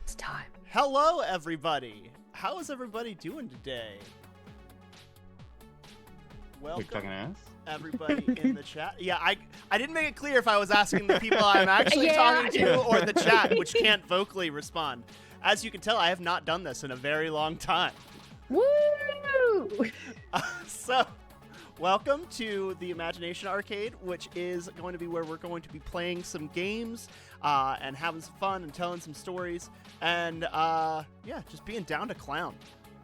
It's time. Hello, everybody. How is everybody doing today? Welcome, everybody in the chat. Yeah, I didn't make it clear if I was asking the people I'm actually talking to or the chat, which can't vocally respond. As you can tell, I have not done this in a very long time. Woo! So, welcome to the Imagination Arcade, which is going to be where we're going to be playing some games and having some fun and telling some stories and, yeah, just being down to clown.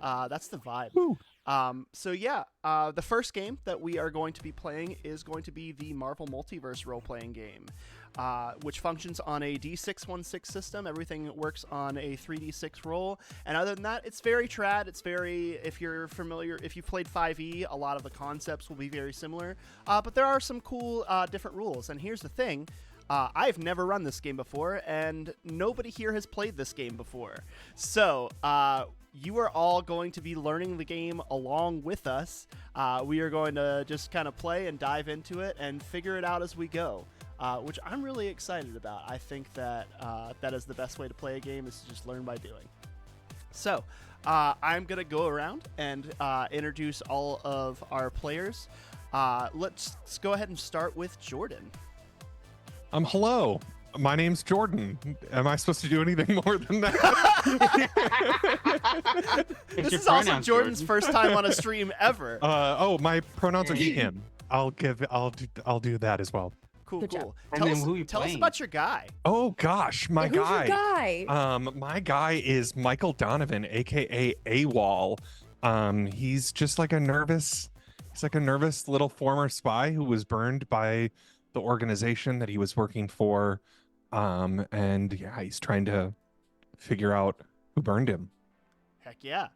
That's the vibe. Woo. The first game that we are going to be playing is going to be the Marvel Multiverse role-playing game, which functions on a D616 system. Everything works on a 3D6 roll, and other than that, it's very trad. It's very, if you're familiar, if you've played 5e, a lot of the concepts will be very similar, but there are some cool different rules, and here's the thing. I've never run this game before, and nobody here has played this game before. So, you are all going to be learning the game along with us. We are going to just kind of play and dive into it and figure it out as we go, which I'm really excited about. I think that that is the best way to play a game, is to just learn by doing. So, I'm going to go around and introduce all of our players. Let's go ahead and start with Jordan. Hello. My name's Jordan. Am I supposed to do anything more than that? This is also Jordan's first time on a stream ever. My pronouns are he, him. I'll do that as well. Cool. Good job. Tell us about your guy. Oh gosh, my Who's guy. your guy? My guy is Michael Donovan, aka AWOL. He's just like a nervous little former spy who was burned by the organization that he was working for, and yeah, he's trying to figure out who burned him. Heck yeah.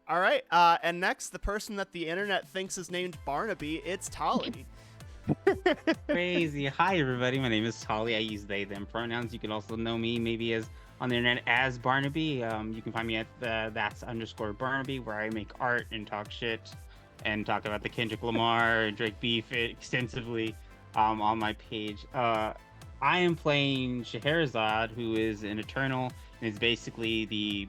All right, and next, the person that the internet thinks is named Barnaby, it's Tolly. Crazy. Hi everybody, my name is Tolly. I use they them pronouns. You can also know me maybe as on the internet as Barnaby. You can find me at that's_Barnaby, where I make art and talk shit and talk about the Kendrick Lamar and Drake beef extensively on my page. I am playing Scheherazade, who is an Eternal and is basically the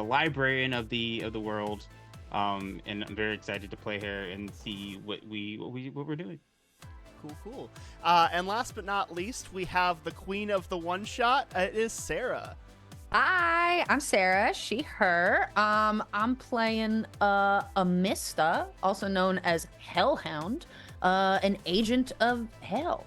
librarian of the world. And I'm very excited to play her and see what we're doing. Cool. And last but not least, we have the queen of the one shot. It is Sarah. Hi, I'm Sarah, she, her. I'm playing Amista, also known as Hellhound, an agent of hell.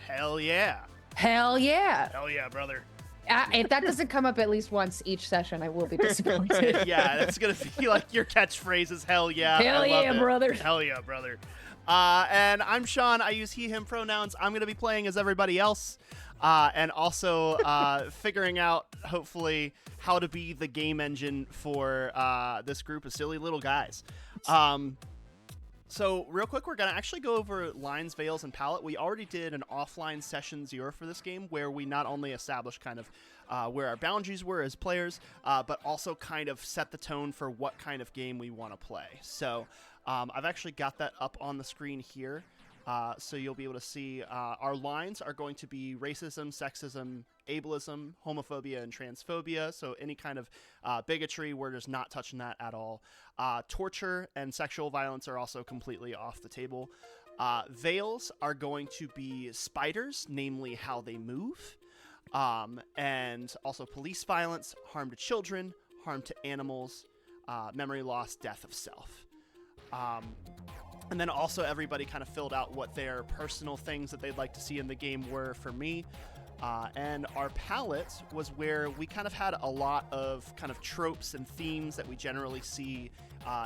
Hell yeah. Hell yeah. Hell yeah, brother. If that doesn't come up at least once each session, I will be disappointed. Yeah, that's going to be like your catchfphrase is hell yeah. Hell yeah, brother. Hell yeah, brother. And I'm Sean. I use he, him pronouns. I'm going to be playing as everybody else. And also figuring out, hopefully, how to be the game engine for this group of silly little guys. So real quick, we're going to actually go over lines, veils, and palette. We already did an offline session 0 for this game, where we not only established kind of where our boundaries were as players, but also kind of set the tone for what kind of game we want to play. So I've actually got that up on the screen here. So you'll be able to see our lines are going to be racism, sexism, ableism, homophobia, and transphobia. So any kind of bigotry, we're just not touching that at all. Torture and sexual violence are also completely off the table. Veils are going to be spiders, namely how they move. And also police violence, harm to children, harm to animals, memory loss, death of self. And then also everybody kind of filled out what their personal things that they'd like to see in the game were for me. And our palette was where we kind of had a lot of kind of tropes and themes that we generally see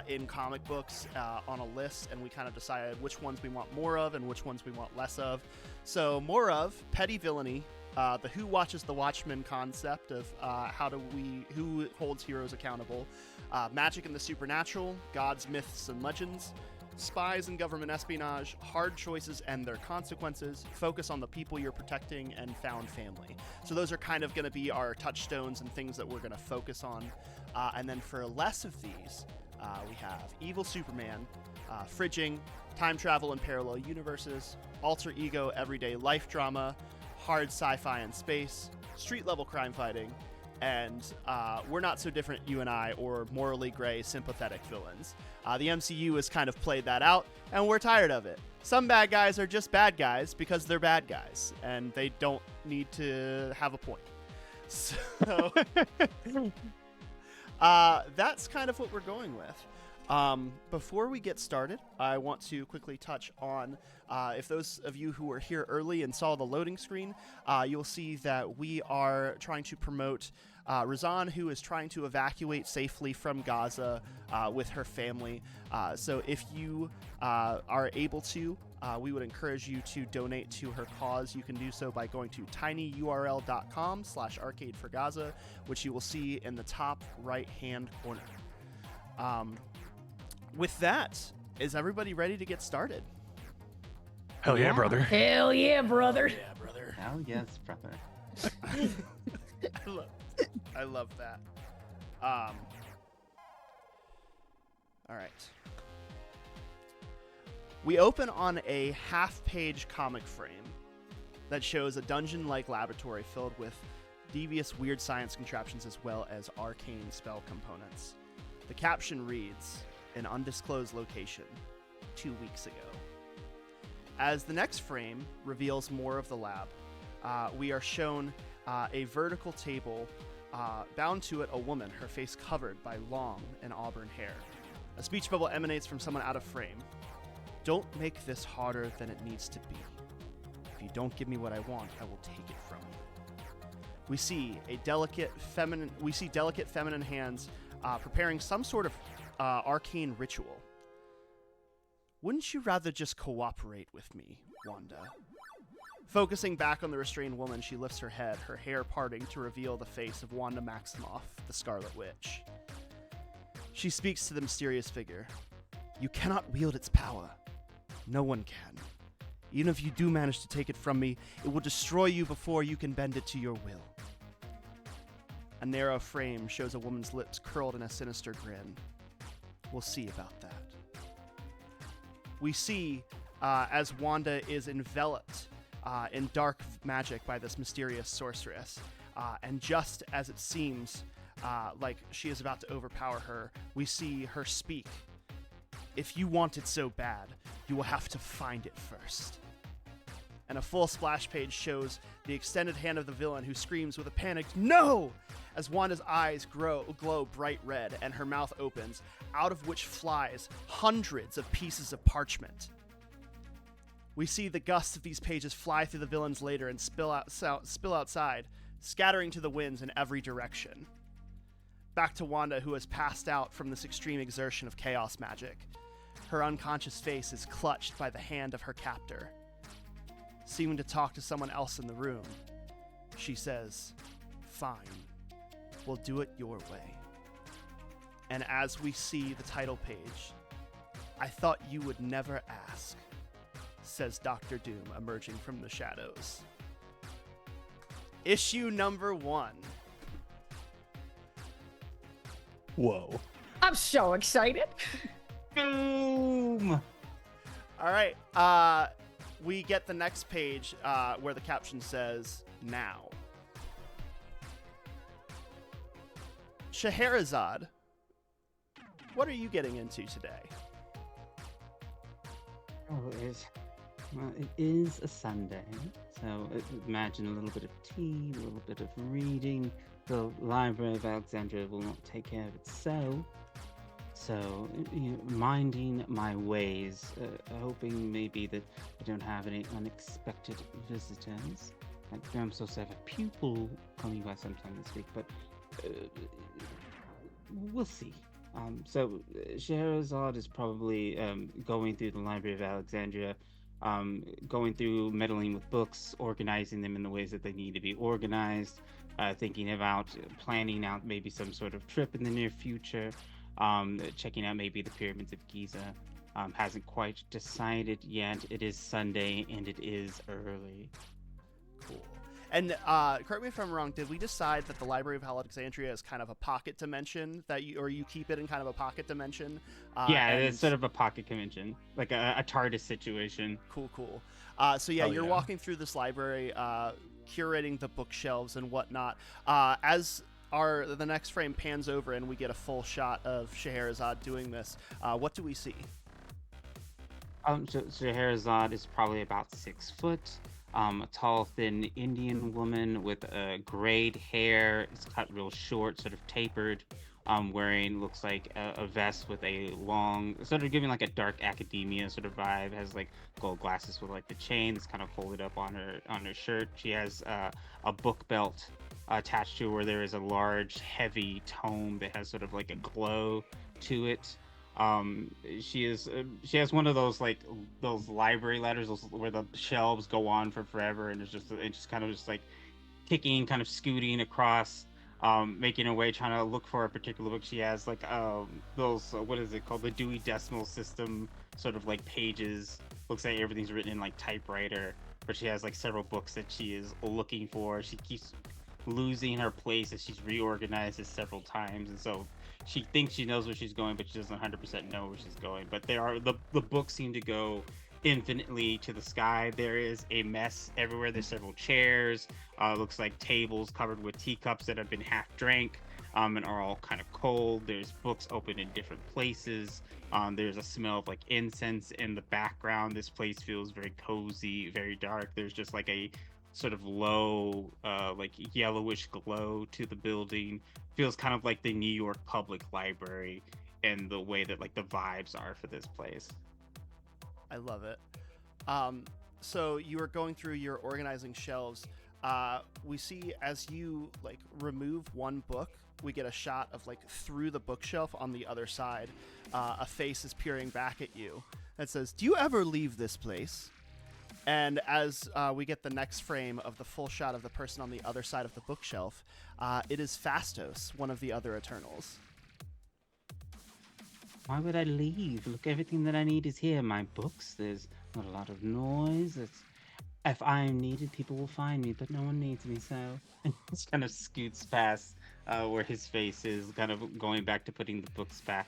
in comic books on a list, and we kind of decided which ones we want more of and which ones we want less of. So more of petty villainy, the who watches the Watchmen concept of who holds heroes accountable, magic and the supernatural, gods, myths, and legends, spies and government espionage, hard choices and their consequences, focus on the people you're protecting, and found family. So those are kind of going to be our touchstones and things that we're going to focus on. And then for less of these, we have evil Superman, fridging, time travel and parallel universes, alter ego, everyday life drama, hard sci-fi and space, street level crime fighting, and we're not so different, you and I, or morally gray, sympathetic villains. The MCU has kind of played that out, and we're tired of it. Some bad guys are just bad guys because they're bad guys, and they don't need to have a point. So that's kind of what we're going with. Before we get started, I want to quickly touch on, if those of you who were here early and saw the loading screen, you'll see that we are trying to promote Razan, who is trying to evacuate safely from Gaza with her family. So if you are able to, we would encourage you to donate to her cause. You can do so by going to tinyurl.com/arcadeforgaza, which you will see in the top right-hand corner. With that, is everybody ready to get started? Hell yeah, Yeah. brother. Hell yeah, brother. Yeah, brother. Hell yes, brother. I love that. All right. We open on a half-page comic frame that shows a dungeon-like laboratory filled with devious weird science contraptions as well as arcane spell components. The caption reads, "An undisclosed location, 2 weeks ago." As the next frame reveals more of the lab, we are shown a vertical table, bound to it a woman, her face covered by long and auburn hair. A speech bubble emanates from someone out of frame. "Don't make this harder than it needs to be. If you don't give me what I want, I will take it from you." We see delicate feminine hands preparing some sort of arcane ritual. "Wouldn't you rather just cooperate with me, Wanda?" Focusing back on the restrained woman, she lifts her head, her hair parting to reveal the face of Wanda Maximoff, the Scarlet Witch. She speaks to the mysterious figure. "You cannot wield its power. No one can. Even if you do manage to take it from me, it will destroy you before you can bend it to your will." A narrow frame shows a woman's lips curled in a sinister grin. We'll see about that. We see as Wanda is enveloped in dark magic by this mysterious sorceress, and just as it seems like she is about to overpower her, we see her speak. "If you want it so bad, you will have to find it first." And a full splash page shows the extended hand of the villain, who screams with a panicked "No!" as Wanda's eyes glow bright red and her mouth opens, out of which flies hundreds of pieces of parchment. We see the gusts of these pages fly through the villain's lair and spill outside, scattering to the winds in every direction. Back to Wanda, who has passed out from this extreme exertion of chaos magic. Her unconscious face is clutched by the hand of her captor. Seeming to talk to someone else in the room, she says, "Fine, we'll do it your way." And as we see the title page, "I thought you would never ask," says Dr. Doom, emerging from the shadows. Issue number 1. Whoa. I'm so excited. Boom! All right. We get the next page where the caption says, "Now." Scheherazade, what are you getting into today? Oh, it is a Sunday, so imagine a little bit of tea, a little bit of reading. The Library of Alexandria will not take care of itself. So, minding my ways, hoping maybe that I don't have any unexpected visitors. I'm supposed to have a pupil coming by sometime this week, but we'll see. So Scheherazade is probably going through the Library of Alexandria, going through meddling with books, organizing them in the ways that they need to be organized, thinking about planning out maybe some sort of trip in the near future, checking out maybe the pyramids of Giza. Hasn't quite decided yet. It is Sunday and it is early. Cool. And correct me if I'm wrong, did we decide that the Library of Alexandria is kind of a pocket dimension that you keep it in kind of a pocket dimension? Yeah, and it's sort of a pocket convention, like a TARDIS situation. Cool. So yeah, Oh, you're yeah. walking through this library, curating the bookshelves and whatnot. As the next frame pans over and we get a full shot of Scheherazade doing this, what do we see? So Scheherazade is probably about 6 foot. A tall, thin Indian woman with grayed hair. It's cut real short, sort of tapered. Wearing looks like a vest with a long, sort of giving like a dark academia sort of vibe. Has like gold glasses with like the chain that's kind of folded up on her shirt. She has a book belt attached to her where there is a large, heavy tome that has sort of like a glow to it. She has one of those like those library ladders where the shelves go on for forever, and it's just kind of just like kicking, kind of scooting across, making her way, trying to look for a particular book. She has like those what is it called, the Dewey Decimal System sort of like pages. Looks like everything's written in like typewriter, but she has like several books that she is looking for. She keeps losing her place as she's reorganized it several times, and so she thinks she knows where she's going, but she doesn't 100% know where she's going. But the books seem to go infinitely to the sky. There is a mess everywhere. There's several chairs. Looks like tables covered with teacups that have been half drank, and are all kind of cold. There's books open in different places. There's a smell of like incense in the background. This place feels very cozy, very dark. There's just like a sort of low, like yellowish glow to the building. Feels kind of like the New York Public Library and the way that like the vibes are for this place. I love it. So you are going through your organizing shelves. We see as you like remove one book, we get a shot of like through the bookshelf on the other side. A face is peering back at you that says, "Do you ever leave this place?" And as we get the next frame of the full shot of the person on the other side of the bookshelf, it is Fastos, one of the other Eternals. Why would I leave? Look, everything that I need is here. My books, there's not a lot of noise. If I am needed, people will find me, but no one needs me, so... And he just kind of scoots past where his face is, kind of going back to putting the books back,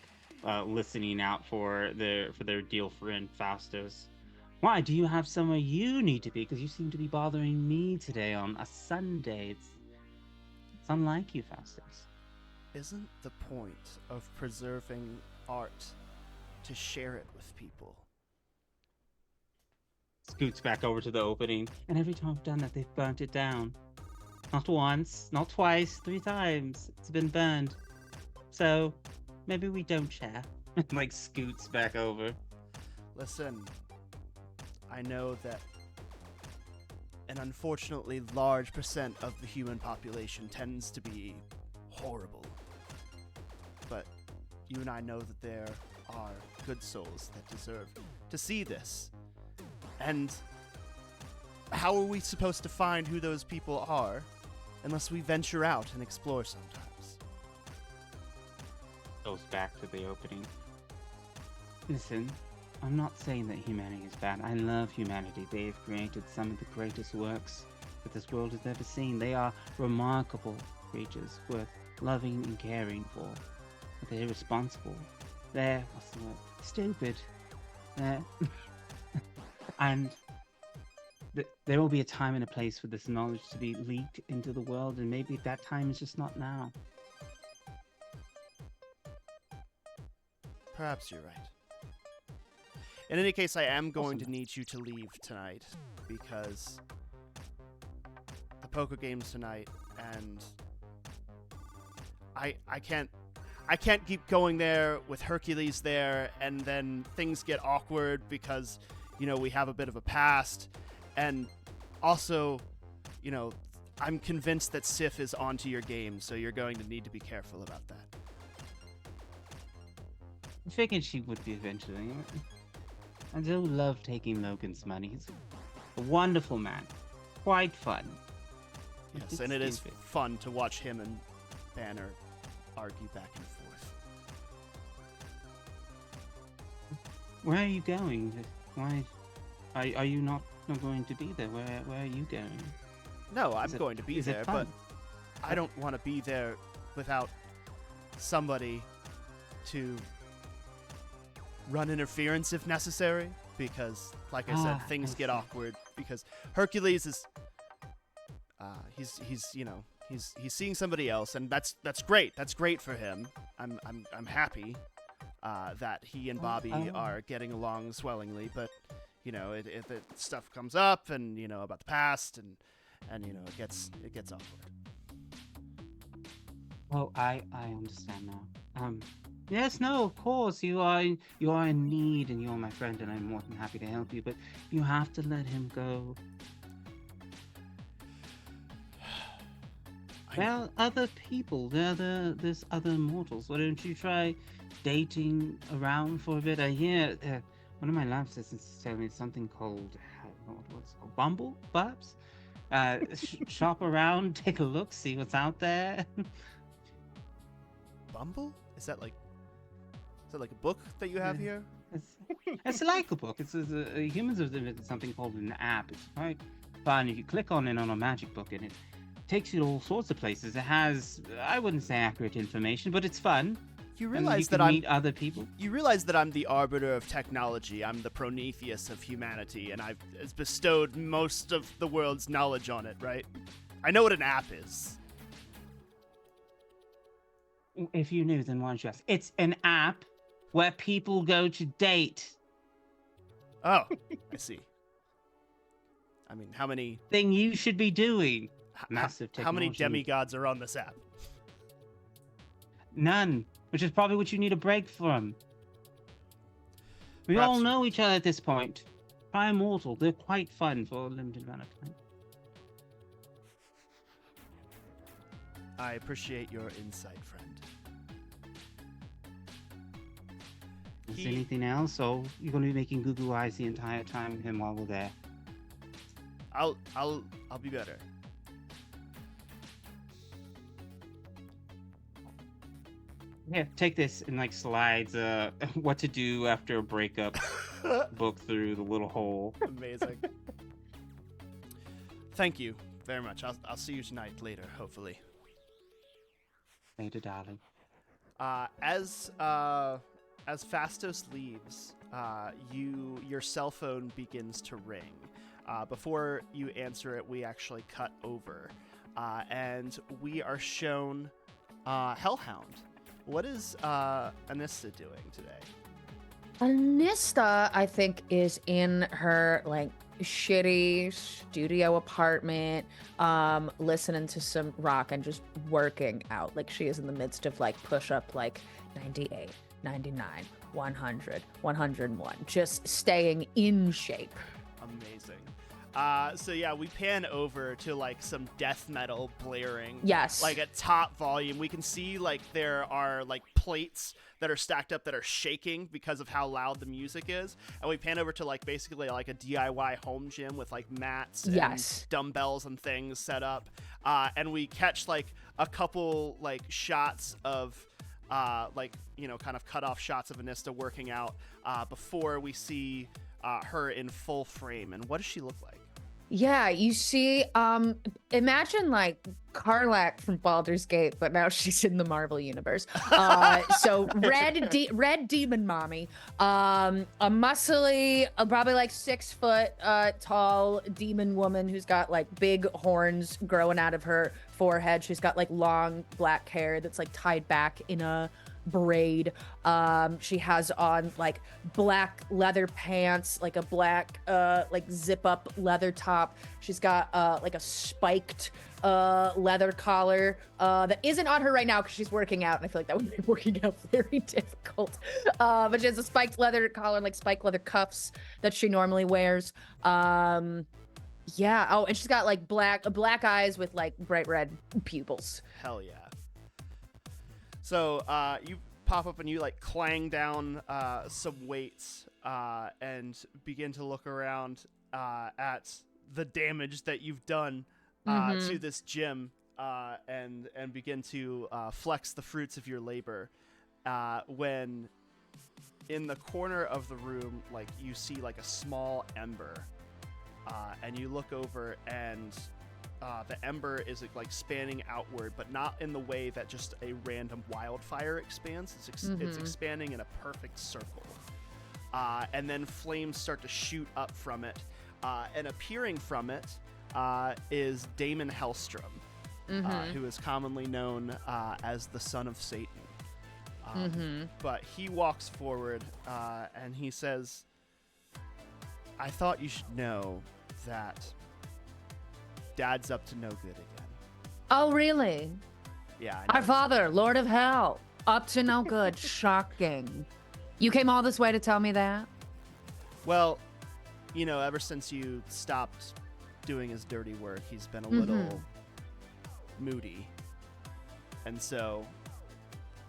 listening out for their deal friend, Faustus. Why, do you have somewhere you need to be? Because you seem to be bothering me today on a Sunday. It's unlike you, Faustus. Isn't the point of preserving art to share it with people? Scoots back over to the opening. And every time I've done that, they've burnt it down. Not once, not twice, 3 times. It's been burned. So, maybe we don't share. Like, scoots back over. Listen, I know that an unfortunately large percent of the human population tends to be horrible. But you and I know that there are good souls that deserve to see this. And how are we supposed to find who those people are unless we venture out and explore sometimes? Goes back to the opening. Listen, I'm not saying that humanity is bad. I love humanity. They've created some of the greatest works that this world has ever seen. They are remarkable creatures worth loving and caring for. But they're irresponsible. They're, what's the word? Stupid. And there will be a time and a place for this knowledge to be leaked into the world, and maybe that time is just not now. Perhaps you're right. In any case, I am going to need you to leave tonight because the poker game's tonight, and I can't keep going there with Hercules there, and then things get awkward because, you know, we have a bit of a past, and also, you know, I'm convinced that Sif is onto your game, so you're going to need to be careful about that. I figured she would be eventually. I do love taking Logan's money. He's a wonderful man. Quite fun. Yes, It's and it is stupid. fun to watch him and Banner argue back and forth. Where are you going? Why are you not going to be there? Where are you going? No, I'm going to be is it there, but fun? I don't want to be there without somebody to run interference if necessary. Because, like I said, things get awkward. Because Hercules is, he's seeing somebody else, and that's great. That's great for him. I'm happy that he and Bobby are getting along swellingly. But if stuff comes up, and about the past, and it gets awkward. Oh, I understand now. Yes, no, of course, you are in need, and you're my friend, and I'm more than happy to help you. But you have to let him go. Well, other people, there's other mortals. Why don't you try dating around for a bit? I hear one of my lab assistants is telling me something called what's it called? Bumble, perhaps. Shop around, take a look, see what's out there. Bumble? Is that like a book that you have here? It's like a book. Humans have invented something called an app. It's quite fun. If you click on it on a magic book, and it takes you to all sorts of places. It has, I wouldn't say accurate information, but it's fun. You And realize you that can meet other people. You realize that I'm the arbiter of technology. I'm the Prometheus of humanity, and I've bestowed most of the world's knowledge on it, right? I know what an app is. If you knew, then why don't you ask? It's an app where people go to date. Oh, I see. I mean, how many Thing you should be doing. Massive technology. how many demigods are on this app? None, which is probably what you need a break from. We Perhaps- all know each other at this point. Try Immortal. They're quite fun for a limited amount of time. I appreciate your insight, friend. Is there anything else? Or you're going to be making goo-goo eyes the entire time with him while we're there? I'll be better. Yeah, take this and like slides what to do after a breakup book through the little hole. Amazing. Thank you very much. I'll see you tonight later, hopefully. Later, darling. As Fastos leaves, your cell phone begins to ring. Before you answer it, we actually cut over, and we are shown Hellhound. What is Anissa doing today? Anissa, I think, is in her like shitty studio apartment, listening to some rock and just working out. Like she is in the midst of like push up like 98, 99, 100, 101, just staying in shape. Amazing. So yeah, we pan over to like some death metal blaring. Yes. Like at top volume. We can see like there are like plates that are stacked up that are shaking because of how loud the music is. And we pan over to like basically like a DIY home gym with like mats and dumbbells and things set up. And we catch like a couple like shots of kind of cut off shots of Anissa working out before we see her in full frame. And what does she look like? Yeah, you see, imagine like Karlak from Baldur's Gate, but now she's in the Marvel universe. So red demon mommy, a muscly, probably like 6 foot tall demon woman who's got like big horns growing out of her forehead. She's got like long black hair that's like tied back in a braid. She has on like black leather pants, like a black like zip up leather top. She's got like a spiked leather collar that isn't on her right now because she's working out, and I feel like that would make working out very difficult. But she has a spiked leather collar and like spiked leather cuffs that she normally wears. Yeah. Oh, and she's got like black eyes with like bright red pupils. Hell yeah. So you pop up and you like clang down some weights and begin to look around at the damage that you've done to this gym and begin to flex the fruits of your labor. When in the corner of the room, like you see like a small ember, and you look over and the ember is like spanning outward, but not in the way that just a random wildfire expands. It's expanding in a perfect circle. And then flames start to shoot up from it. And appearing from it is Damon Hellstrom, who is commonly known as the Son of Satan. But he walks forward and he says, I thought you should know that Dad's up to no good again. Oh, really? Yeah, I know. Our father, Lord of Hell, up to no good. Shocking. You came all this way to tell me that? Well, you know, ever since you stopped doing his dirty work, he's been a little moody. And so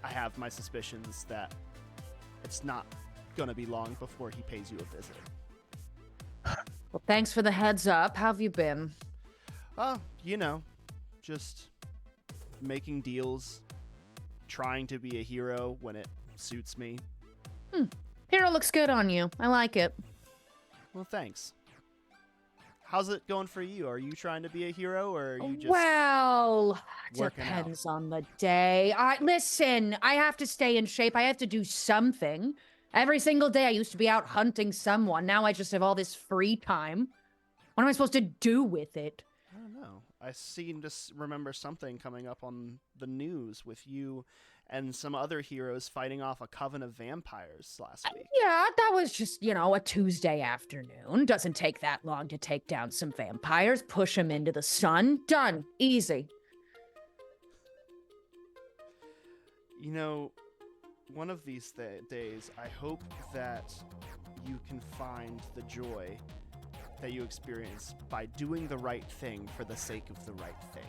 I have my suspicions that it's not going to be long before he pays you a visit. Well, thanks for the heads up. How have you been? Oh, you know, just making deals, trying to be a hero when it suits me. Hero looks good on you. I like it. Well, thanks. How's it going for you? Are you trying to be a hero, or are you just Well, working out? depends on the day. Listen, I have to stay in shape. I have to do something. Every single day I used to be out hunting someone. Now I just have all this free time. What am I supposed to do with it? I don't know. I seem to remember something coming up on the news with you and some other heroes fighting off a coven of vampires last week. Yeah, that was just, a Tuesday afternoon. Doesn't take that long to take down some vampires, push them into the sun. Done. Easy. You know, one of these days, I hope that you can find the joy that you experience by doing the right thing for the sake of the right thing.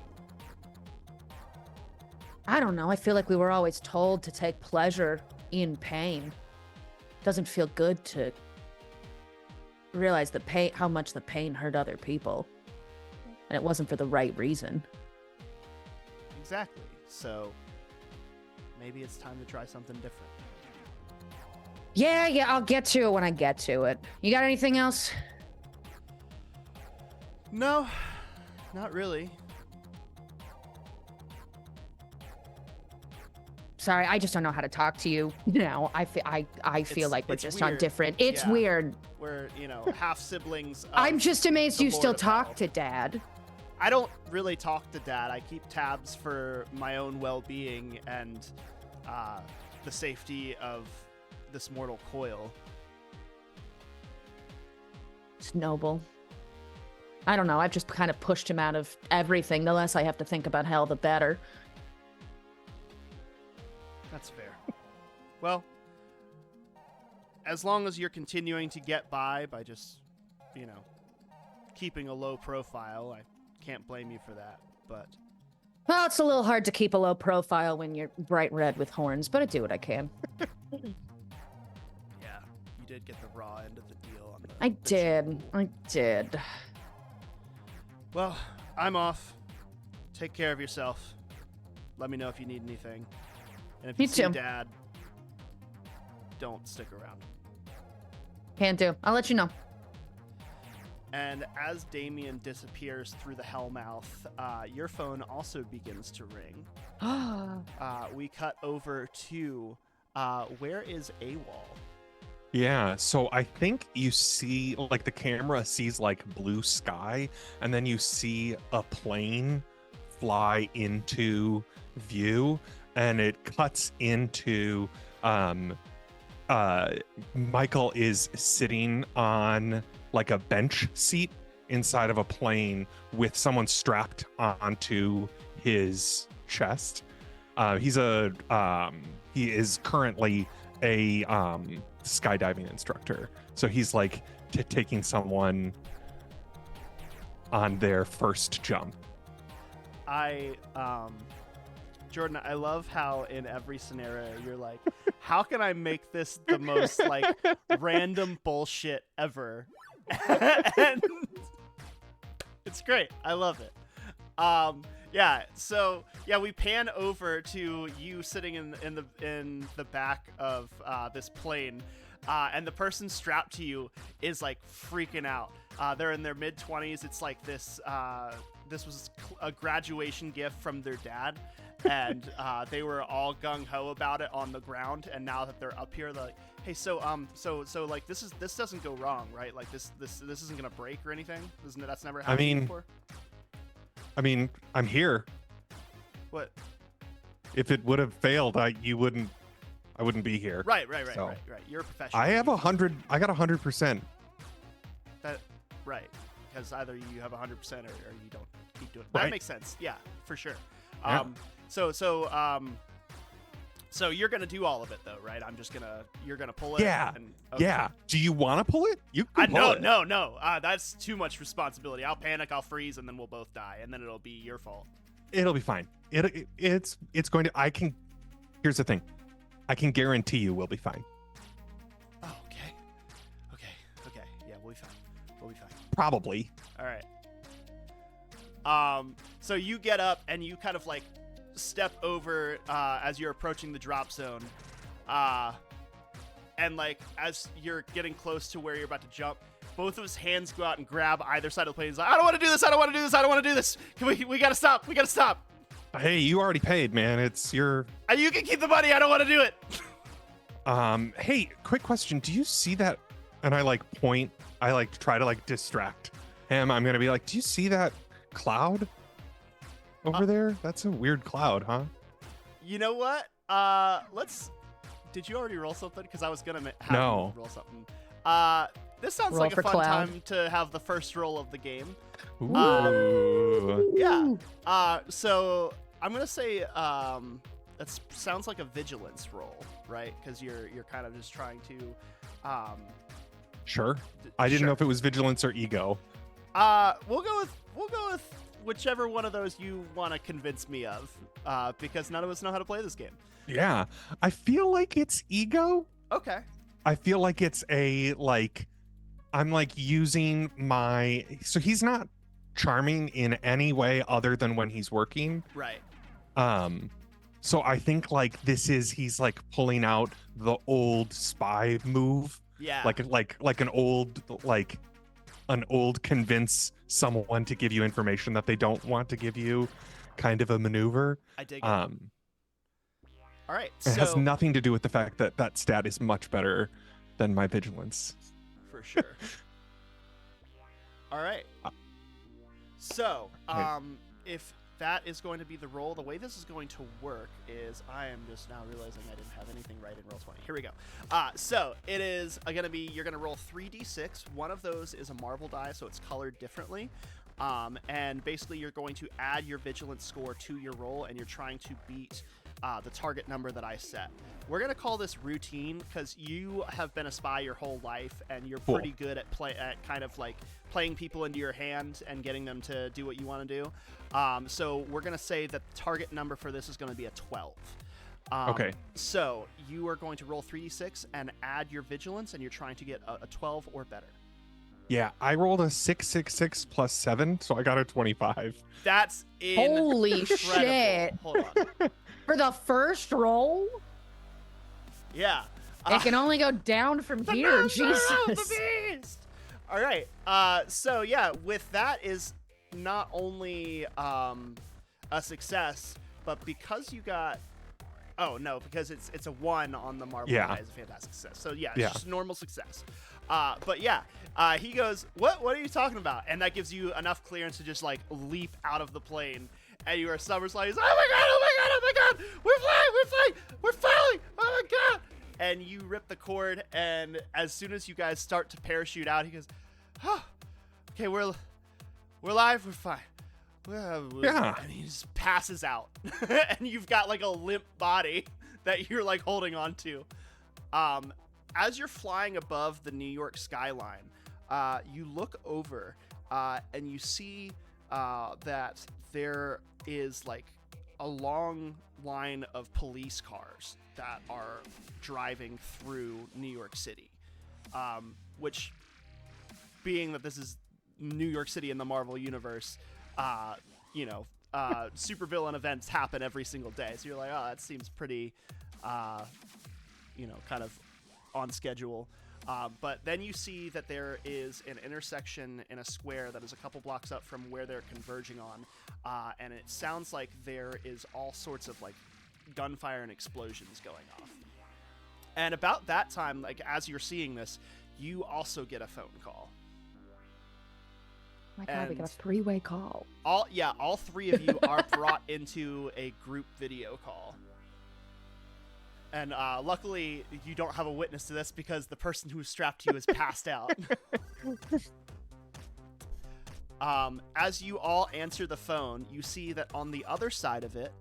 I don't know. I feel like we were always told to take pleasure in pain. Doesn't feel good to realize how much the pain hurt other people. And it wasn't for the right reason. Exactly. So maybe it's time to try something different. Yeah, I'll get to it when I get to it. You got anything else? No, not really. Sorry, I just don't know how to talk to you now. I feel like we're it's just weird. on different. It's Yeah. weird. We're, half siblings. I'm just amazed the you still Lord of talk Hell. to Dad. I don't really talk to Dad. I keep tabs for my own well-being and the safety of this mortal coil. It's noble. I don't know. I've just kind of pushed him out of everything. The less I have to think about hell, the better. That's fair. Well, as long as you're continuing to get by just, keeping a low profile, I can't blame you for that. But Well, it's a little hard to keep a low profile when you're bright red with horns, but I do what I can. yeah, you did get the raw end of the deal on the I the did. Well, I'm off. Take care of yourself. Let me know if you need anything. And if you Me see too. Dad, don't stick around. Can do. I'll let you know. And as Damien disappears through the Hellmouth, your phone also begins to ring. We cut over to where is AWOL? Yeah, so I think you see, like, the camera sees, like, blue sky, and then you see a plane fly into view, and it cuts into Michael is sitting on, like, a bench seat inside of a plane with someone strapped onto his chest. He is currently a skydiving instructor, so he's like taking someone on their first jump. Jordan, I love how in every scenario you're like, how can I make this the most like random bullshit ever? And it's great. I love it. So we pan over to you sitting in the back of this plane, and the person strapped to you is like freaking out. They're in their mid-20s. It's like this. This was a graduation gift from their dad, and they were all gung ho about it on the ground. And now that they're up here, they're like, "Hey, so like this doesn't go wrong, right? Like this isn't gonna break or anything. That's never happened before." I mean, I'm here. What? If it would have failed, I wouldn't be here. Right. So, You're a professional. I have 100. I got 100%. Right. Because either you have 100% or you don't keep doing it. Right. That makes sense. Yeah, for sure. Yeah. So you're gonna do all of it though, right? You're gonna pull it. Yeah. Okay. Yeah. Do you want to pull it? You can pull it. No. That's too much responsibility. I'll panic. I'll freeze, and then we'll both die, and then it'll be your fault. It'll be fine. It's going to. I can. Here's the thing. I can guarantee you we'll be fine. Oh, okay. Yeah, we'll be fine. Probably. All right. So you get up and you kind of like step over as you're approaching the drop zone, and like as you're getting close to where you're about to jump, both of his hands go out and grab either side of the plane. He's like, "I don't want to do this. I don't want to do this. I don't want to do this. We gotta stop. We gotta stop." Hey, you already paid, man. It's your. You can keep the money. I don't want to do it. Hey, quick question. Do you see that? And I like point. I like try to like distract him. I'm gonna be like, do you see that cloud over there? That's a weird cloud, huh? You know what? Did you already roll something? Because I was gonna have No. you roll something. This sounds Roll like a for fun cloud. time to have the first roll of the game. Ooh. Yeah. So I'm gonna say that sounds like a vigilance roll, right? Because you're kind of just trying to. Sure. I didn't know if it was vigilance or ego. We'll go with whichever one of those you want to convince me of, because none of us know how to play this game. Yeah. I feel like it's ego. Okay. I feel like it's I'm like using my. So he's not charming in any way other than when he's working. Right. So I think like he's like pulling out the old spy move. Yeah. Like an old convince someone to give you information that they don't want to give you kind of a maneuver. I dig it. All right. It has nothing to do with the fact that that stat is much better than my vigilance. For sure. All right. So, if that is going to be the roll, the way this is going to work is I am just now realizing I didn't have anything right in roll 20. Here we go. So it is going to be, you're going to roll 3d6. One of those is a marble die, so it's colored differently. And basically you're going to add your vigilance score to your roll, and you're trying to beat the target number that I set. We're going to call this routine because you have been a spy your whole life, and you're pretty good at kind of like playing people into your hand and getting them to do what you want to do. So we're going to say that the target number for this is going to be a 12. Okay. So you are going to roll 3d6 and add your vigilance, and you're trying to get a 12 or better. Yeah, I rolled a 666 plus 7, so I got a 25. That's Holy incredible. shit. Hold on. For the first roll, Yeah. it can only go down from here. Jesus. The beast! All right. So yeah, with that is not only a success, but because you got. Oh no, because it's a 1 on the marble die is a fantastic success. So yeah, it's just a normal success. But yeah, he goes, what are you talking about? And that gives you enough clearance to just like leap out of the plane. And you are SummerSlam. He's, oh my god, we're flying, oh my god. And you rip the cord, and as soon as you guys start to parachute out, he goes, oh, okay, we're live, we're fine. Yeah. And he just passes out. And you've got like a limp body that you're like holding on to. As you're flying above the New York skyline, you look over and you see that there is like a long line of police cars that are driving through New York City, which, being that this is New York City in the Marvel universe, supervillain events happen every single day. So you're like, oh, that seems pretty, kind of on schedule. But then you see that there is an intersection in a square that is a couple blocks up from where they're converging on, and it sounds like there is all sorts of like gunfire and explosions going off. And about that time, like as you're seeing this, you also get a phone call. My God, we got a three-way call. All three of you are brought into a group video call. And luckily, you don't have a witness to this because the person who's strapped to you is passed out. As you all answer the phone, you see that on the other side of it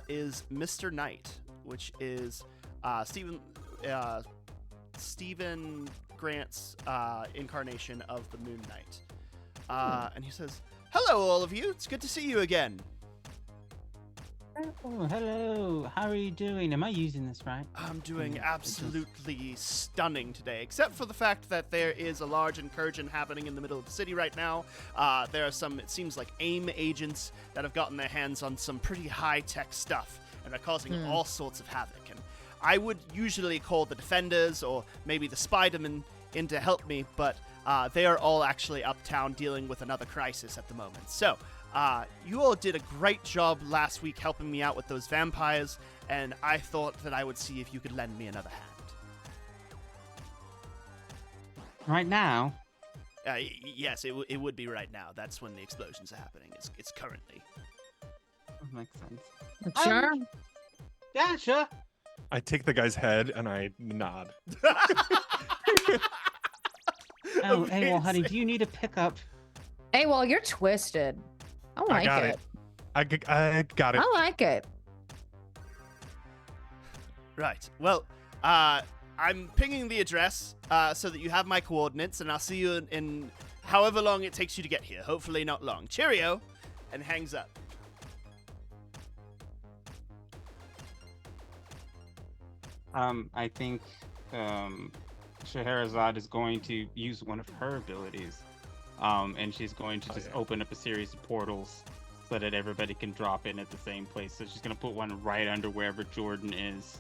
is Mr. Knight, which is Stephen Grant's incarnation of the Moon Knight. And he says, "Hello, all of you. It's good to see you again." Oh, hello. How are you doing? Am I using this right? I'm doing absolutely stunning today, except for the fact that there is a large incursion happening in the middle of the city right now. There are some, it seems like, AIM agents that have gotten their hands on some pretty high-tech stuff, and are causing all sorts of havoc. And I would usually call the Defenders or maybe the Spider-Man in to help me, but they are all actually uptown dealing with another crisis at the moment. So, you all did a great job last week helping me out with those vampires, and I thought that I would see if you could lend me another hand. Right now? Yes, it would be right now. That's when the explosions are happening. It's currently. That makes sense. Sure. Yeah, sure. I take the guy's head and I nod. Oh, hey, well, honey, do you need a pickup? Hey, well, you're twisted. I like got it. I got it. I like it. Right. Well, I'm pinging the address so that you have my coordinates, and I'll see you in however long it takes you to get here. Hopefully not long. Cheerio, and hangs up. I think Scheherazade is going to use one of her abilities, and she's going to just open up a series of portals so that everybody can drop in at the same place. So she's going to put one right under wherever Jordan is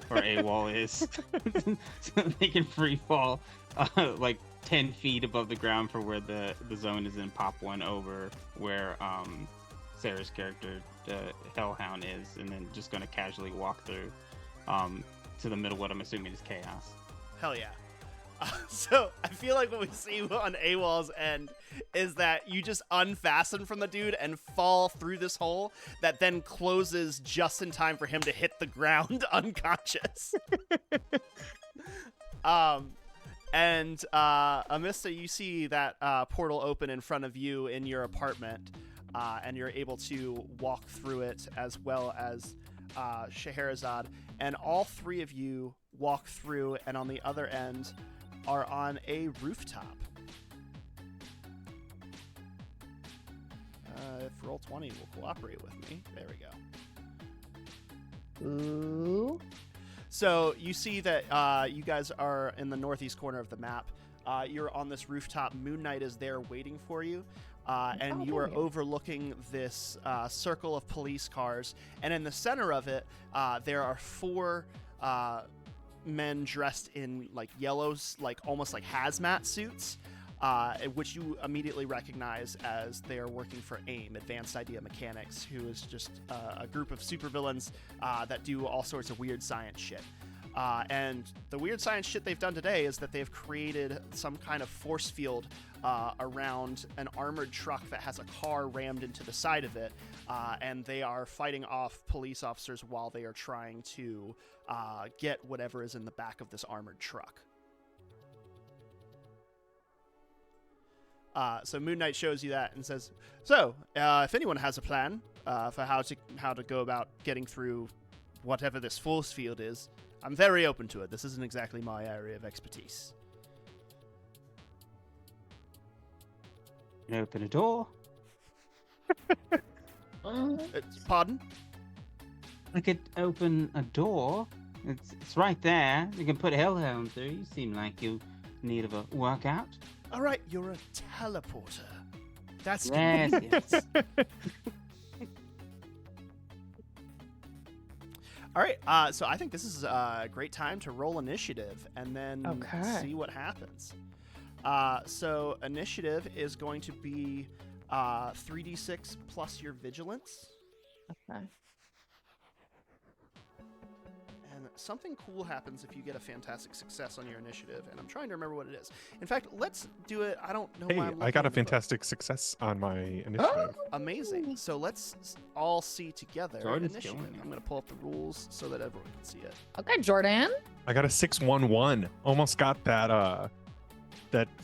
or AWOL is, so they can free fall like 10 feet above the ground for where the zone is, and pop one over where Sarah's character, the Hellhound, is, and then just going to casually walk through to the middle, what I'm assuming is chaos. Hell yeah. So I feel like what we see on AWOL's end is that you just unfasten from the dude and fall through this hole that then closes just in time for him to hit the ground unconscious. Amista, you see that portal open in front of you in your apartment, and you're able to walk through it, as well as Scheherazade, and all three of you walk through, and on the other end are on a rooftop. If Roll20 will cooperate with me. There we go. Ooh. So you see that you guys are in the northeast corner of the map. You're on this rooftop. Moon Knight is there waiting for you. And you are overlooking this circle of police cars. And in the center of it, there are four men dressed in like yellows, like almost like hazmat suits, which you immediately recognize as they are working for AIM, Advanced Idea Mechanics, who is just a group of supervillains that do all sorts of weird science shit. And the weird science shit they've done today is that they've created some kind of force field around an armored truck that has a car rammed into the side of it, and they are fighting off police officers while they are trying to get whatever is in the back of this armored truck. So Moon Knight shows you that and says, "So, if anyone has a plan for how to go about getting through whatever this force field is, I'm very open to it. This isn't exactly my area of expertise." Open a door. Pardon? I could open a door. It's right there. You can put Hellhound through. You seem like you need of a workout. All right, you're a teleporter. That's Yes, yes. All right. So I think this is a great time to roll initiative and then see what happens. So initiative is going to be 3d6 plus your vigilance. Okay. And something cool happens if you get a fantastic success on your initiative, and I'm trying to remember what it is. In fact, let's do it. I don't know why I'm I got a looking in the book. fantastic success on my initiative. Amazing. So let's all see together Jordan's initiative. killing it. I'm going to pull up the rules so that everyone can see it. Okay, Jordan. I got a 611. Almost got that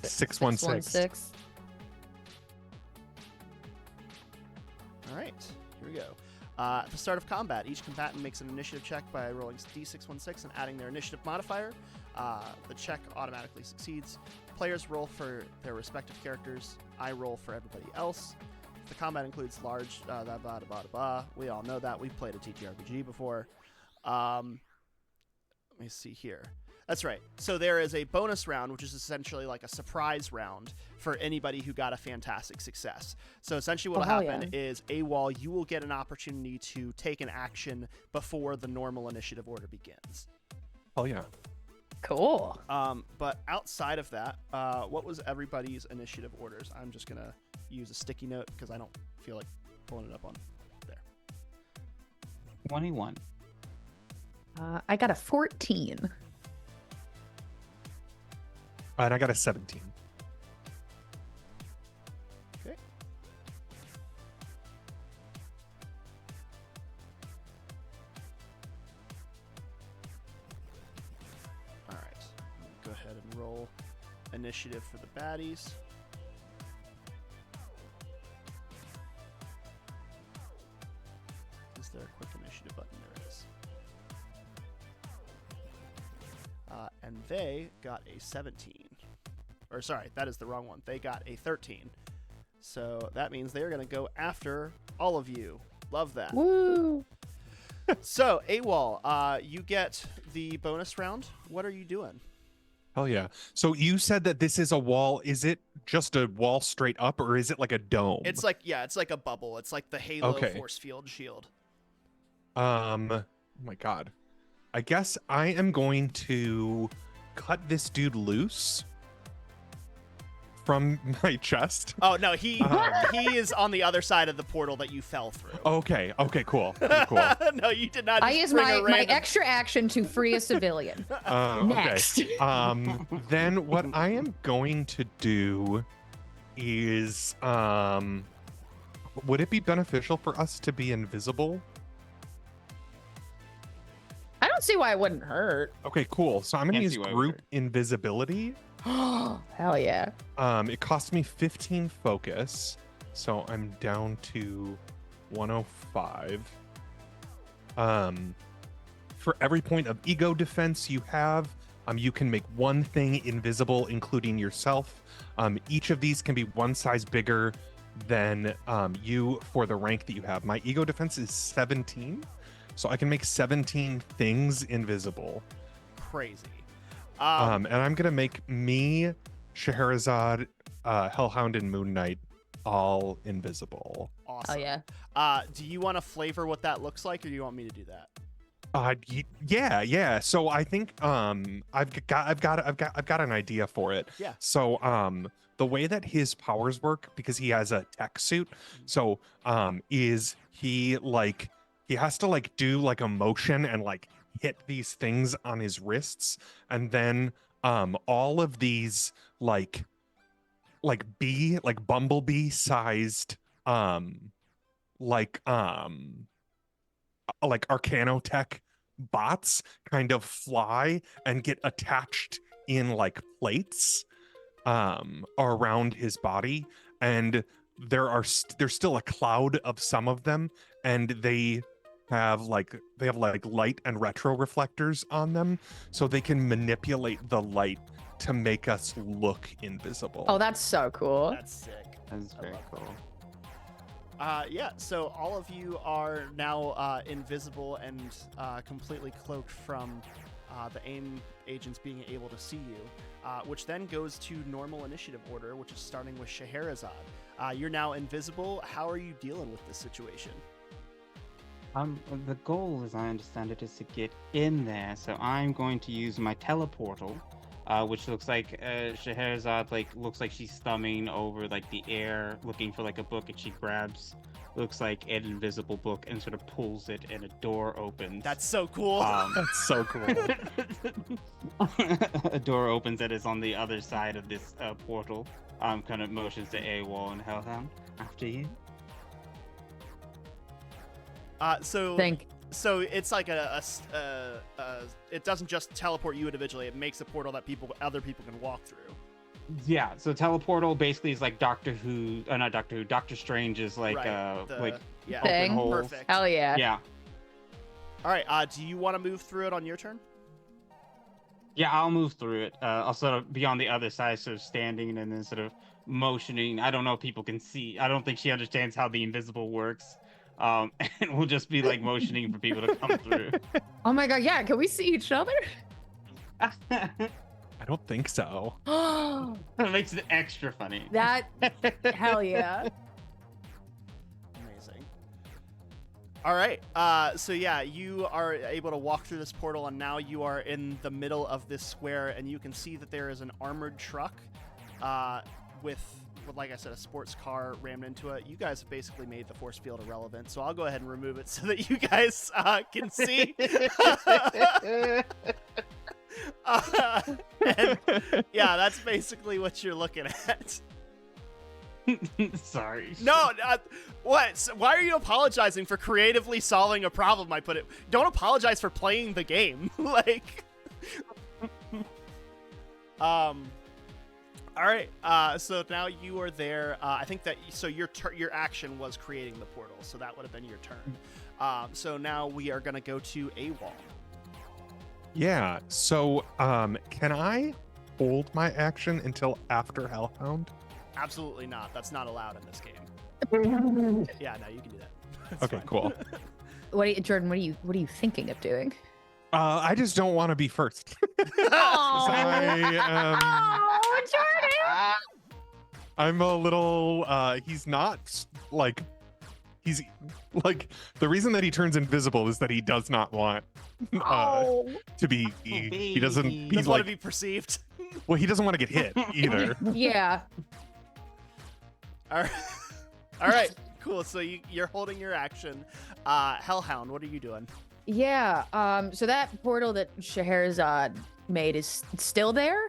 616. 616. All right, here we go. At the start of combat, each combatant makes an initiative check by rolling d616 and adding their initiative modifier. The check automatically succeeds. Players roll for their respective characters. I roll for everybody else. The combat includes large... we all know that. We've played a TTRPG before. Let me see here. That's right. So there is a bonus round, which is essentially like a surprise round for anybody who got a fantastic success. So essentially what will happen is AWOL, you will get an opportunity to take an action before the normal initiative order begins. Oh, yeah. Cool. But outside of that, what was everybody's initiative orders? I'm just going to use a sticky note because I don't feel like pulling it up on there. 21. I got a 14. And I got a 17. Okay. All right. Go ahead and roll initiative for the baddies. Is there a quick initiative button? There it is. And they got a 17. Or sorry, that is the wrong one. They got a 13. So that means they're going to go after all of you. Love that. Woo. So, AWOL, you get the bonus round. What are you doing? Hell yeah. So you said that this is a wall. Is it just a wall straight up, or is it like a dome? It's like, yeah, it's like a bubble. It's like the Halo force field shield. Oh my God. I guess I am going to cut this dude loose from my chest. Oh, no, he is on the other side of the portal that you fell through. Okay, cool. No, you did not. I use my extra action to free a civilian. Next. Okay. Then what I am going to do is, would it be beneficial for us to be invisible? I don't see why it wouldn't hurt. Okay, cool. So I'm gonna Can't use see why it would group hurt. invisibility. Hell yeah. It cost me 15 focus, so I'm down to 105. For every point of ego defense you have, you can make one thing invisible, including yourself. Each of these can be one size bigger than you for the rank that you have. My ego defense is 17, so I can make 17 things invisible. Crazy. And I'm gonna make me, Scheherazade, Hellhound, and Moon Knight all invisible. Awesome. Oh yeah. Do you want to flavor what that looks like, or do you want me to do that? Yeah. So I think I've got an idea for it. Yeah. So the way that his powers work, because he has a tech suit, so is he has to do like a motion and hit these things on his wrists, and then all of these bumblebee sized arcanotech bots kind of fly and get attached in plates around his body, and there's still a cloud of some of them, and they have light and retro reflectors on them, so they can manipulate the light to make us look invisible. Oh, that's so cool. That's sick. That's very cool. Yeah, so all of you are now invisible and completely cloaked from the AIM agents being able to see you, which then goes to normal initiative order, which is starting with Scheherazade. You're now invisible. How are you dealing with this situation? The goal, as I understand it, is to get in there. So I'm going to use my teleportal, which looks like Scheherazade looks like she's thumbing over like the air, looking for like a book, and she grabs, looks like an invisible book, and sort of pulls it, and a door opens. That's so cool. That's so cool. A door opens that is on the other side of this portal. Kind of motions to AWOL and Hellhound. After you. So it's like it doesn't just teleport you individually. It makes a portal that other people can walk through. Yeah, so teleportal basically is like Doctor Strange is like yeah, open holes. Perfect. Hell yeah. Yeah. All right. Do you want to move through it on your turn? Yeah, I'll move through it. I'll sort of be on the other side, sort of standing and then sort of motioning. I don't know if people can see. I don't think she understands how the invisible works. And we'll just be like motioning for people to come through. Oh my god, yeah, can we see each other? I don't think so. That makes it extra funny. That, hell yeah. Amazing. All right. So yeah, you are able to walk through this portal, and now you are in the middle of this square, and you can see that there is an armored truck with, like I said, a sports car rammed into it. You guys have basically made the force field irrelevant, so I'll go ahead and remove it so that you guys can see. And yeah, that's basically what you're looking at. Sorry. No, what? Why are you apologizing for creatively solving a problem? Don't apologize for playing the game. Like, all right. So now you are there. I think that your action was creating the portal, so that would have been your turn. So now we are gonna go to AWOL. Yeah. So, can I hold my action until after Hellhound? Absolutely not. That's not allowed in this game. Yeah, no, you can do that. That's Okay, fine. cool. Jordan, what are you thinking of doing? I just don't want to be first. Oh, Jordan! I'm a little. He's not like. He's like the reason that he turns invisible is that he does not want to be. He doesn't. He's Doesn't like. want to be perceived. Well, he doesn't want to get hit either. Yeah. All right. All right. Cool. So you're holding your action. Hellhound, what are you doing? Yeah. So that portal that Scheherazade made is still there?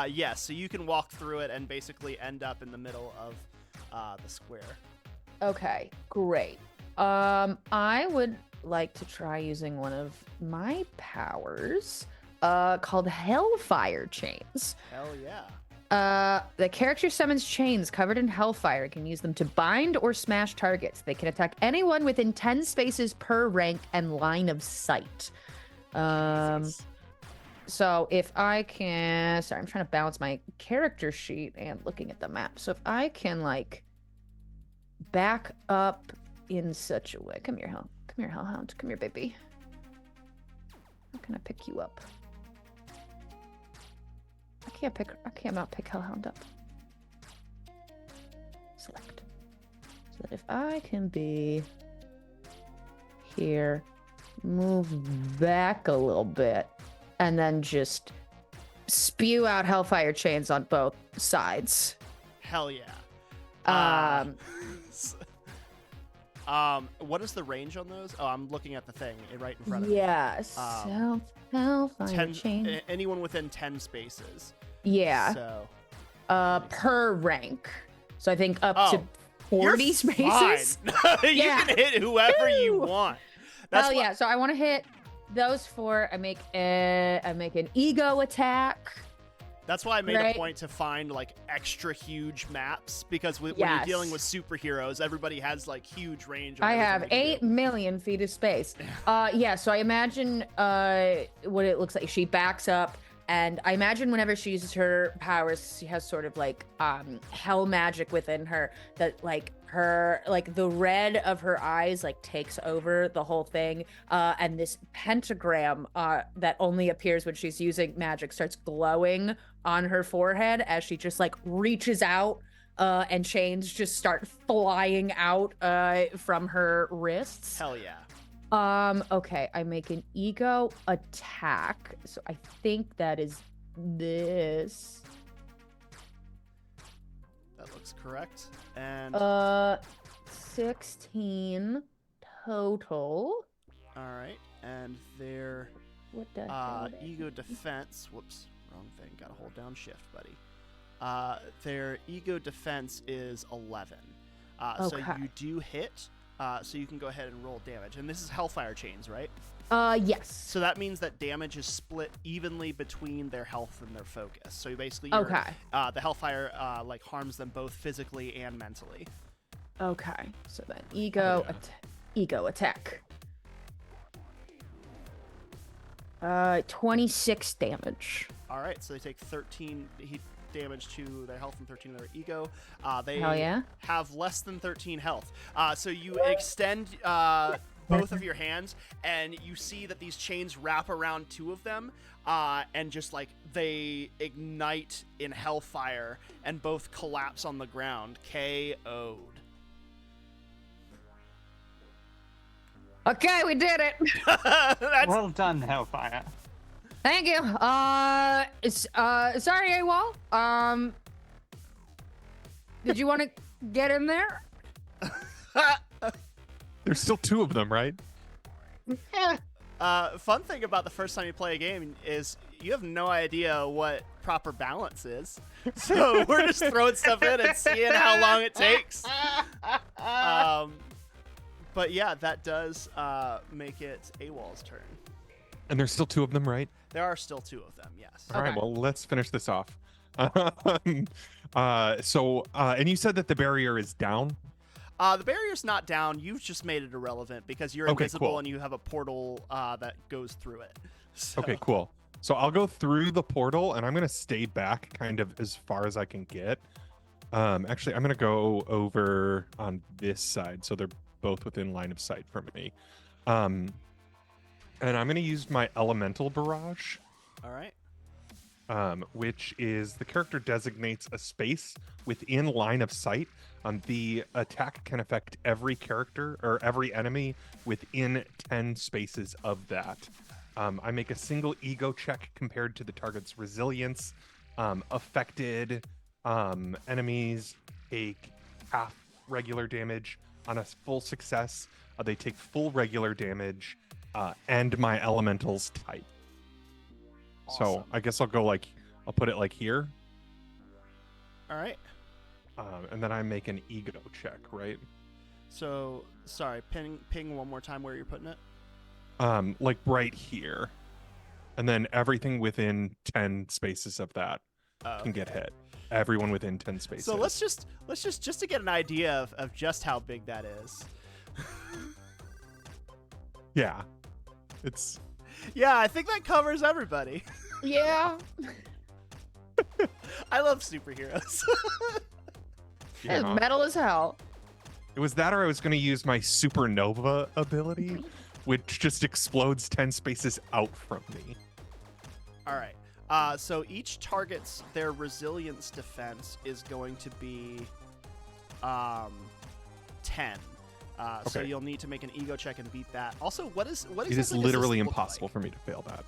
Yes. So you can walk through it and basically end up in the middle of the square. Okay, great. I would like to try using one of my powers, called Hellfire Chains. Hell yeah. The character summons chains covered in hellfire and can use them to bind or smash targets. They can attack anyone within 10 spaces per rank and line of sight. Jesus. So if I can, sorry, I'm trying to balance my character sheet and looking at the map. So if I can like back up in such a way, come here, Hellhound, come here, baby. How can I pick you up? I can't not pick Hellhound up. Select. So that if I can be here, move back a little bit, and then just spew out Hellfire Chains on both sides. Hell yeah. What is the range on those? Oh, I'm looking at the thing right in front of me. Yeah, Hellfire Chain. Anyone within 10 spaces. Yeah. So. Per rank. So I think up to 40 you're spaces. Fine. You Yeah. can hit whoever you want. That's Yeah. So I want to hit those four. I make an ego attack. That's why I made a point to find like extra huge maps, because when you're dealing with superheroes, everybody has like huge range. I have 8 million feet of space. Yeah. So I imagine what it looks like. She backs up. And I imagine whenever she uses her powers, she has sort of like hell magic within her that like the red of her eyes like takes over the whole thing. And this pentagram that only appears when she's using magic starts glowing on her forehead as she just like reaches out and chains just start flying out from her wrists. Hell yeah. Okay, I make an ego attack. So I think that is this. That looks correct. And 16 total. all right, and their What the hell? ego defense. Whoops, wrong thing. Gotta hold down shift, buddy. Their ego defense is 11. So Okay. you do hit. So you can go ahead and roll damage. And this is Hellfire Chains, right? Yes. So that means that damage is split evenly between their health and their focus. So basically, Okay. The Hellfire like harms them both physically and mentally. Okay. So then ego ego attack. 26 damage. All right, so they take 13 damage to their health and 13 to their ego. They Hell yeah. have less than 13 health. So you extend both of your hands, and you see that these chains wrap around two of them, and just like they ignite in hellfire, and both collapse on the ground, KO'd. Okay, we did it. That's Well done, Hellfire. Thank you. Sorry, AWOL. Did you want to get in there? There's still 2 of them, right? fun thing about the first time you play a game is you have no idea what proper balance is. So we're just throwing stuff in and seeing how long it takes. But yeah, that does make it AWOL's turn. And there's still 2 of them, right? There are still 2 of them, yes. All right, Okay. well, let's finish this off. And you said that the barrier is down? The barrier's not down. You've just made it irrelevant because you're Okay, invisible cool. and you have a portal that goes through it. So, Okay, cool. So I'll go through the portal, and I'm going to stay back kind of as far as I can get. Actually, I'm going to go over on this side, so they're both within line of sight from me. And I'm going to use my elemental barrage, All right. which is the character designates a space within line of sight. The attack can affect every character or every enemy within 10 spaces of that. I make a single ego check compared to the target's resilience. Affected enemies take half regular damage. On a full success, they take full regular damage. And my elemental's type. So Awesome. I guess I'll put it like here. All right. And then I make an ego check, right? So, sorry, ping one more time where you're putting it. Like right here. And then everything within 10 spaces of that can get hit. Everyone within 10 spaces. So let's just to get an idea of just how big that is. Yeah. It's Yeah, I think that covers everybody. Yeah. I love superheroes. It's yeah. metal as hell. It was that, or I was going to use my supernova ability, which just explodes 10 spaces out from me. All right. So each target's their resilience defense is going to be 10. So Okay. you'll need to make an ego check and beat that. Also, what It is exactly does literally this look impossible like? for me to fail that.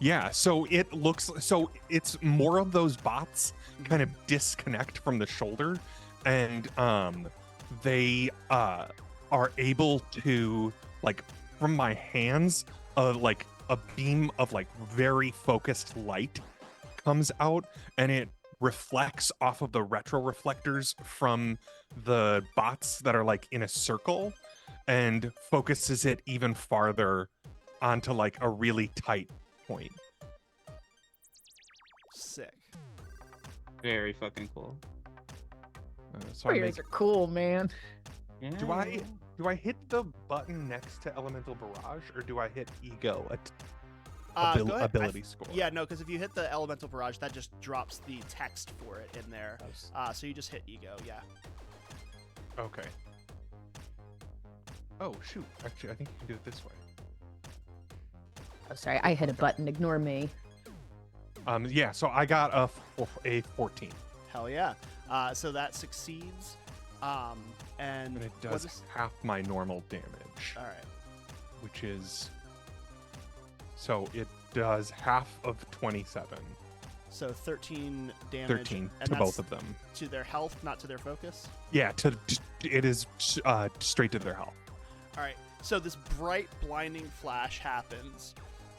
Yeah, so it's more of those bots kind of disconnect from the shoulder, and they are able to, like, from my hands, like a beam of like very focused light comes out, and it reflects off of the retro reflectors from the bots that are like in a circle and focuses it even farther onto like a really tight point. Sick. Very fucking cool. So I Warriors make, are cool, man. Yeah. do I hit the button next to elemental barrage, or do I hit ego Go ahead. ability score? Yeah, no, because if you hit the elemental barrage, that just drops the text for it in there. So you just hit ego, yeah. Okay. Oh shoot! Actually, I think you can do it this way. Oh, sorry, I hit a button. Ignore me. Yeah. So I got a 14. Hell yeah. So that succeeds. And And it what does is- half my normal damage, All right. which is so it does half of 27, So 13 damage. 13 and to that's both of them. To their health, not to their focus. Yeah, it is straight to their health. All right. So this bright, blinding flash happens,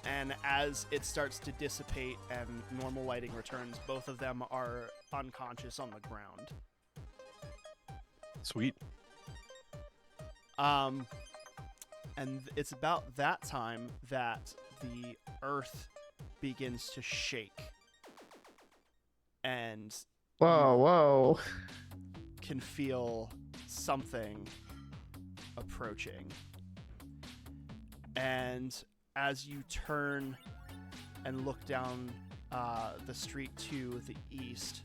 and as it starts to dissipate and normal lighting returns, both of them are unconscious on the ground. Sweet. And it's about that time that the earth begins to shake, and Whoa. can feel something approaching. And as you turn and look down the street to the east,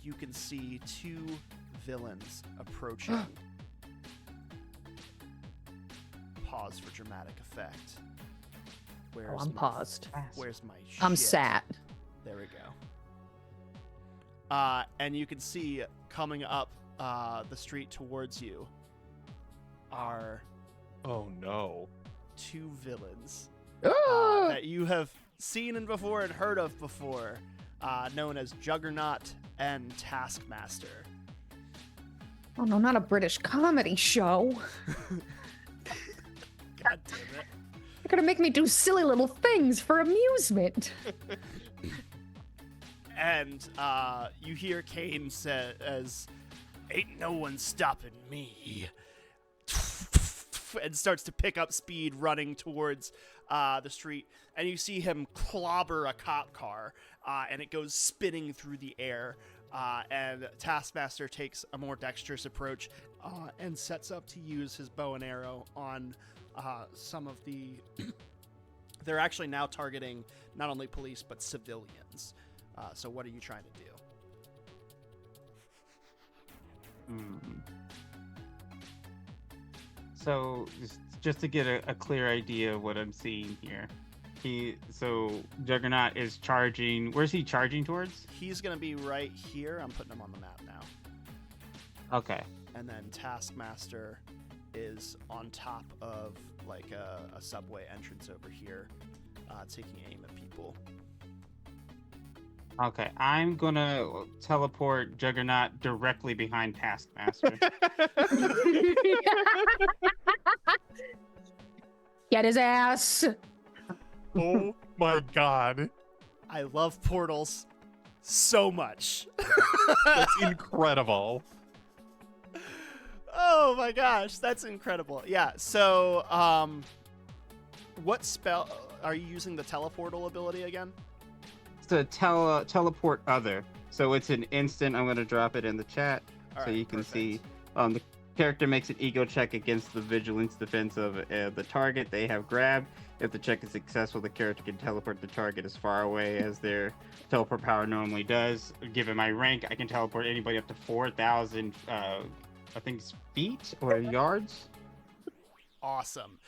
you can see two villains approaching. Pause for dramatic effect. Where's I'm my- paused. Where's my I'm shit? sat. There we go. And you can see coming up the street towards you are Oh no. two villains Ah! that you have seen and before and heard of before, known as Juggernaut and Taskmaster. Oh no, not a British comedy show. God damn it. You're gonna make me do silly little things for amusement. And you hear Kane say, as, "Ain't no one stopping me," and starts to pick up speed running towards the street. And you see him clobber a cop car, and it goes spinning through the air. And Taskmaster takes a more dexterous approach and sets up to use his bow and arrow on some of the... They're actually now targeting not only police, but civilians. So what are you trying to do? So just to get a clear idea of what I'm seeing here, so Juggernaut is charging. Where's he charging towards? He's going to be right here. I'm putting him on the map now. Okay. And then Taskmaster is on top of like a subway entrance over here, taking aim at people. Okay, I'm gonna teleport Juggernaut directly behind Taskmaster. Get his ass. Oh my god. I love portals so much. That's incredible. Oh my gosh, that's incredible. Yeah, so what spell are you using the teleportal ability again? It's a teleport other. So it's an instant. I'm gonna drop it in the chat so Alright, you can perfect. see. The character makes an ego check against the vigilance defense of the target they have grabbed. If the check is successful, the character can teleport the target as far away as their teleport power normally does. Given my rank, I can teleport anybody up to 4,000, I think it's feet or yards. Awesome.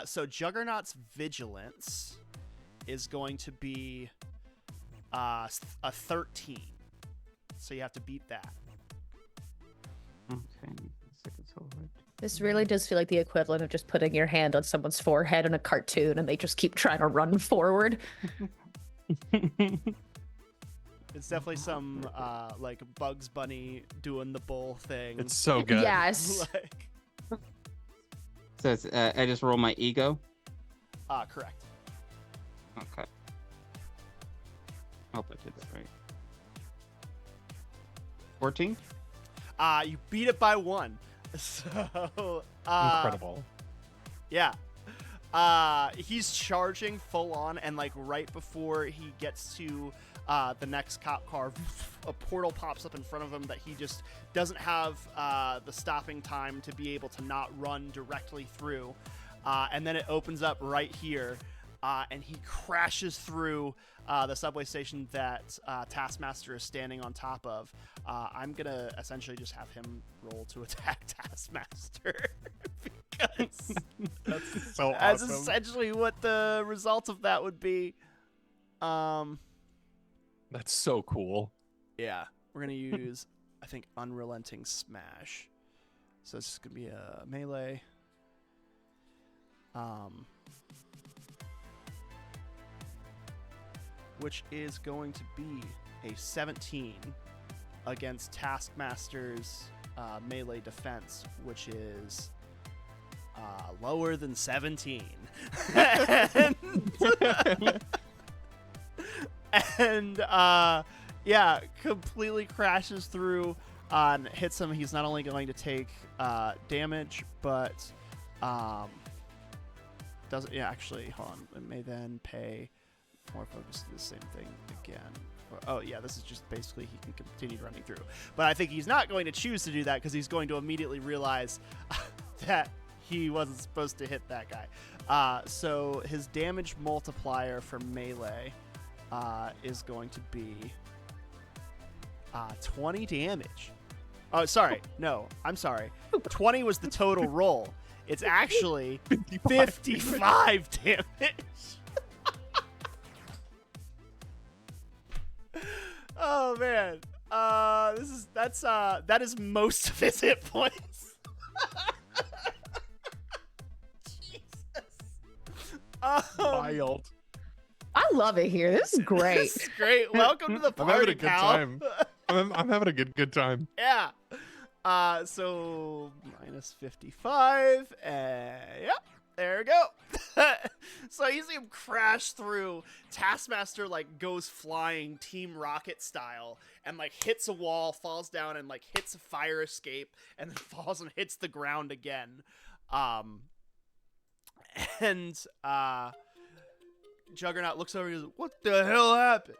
So Juggernaut's vigilance is going to be a 13. So you have to beat that. Okay. Second teleport. This really does feel like the equivalent of just putting your hand on someone's forehead in a cartoon and they just keep trying to run forward. It's definitely some like Bugs Bunny doing the bull thing. It's so good. Yes. like, So it's, I just roll my ego. correct. Okay. Hope I did that right. 14? You beat it by 1. So Incredible. yeah. He's charging full on, and like right before he gets to the next cop car, a portal pops up in front of him that he just doesn't have the stopping time to be able to not run directly through. And then it opens up right here, and he crashes through the subway station that Taskmaster is standing on top of. I'm going to essentially just have him roll to attack Taskmaster because That's so that's awesome. essentially what the result of that would be. That's so cool. Yeah, we're going to use, I think, Unrelenting Smash. So this is gonna be a melee. Which is going to be a 17 against Taskmaster's melee defense, which is lower than 17. and yeah, completely crashes through and hits him. He's not only going to take damage, but doesn't. Yeah, actually, hold on. It may then pay more focus to the same thing again. Oh yeah, this is just basically he can continue running through. But I think he's not going to choose to do that because he's going to immediately realize that he wasn't supposed to hit that guy. So his damage multiplier for melee is going to be 20 damage. Oh, sorry. No, I'm sorry. 20 was the total roll. It's actually 55 damage. Oh man, that is most of his hit points. Jesus. Wild. I love it here. This is great. This is great. Welcome to the I'm party, having a good pal. time. I'm having a good time. Yeah. So minus 55. Yep. There we go. So you see him crash through. Taskmaster like goes flying Team Rocket style and like hits a wall, falls down, and like hits a fire escape, and then falls and hits the ground again. And Juggernaut looks over and goes, "What the hell happened?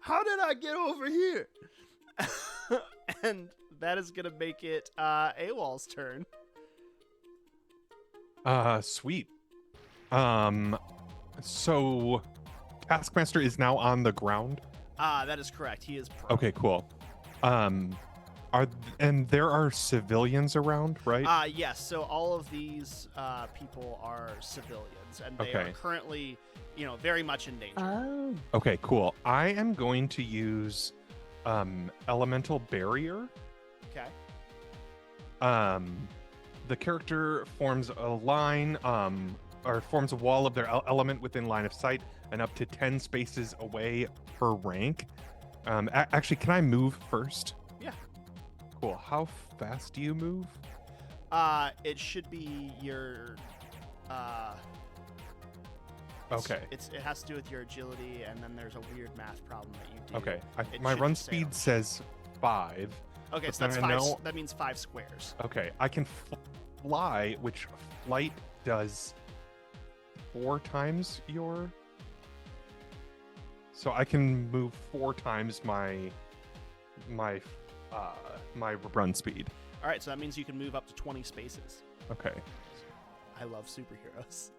How did I get over here?" And that is gonna make it AWOL's turn. Sweet. So Taskmaster is now on the ground. That is correct. He is prone. Okay, cool. And there are civilians around, right? Yes. So all of these people are civilians, and they Okay. are currently, very much in danger. Oh. Okay, cool. I am going to use elemental barrier. Okay. The character forms a line, or forms a wall of their element within line of sight and up to 10 spaces away per rank. Actually, can I move first? Yeah. Cool. How fast do you move? It should be your. Okay. It has to do with your agility, and then there's a weird math problem that you do. Okay. It My should run just say speed says 5. Okay, but so that's then I 5. know- That means 5 squares. Okay. I can fly, which flight does 4 times your. So I can move 4 times my run speed. All right, so that means you can move up to 20 spaces. Okay. I love superheroes.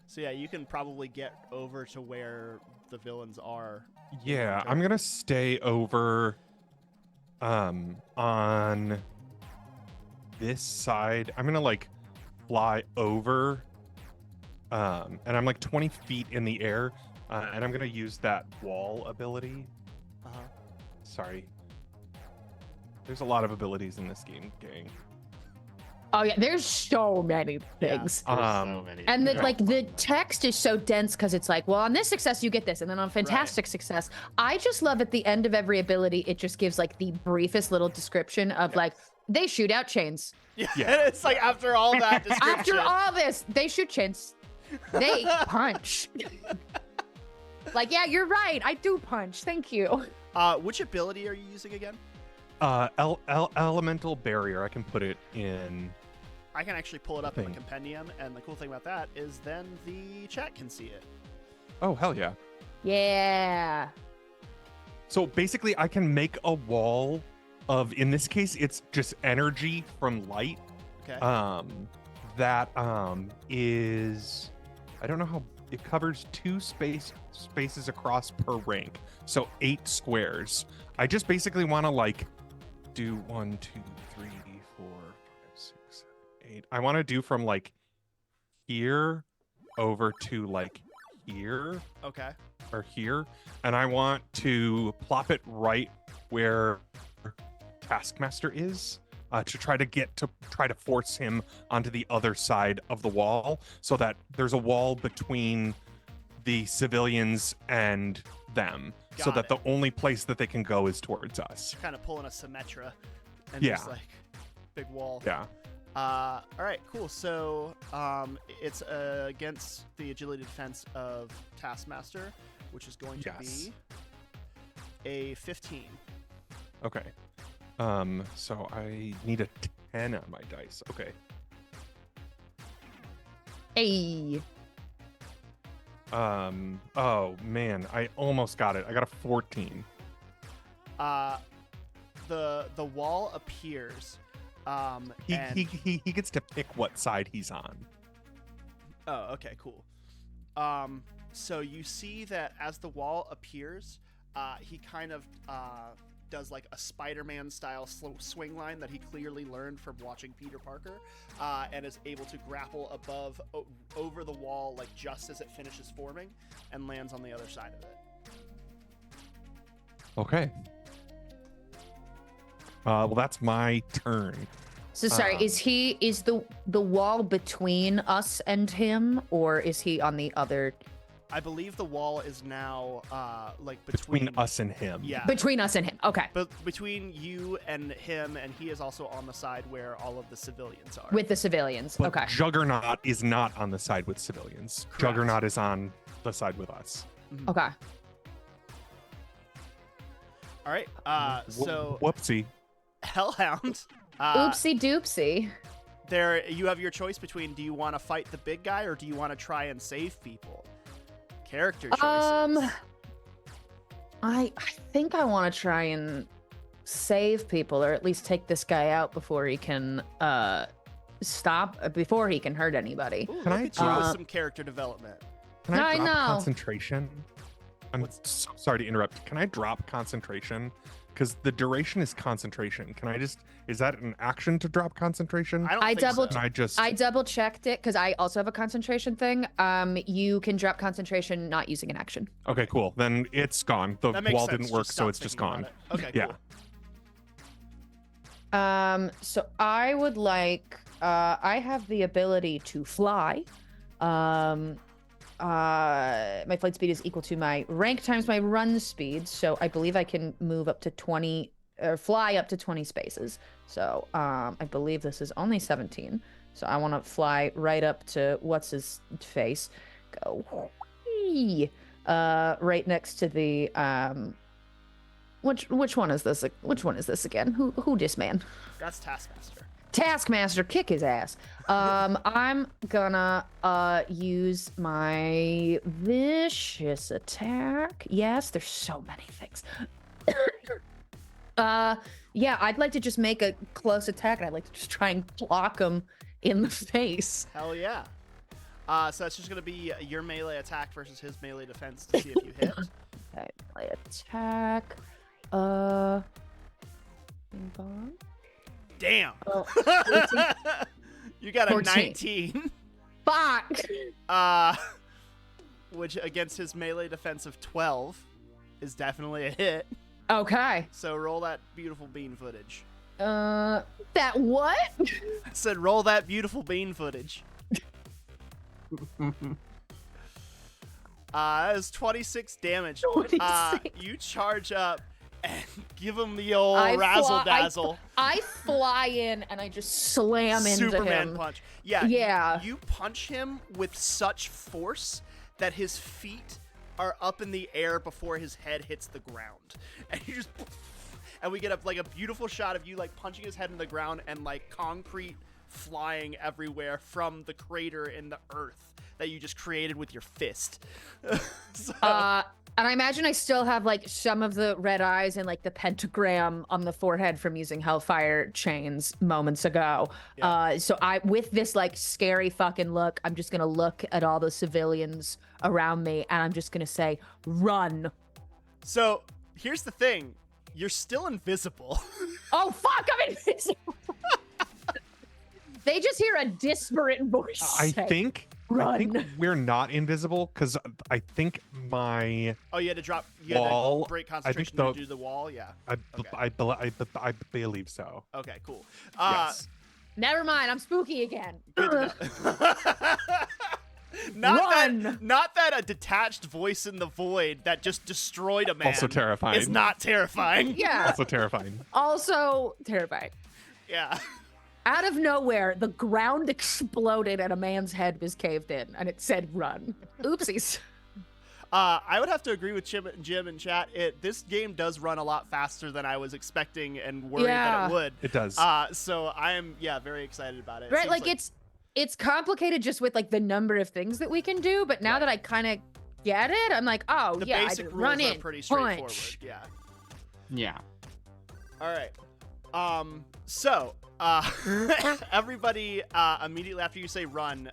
So yeah, you can probably get over to where the villains are. Yeah, I'm gonna stay over on this side. I'm gonna like fly over and I'm like 20 feet in the air, and I'm gonna use that wall ability. Uh-huh. Sorry, there's a lot of abilities in this game, gang. Oh yeah, there's so many things. There's so many. And Okay. the text is so dense because it's like, well, on this success you get this, and then on fantastic success, I just love at the end of every ability, it just gives like the briefest little description of like they shoot out chains. Yeah, Yeah. it's like after all that description. After all this, they shoot chains. They punch. Like, yeah, you're right. I do punch. Thank you. Which ability are you using again? Elemental barrier. I can put it in. I can actually pull it up in the Thing. compendium, and the cool thing about that is then the chat can see it. Oh hell yeah! Yeah. So basically, I can make a wall of. In this case, it's just energy from light. Okay. That is. I don't know how it covers 2 spaces across per rank, so 8 squares. I just basically want to like do 1, 2, 3, 4, 5, 6, 7, 8. I want to do from like here over to like here Okay. or here, and I want to plop it right where Taskmaster is, to try to force him onto the other side of the wall, so that there's a wall between the civilians and them, so that the only place that they can go is towards us. Kind of pulling a Symmetra and Yeah. just like big wall. Yeah. All right, cool. So it's against the agility defense of Taskmaster, which is going to be a 15. Okay. So I need a 10 on my dice. Okay. Hey. Oh man, I almost got it. I got a 14. The wall appears. He gets to pick what side he's on. Oh, okay, cool. So you see that as the wall appears, he kind of does like a Spider-Man style swing line that he clearly learned from watching Peter Parker, and is able to grapple over the wall like just as it finishes forming, and lands on the other side of it. Okay. Well, that's my turn. So sorry, is the wall between us and him, or is he on the other? I believe the wall is now like Between us and him. Yeah. Between us and him. Okay. But between you and him, and he is also on the side where all of the civilians are. With the civilians. But Okay. Juggernaut is not on the side with civilians. Correct. Juggernaut is on the side with us. Okay. All right. So Whoopsie. Hellhound. Oopsie doopsie. There, you have your choice between: do you want to fight the big guy, or do you want to try and save people? Character choices. I think I want to try and save people, or at least take this guy out before he can before he can hurt anybody. Ooh, Can look I at you with drop- some character development. Can I I drop know. concentration? I'm so sorry to interrupt. Can I drop concentration? Because the duration is concentration. Is that an action to drop concentration? I don't I think double- so. I double checked it because I also have a concentration thing. You can drop concentration not using an action. Okay, cool. Then it's gone. The That makes wall sense, didn't work, just so stop it's just thinking gone. about it. Okay, Yeah. cool. So I would like. I have the ability to fly. My flight speed is equal to my rank times my run speed, so I believe I can move up to 20 or fly up to 20 spaces. So I believe this is only 17. So I want to fly right up to what's his face. Go whee! Right next to the which one is this? Which one is this again? Who this man? That's Taskmaster. Taskmaster, kick his ass. I'm gonna use my vicious attack. Yes, there's so many things. Yeah, I'd like to just make a close attack, and I'd like to just try and block him in the face. Hell yeah. So that's just gonna be your melee attack versus his melee defense to see if you hit. Okay, melee attack. Bing bong. Damn. Oh, You got a 14. 19. fuck. Which against his melee defense of 12 is definitely a hit. Okay. So roll that beautiful bean footage. That what? I said roll that beautiful bean footage. That is 26 damage. 26. You charge up and give him the old I razzle fly- dazzle. I fly in and I just slam into Superman him. punch. Yeah. Yeah. You punch him with such force that his feet are up in the air before his head hits the ground. And you just and we get a beautiful shot of you like punching his head in the ground and like concrete flying everywhere from the crater in the earth that you just created with your fist. So- And I imagine I still have like some of the red eyes and like the pentagram on the forehead from using Hellfire chains moments ago. Yeah. So with this like scary fucking look, I'm just gonna look at all the civilians around me and I'm just gonna say, run. So here's the thing. You're still invisible. Oh fuck, I'm invisible. They just hear a disparate voice. I say, think I think Run. we're not invisible because I think my Oh, you had to drop. You had wall. to break I think concentration to do the wall. Yeah. I, Okay. I believe so. Okay. Cool. Yes. Never mind. I'm spooky again. Good to know. Run. Not that a detached voice in the void that just destroyed a man. Also terrifying. Is not terrifying. Yeah. Also terrifying. Also terrifying. Yeah. Out of nowhere, the ground exploded and a man's head was caved in, and it said "run." Oopsies. I would have to agree with Jim in chat. This game does run a lot faster than I was expecting and worried that it would. It does. So I am very excited about it. Right, Seems like it's complicated just with like the number of things that we can do, but now that I kind of get it, I'm like, oh the yeah, basic rules run are in, pretty straightforward. punch. Yeah. Yeah. All right. So everybody immediately after you say run,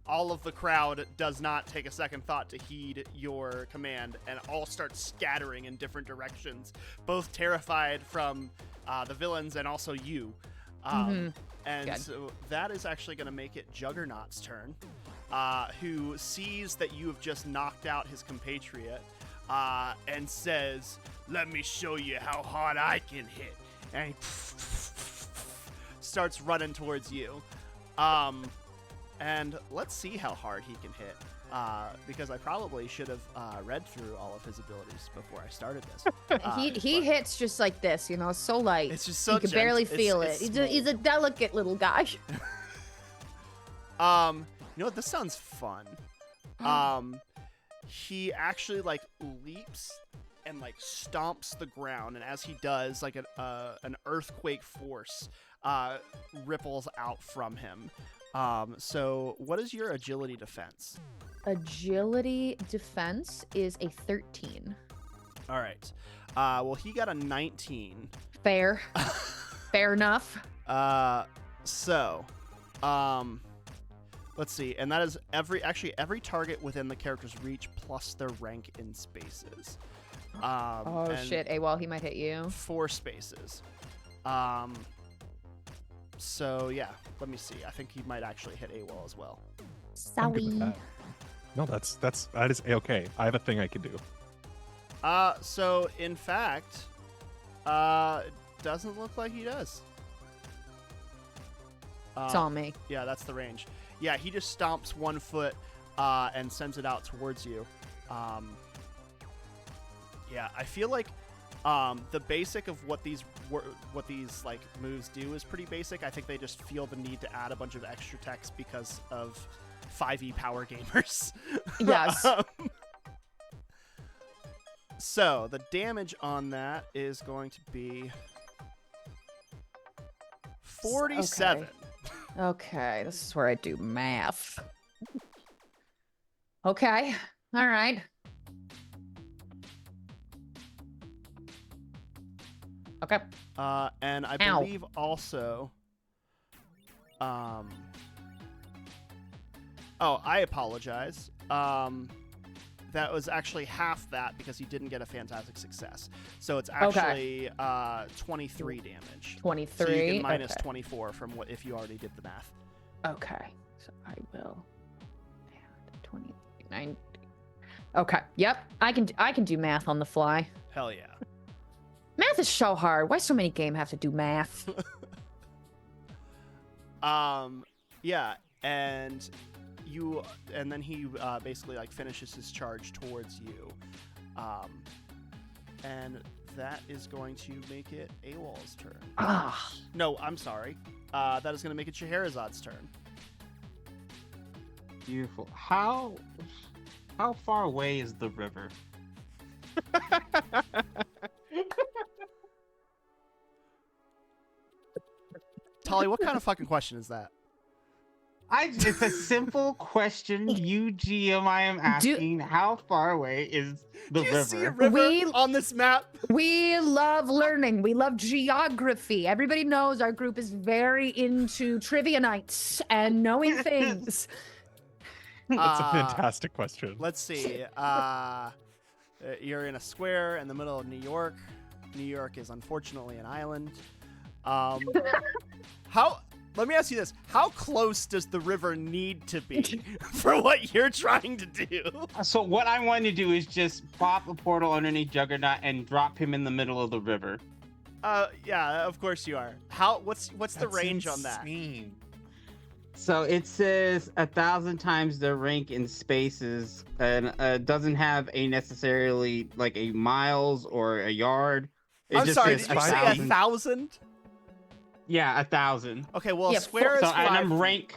all of the crowd does not take a second thought to heed your command and all start scattering in different directions, both terrified from the villains and also you. And Good. so that is actually going to make it Juggernaut's turn, who sees that you have just knocked out his compatriot and says, "Let me show you how hard I can hit." And he starts running towards you. And let's see how hard he can hit, because I probably should have read through all of his abilities before I started this. He hits just like this, you know, so light. It's just so you can barely gentle. feel It's it. He's a delicate little guy. You know what? This sounds fun. He actually like leaps and like stomps the ground, and as he does, like an earthquake force ripples out from him. So what is your agility defense? Agility defense is a 13. All right. Well, he got a 19. Fair. Fair enough. So, let's see. And that is every target within the character's reach plus their rank in spaces. Oh and shit, AWOL, he might hit you. 4 spaces. So yeah, let me see. I think he might actually hit AWOL as well. I'm good with Sorry. that. No, that is a-okay. I have a thing I can do. So in fact, doesn't look like he does. It's on me. Yeah, that's the range. Yeah, he just stomps 1 foot and sends it out towards you. Yeah, I feel like the basic of what these like moves do is pretty basic. I think they just feel the need to add a bunch of extra text because of 5e power gamers. Yes. So the damage on that is going to be 47. Okay, this is where I do math. Okay. All right. Okay. And I Ow. believe also, oh, I apologize. That was actually half that because he didn't get a fantastic success. So it's actually 23 damage. 23. So you can minus okay. 24 from what if you already did the math. Okay. So I will add 20, 90. Okay. Yep. I can do math on the fly. Hell yeah. Math is so hard. Why so many games have to do math? Yeah, and then he basically like finishes his charge towards you, and that is going to make it AWOL's turn. Ah. No, I'm sorry. That is going to make it Scheherazad's turn. Beautiful. How far away is the river? Tolly, what kind of fucking question is that? It's a simple question. You GM, I am asking, how far away is the Do you river? see a river on this map? We love learning. We love geography. Everybody knows our group is very into trivia nights and knowing things. That's a fantastic question. Let's see. You're in a square in the middle of New York. New York is unfortunately an island. How let me ask you this: how close does the river need to be for what you're trying to do? So what I want to do is just pop a portal underneath Juggernaut and drop him in the middle of the river. Yeah, of course you are. What's the range on that? insane. So it says 1,000 times the rank in spaces, and doesn't have a necessarily like a miles or a yard. It I'm just sorry, says did you say 1,000. 1,000? Yeah, 1,000. Okay, well, Yeah, square is So 5 and I'm feet. rank.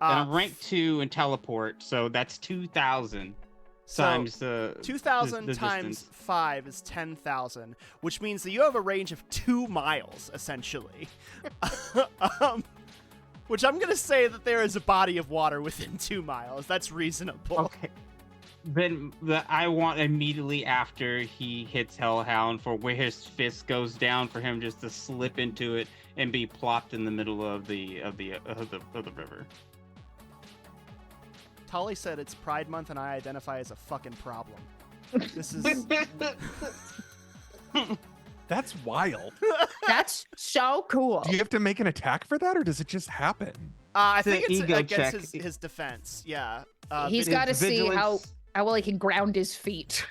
And I'm rank 2 in teleport, so that's 2,000 So, times the 2,000 the times distance. 5 is 10,000, which means that you have a range of 2 miles, essentially. Which I'm going to say that there is a body of water within 2 miles. That's reasonable. Okay. Then I want immediately after he hits Hellhound for where his fist goes down for him just to slip into it and be plopped in the middle of the river. Tolly said it's Pride Month and I identify as a fucking problem. This is... That's wild. That's so cool. Do you have to make an attack for that, or does it just happen? I It's an think it's ego against check. his defense, yeah. He's Vin- got to see how vigilance- well he can ground his feet.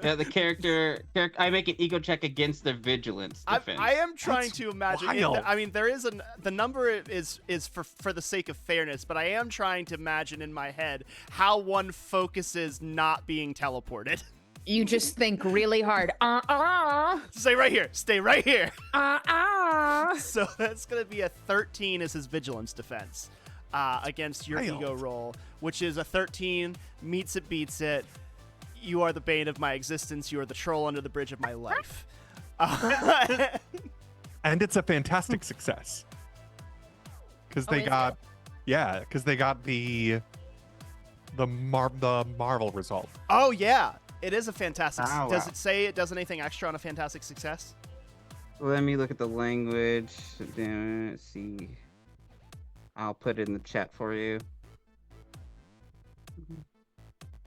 Yeah, the character, I make an ego check against their vigilance defense. I am trying That's to imagine. wild. I mean, there is the number is for the sake of fairness, but I am trying to imagine in my head how one focuses not being teleported. You just think really hard. Stay right here. Stay right here. Uh-uh. So that's gonna be a 13 as his vigilance defense against your Wild. ego roll, which is a 13. Meets it, beats it. You are the bane of my existence. You are the troll under the bridge of my life. And it's a fantastic success. Because they is got, because they got the Marvel result. Oh yeah, it is a fantastic. Oh, Does wow. it say it does anything extra on a fantastic success? Let me look at the language. Let's see. I'll put it in the chat for you.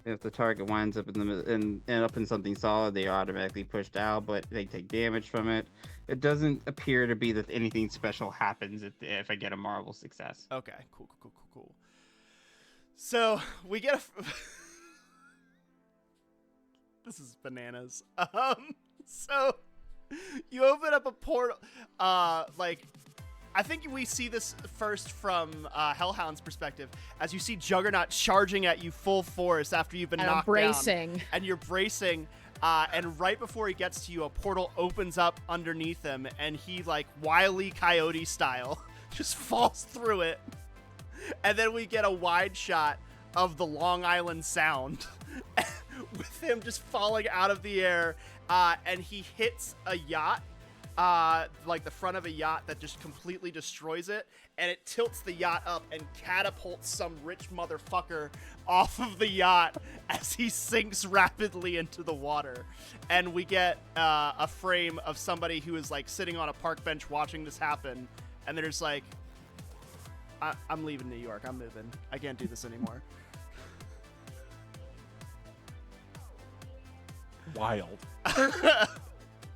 If the target winds up in something solid, they are automatically pushed out, but they take damage from it. It doesn't appear to be that anything special happens if I get a Marvel success. Okay, cool. So we get a. This is bananas. So you open up a portal. I think we see this first from Hellhound's perspective, as you see Juggernaut charging at you full force after you've been And I'm knocked bracing. down. And you're bracing. And right before he gets to you, a portal opens up underneath him, and he, like, Wile E. Coyote style, just falls through it. And then we get a wide shot of the Long Island Sound with him just falling out of the air, and he hits a yacht, like the front of a yacht, that just completely destroys it, and it tilts the yacht up and catapults some rich motherfucker off of the yacht as he sinks rapidly into the water. And we get a frame of somebody who is, like, sitting on a park bench watching this happen, and they're just like, I'm leaving New York. I'm moving. I can't do this anymore. Wild.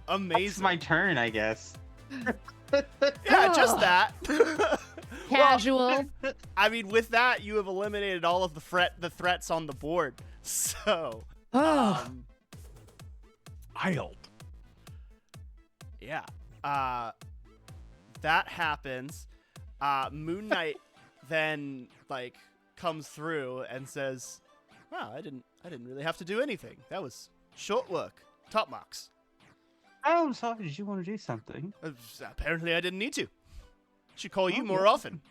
Amazing. It's my turn, I guess. Yeah, just that. Casual. I mean, with that, you have eliminated all of the threats on the board. So, Oh. Wild. yeah. That happens. Moon Knight then, like, comes through and says, "Wow, I didn't really have to do anything. That was short work. Top marks. Oh, I'm sorry. Did you want to do something? Apparently, I didn't need to. Should call you Oh, more yeah. often.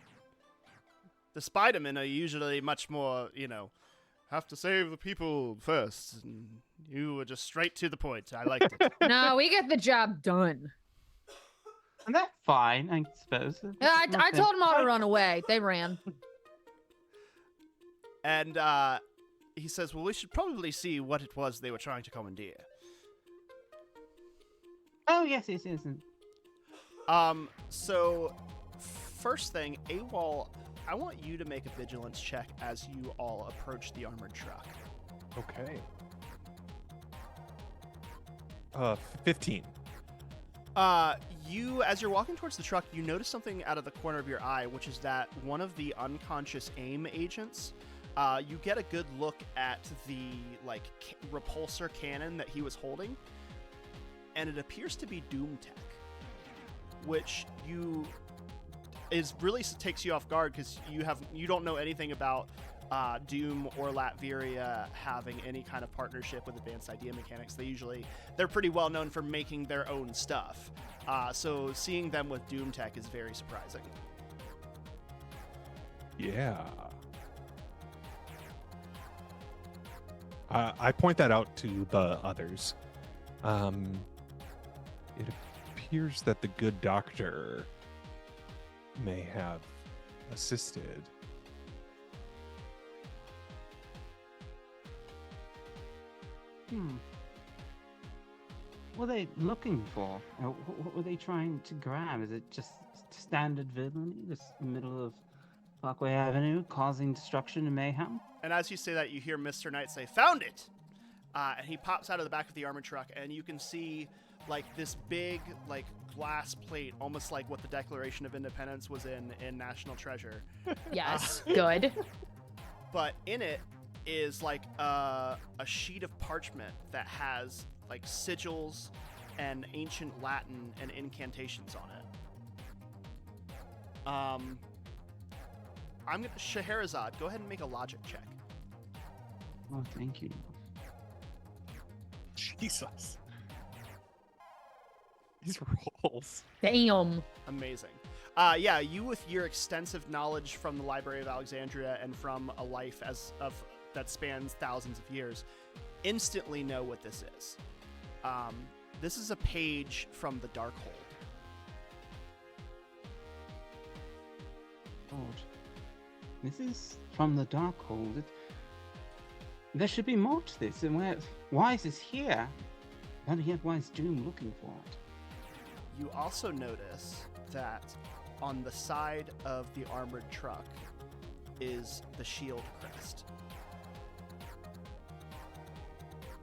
The Spider-Men are usually much more, have to save the people first. And you were just straight to the point. I liked it. No, we get the job done. And that's fine, I suppose. Yeah, I told them all to run away. They ran. And he says, well, we should probably see what it was they were trying to commandeer. Oh, yes. So, first thing, AWOL, I want you to make a vigilance check as you all approach the armored truck. Okay. 15. As you're walking towards the truck, you notice something out of the corner of your eye, which is that one of the unconscious AIM agents, you get a good look at the repulsor cannon that he was holding, and it appears to be Doom Tech, which really takes you off guard because you don't know anything about Doom or Latveria having any kind of partnership with Advanced Idea Mechanics. They're pretty well known for making their own stuff. So seeing them with Doom Tech is very surprising. Yeah. I point that out to the others. It appears that the good doctor may have assisted. What are they looking for? What were they trying to grab? Is it just standard villainy, just in the middle of Parkway Avenue, causing destruction and mayhem? And as you say that, you hear Mr. Knight say, "Found it!" And he pops out of the back of the armored truck, and you can see this big glass plate, almost like what the Declaration of Independence was in National Treasure. Yes, good. But in it is a sheet of parchment that has sigils and ancient Latin and incantations on it. Scheherazade, go ahead and make a logic check. Oh, thank you. Jesus. These rolls. Damn. Amazing. You with your extensive knowledge from the Library of Alexandria and from a life that spans thousands of years, instantly know what this is. This is a page from the Darkhold. God. This is from the Darkhold. There should be more to this. And why is this here? Better yet, why is Doom looking for it? You also notice that on the side of the armored truck is the shield crest.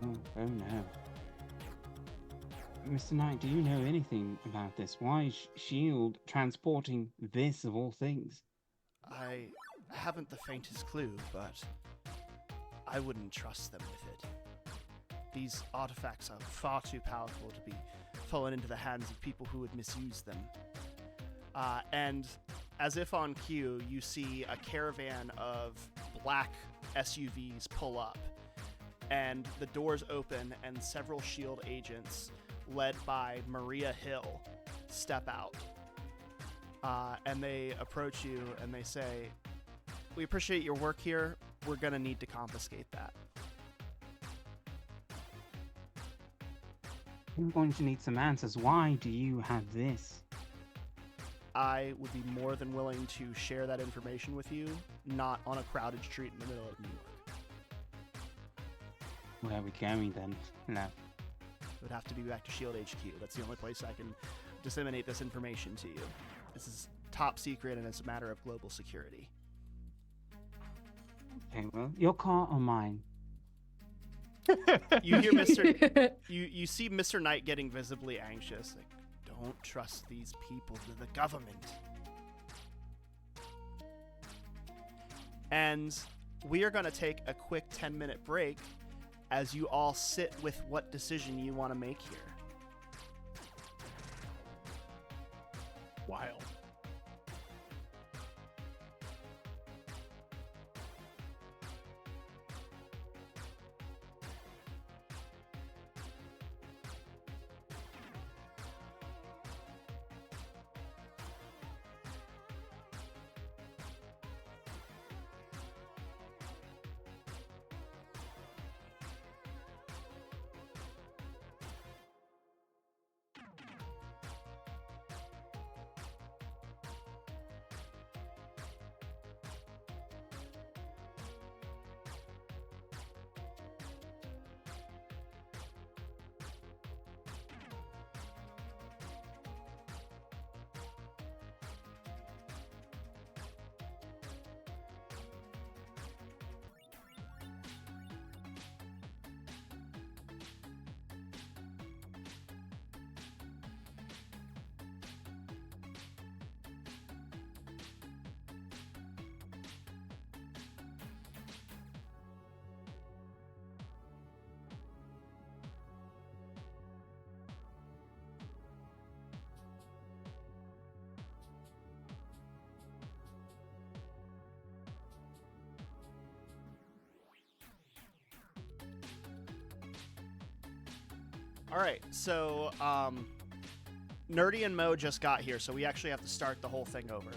Oh no. Mr. Knight, do you know anything about this? Why is S.H.I.E.L.D. transporting this of all things? I haven't the faintest clue, but I wouldn't trust them with it. These artifacts are far too powerful to be fallen into the hands of people who would misuse them. And as if on cue, you see a caravan of black SUVs pull up, and the doors open, and several S.H.I.E.L.D. agents, led by Maria Hill, step out. And they approach you and they say, "We appreciate your work here. We're going to need to confiscate that." I'm going to need some answers. Why do you have this? I would be more than willing to share that information with you, not on a crowded street in the middle of New York. Where are we going then? No. It would have to be back to S.H.I.E.L.D. HQ. That's the only place I can disseminate this information to you. This is top secret and it's a matter of global security. Okay, well, your car or mine? You hear you see Mr. Knight getting visibly anxious. Don't trust these people, they're the government. And we are going to take a quick 10-minute break as you all sit with what decision you want to make here. Wild. All right, so Nerdy and Mo just got here, so we actually have to start the whole thing over.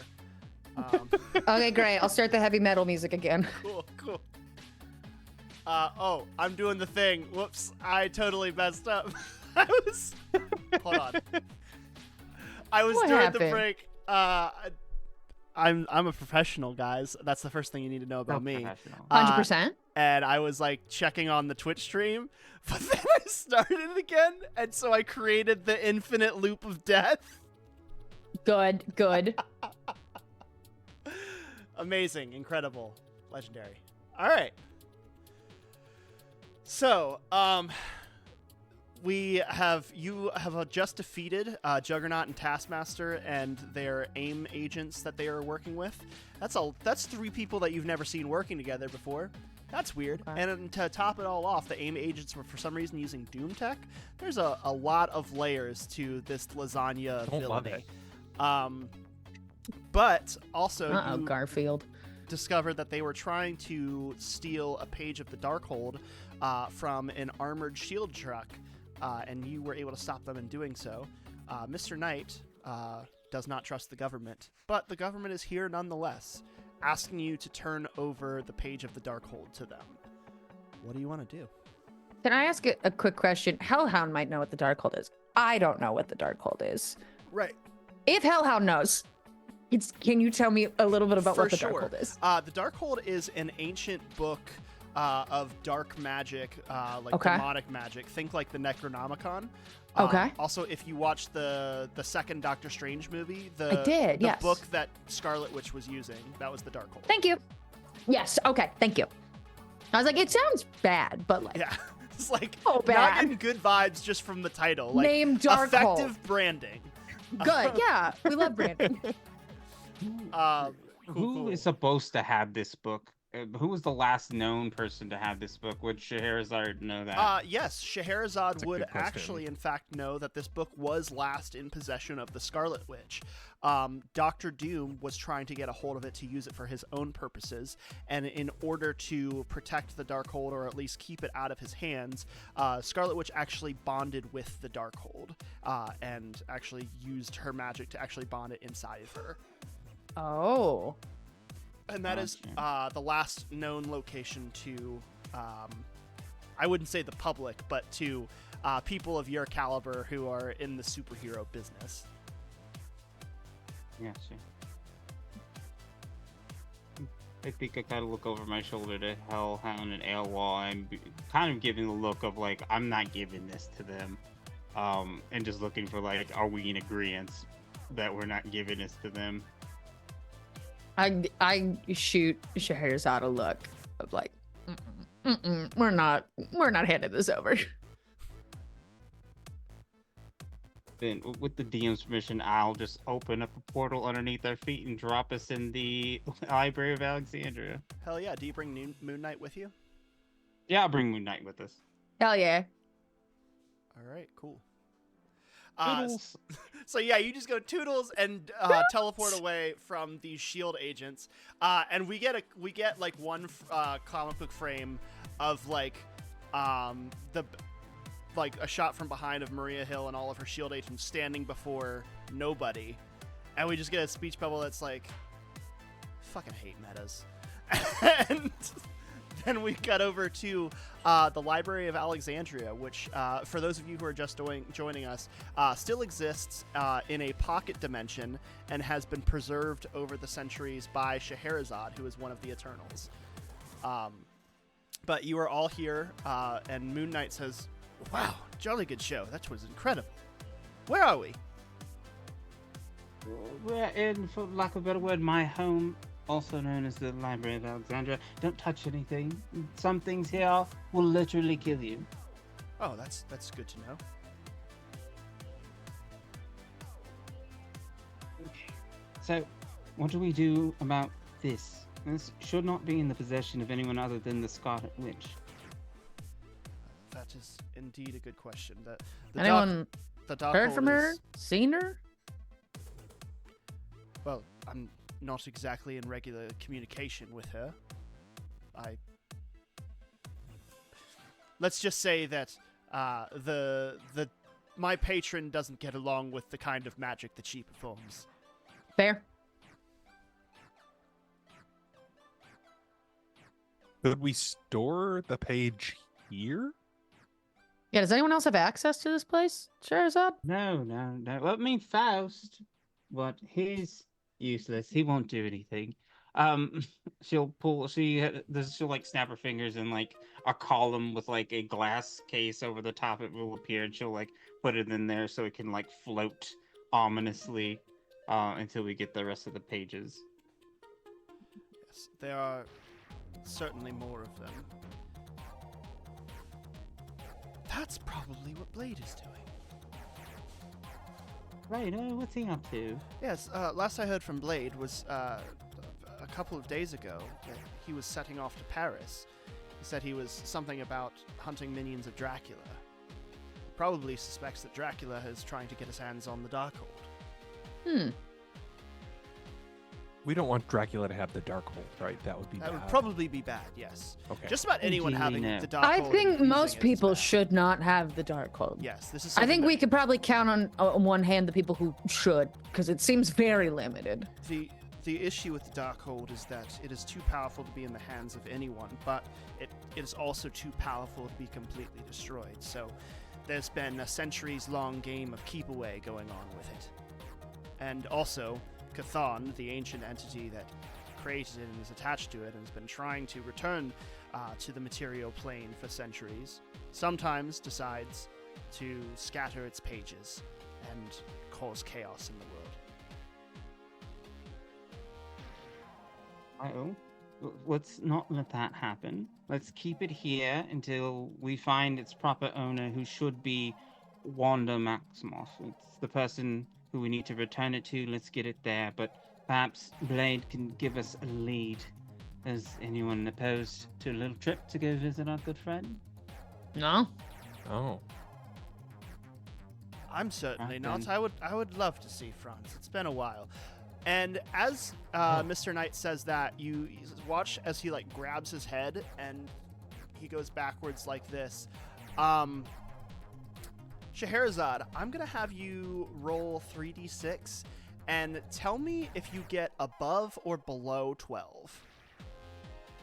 Okay, great. I'll start the heavy metal music again. Cool. Oh, I'm doing the thing. Whoops, I totally messed up. Hold on. I was What during happened? the break. I'm a professional, guys. That's the first thing you need to know about me. 100%. And I was like checking on the Twitch stream, but then I started it again, and so I created the infinite loop of death. Good. Amazing, incredible, legendary. All right. So, you have just defeated Juggernaut and Taskmaster and their AIM agents that they are working with. That's 3 people that you've never seen working together before. That's weird. Okay. And to top it all off, the AIM agents were for some reason using Doom Tech. There's a lot of layers to this lasagna Don't love villainy. it. But also you Garfield. discovered that they were trying to steal a page of the Darkhold from an armored shield truck, and you were able to stop them in doing so. Mr. Knight does not trust the government, but the government is here nonetheless, asking you to turn over the page of the Darkhold to them. What do you want to do? Can I ask a quick question? Hellhound might know what the Darkhold is. I don't know what the Darkhold is. Right. If Hellhound knows, can you tell me a little bit about For what the sure. Darkhold is? The Darkhold is an ancient book of dark magic, like Okay. demonic magic. Think like the Necronomicon. Okay. Also, if you watch the second Doctor Strange movie, I did, the yes. book that Scarlet Witch was using, that was the Darkhold. Thank you. Yes. Okay. Thank you. I was like, it sounds bad, but like, Yeah, it's like Oh, not bad. getting good vibes just from the title. Like Name Darkhold. effective branding. good. Yeah, we love branding. Who is supposed to have this book? Who was the last known person to have this book? Would Scheherazade know that? Yes, Scheherazade a would good question. actually, in fact, know that this book was last in possession of the Scarlet Witch. Dr. Doom was trying to get a hold of it to use it for his own purposes, and in order to protect the Darkhold, or at least keep it out of his hands, Scarlet Witch actually bonded with the Darkhold, and actually used her magic to actually bond it inside of her. Oh. And that is Gotcha. the last known location to, I wouldn't say the public, but to people of your caliber who are in the superhero business. Gotcha. I think I kind of look over my shoulder to Hellhound and Ailwall and kind of giving the look of like, I'm not giving this to them. And just looking for like, are we in agreement that we're not giving this to them? I shoot Scheherazade a look of like, we're not handing this over. Then, with the DM's permission, I'll just open up a portal underneath our feet and drop us in the Library of Alexandria. Hell yeah. Do you bring Moon Knight with you? Yeah, I'll bring Moon Knight with us. Hell yeah. All right, cool. Toodles. So yeah, you just go toodles and teleport away from these shield agents, and we get like one comic book frame of like like a shot from behind of Maria Hill and all of her shield agents standing before nobody, and we just get a speech bubble that's like, fucking hate metas, and then we cut over to the Library of Alexandria, which, for those of you who are just joining us, still exists in a pocket dimension and has been preserved over the centuries by Scheherazade, who is one of the Eternals. But you are all here, and Moon Knight says, wow, jolly good show. That was incredible. Where are we? We're in, for lack of a better word, my home, also known as the Library of Alexandria. Don't touch anything. Some things here will literally kill you. Oh, that's good to know. So, what do we do about this? This should not be in the possession of anyone other than the Scarlet Witch. That is indeed a good question. The Anyone Darkhold heard from her? is- Seen her? Well, I'm not exactly in regular communication with her. Let's just say that My patron doesn't get along with the kind of magic that she performs. Fair. Could we store the page here? Yeah, does anyone else have access to this place? Sherazad? No. Well, I mean, Faust, but he's useless. He won't do anything. She'll like snap her fingers and like a column with like a glass case over the top it will appear, and she'll like put it in there so it can like float ominously until we get the rest of the pages. Yes, there are certainly more of them. That's probably what Blade is doing. Right, what's he up to? Yes, last I heard from Blade was a couple of days ago that he was setting off to Paris. He said he was something about hunting minions of Dracula. Probably suspects that Dracula is trying to get his hands on the Darkhold. We don't want Dracula to have the Darkhold, right? That would be That bad. would probably be bad, yes. Okay. Just about anyone having no. the Darkhold. I and think using most it is people bad. should not have the Darkhold. Yes, this is I something think that we could probably count on one hand the people who should, because it seems very limited. The issue with the Darkhold is that it is too powerful to be in the hands of anyone, but it is also too powerful to be completely destroyed. So there's been a centuries-long game of keep away going on with it. And also, Chthon, the ancient entity that created it and is attached to it and has been trying to return to the material plane for centuries, sometimes decides to scatter its pages and cause chaos in the world. Let's not let that happen. Let's keep it here until we find its proper owner, who should be Wanda Maximoff. It's the person who we need to return it to. Let's get it there, but perhaps Blade can give us a lead. Is anyone opposed to a little trip to go visit our good friend? No? Oh. I'm certainly Right not. then. I would love to see France. It's been a while. And as Mr. Knight says that, you watch as he like grabs his head and he goes backwards like this. Scheherazade, I'm gonna have you roll 3d6 and tell me if you get above or below 12.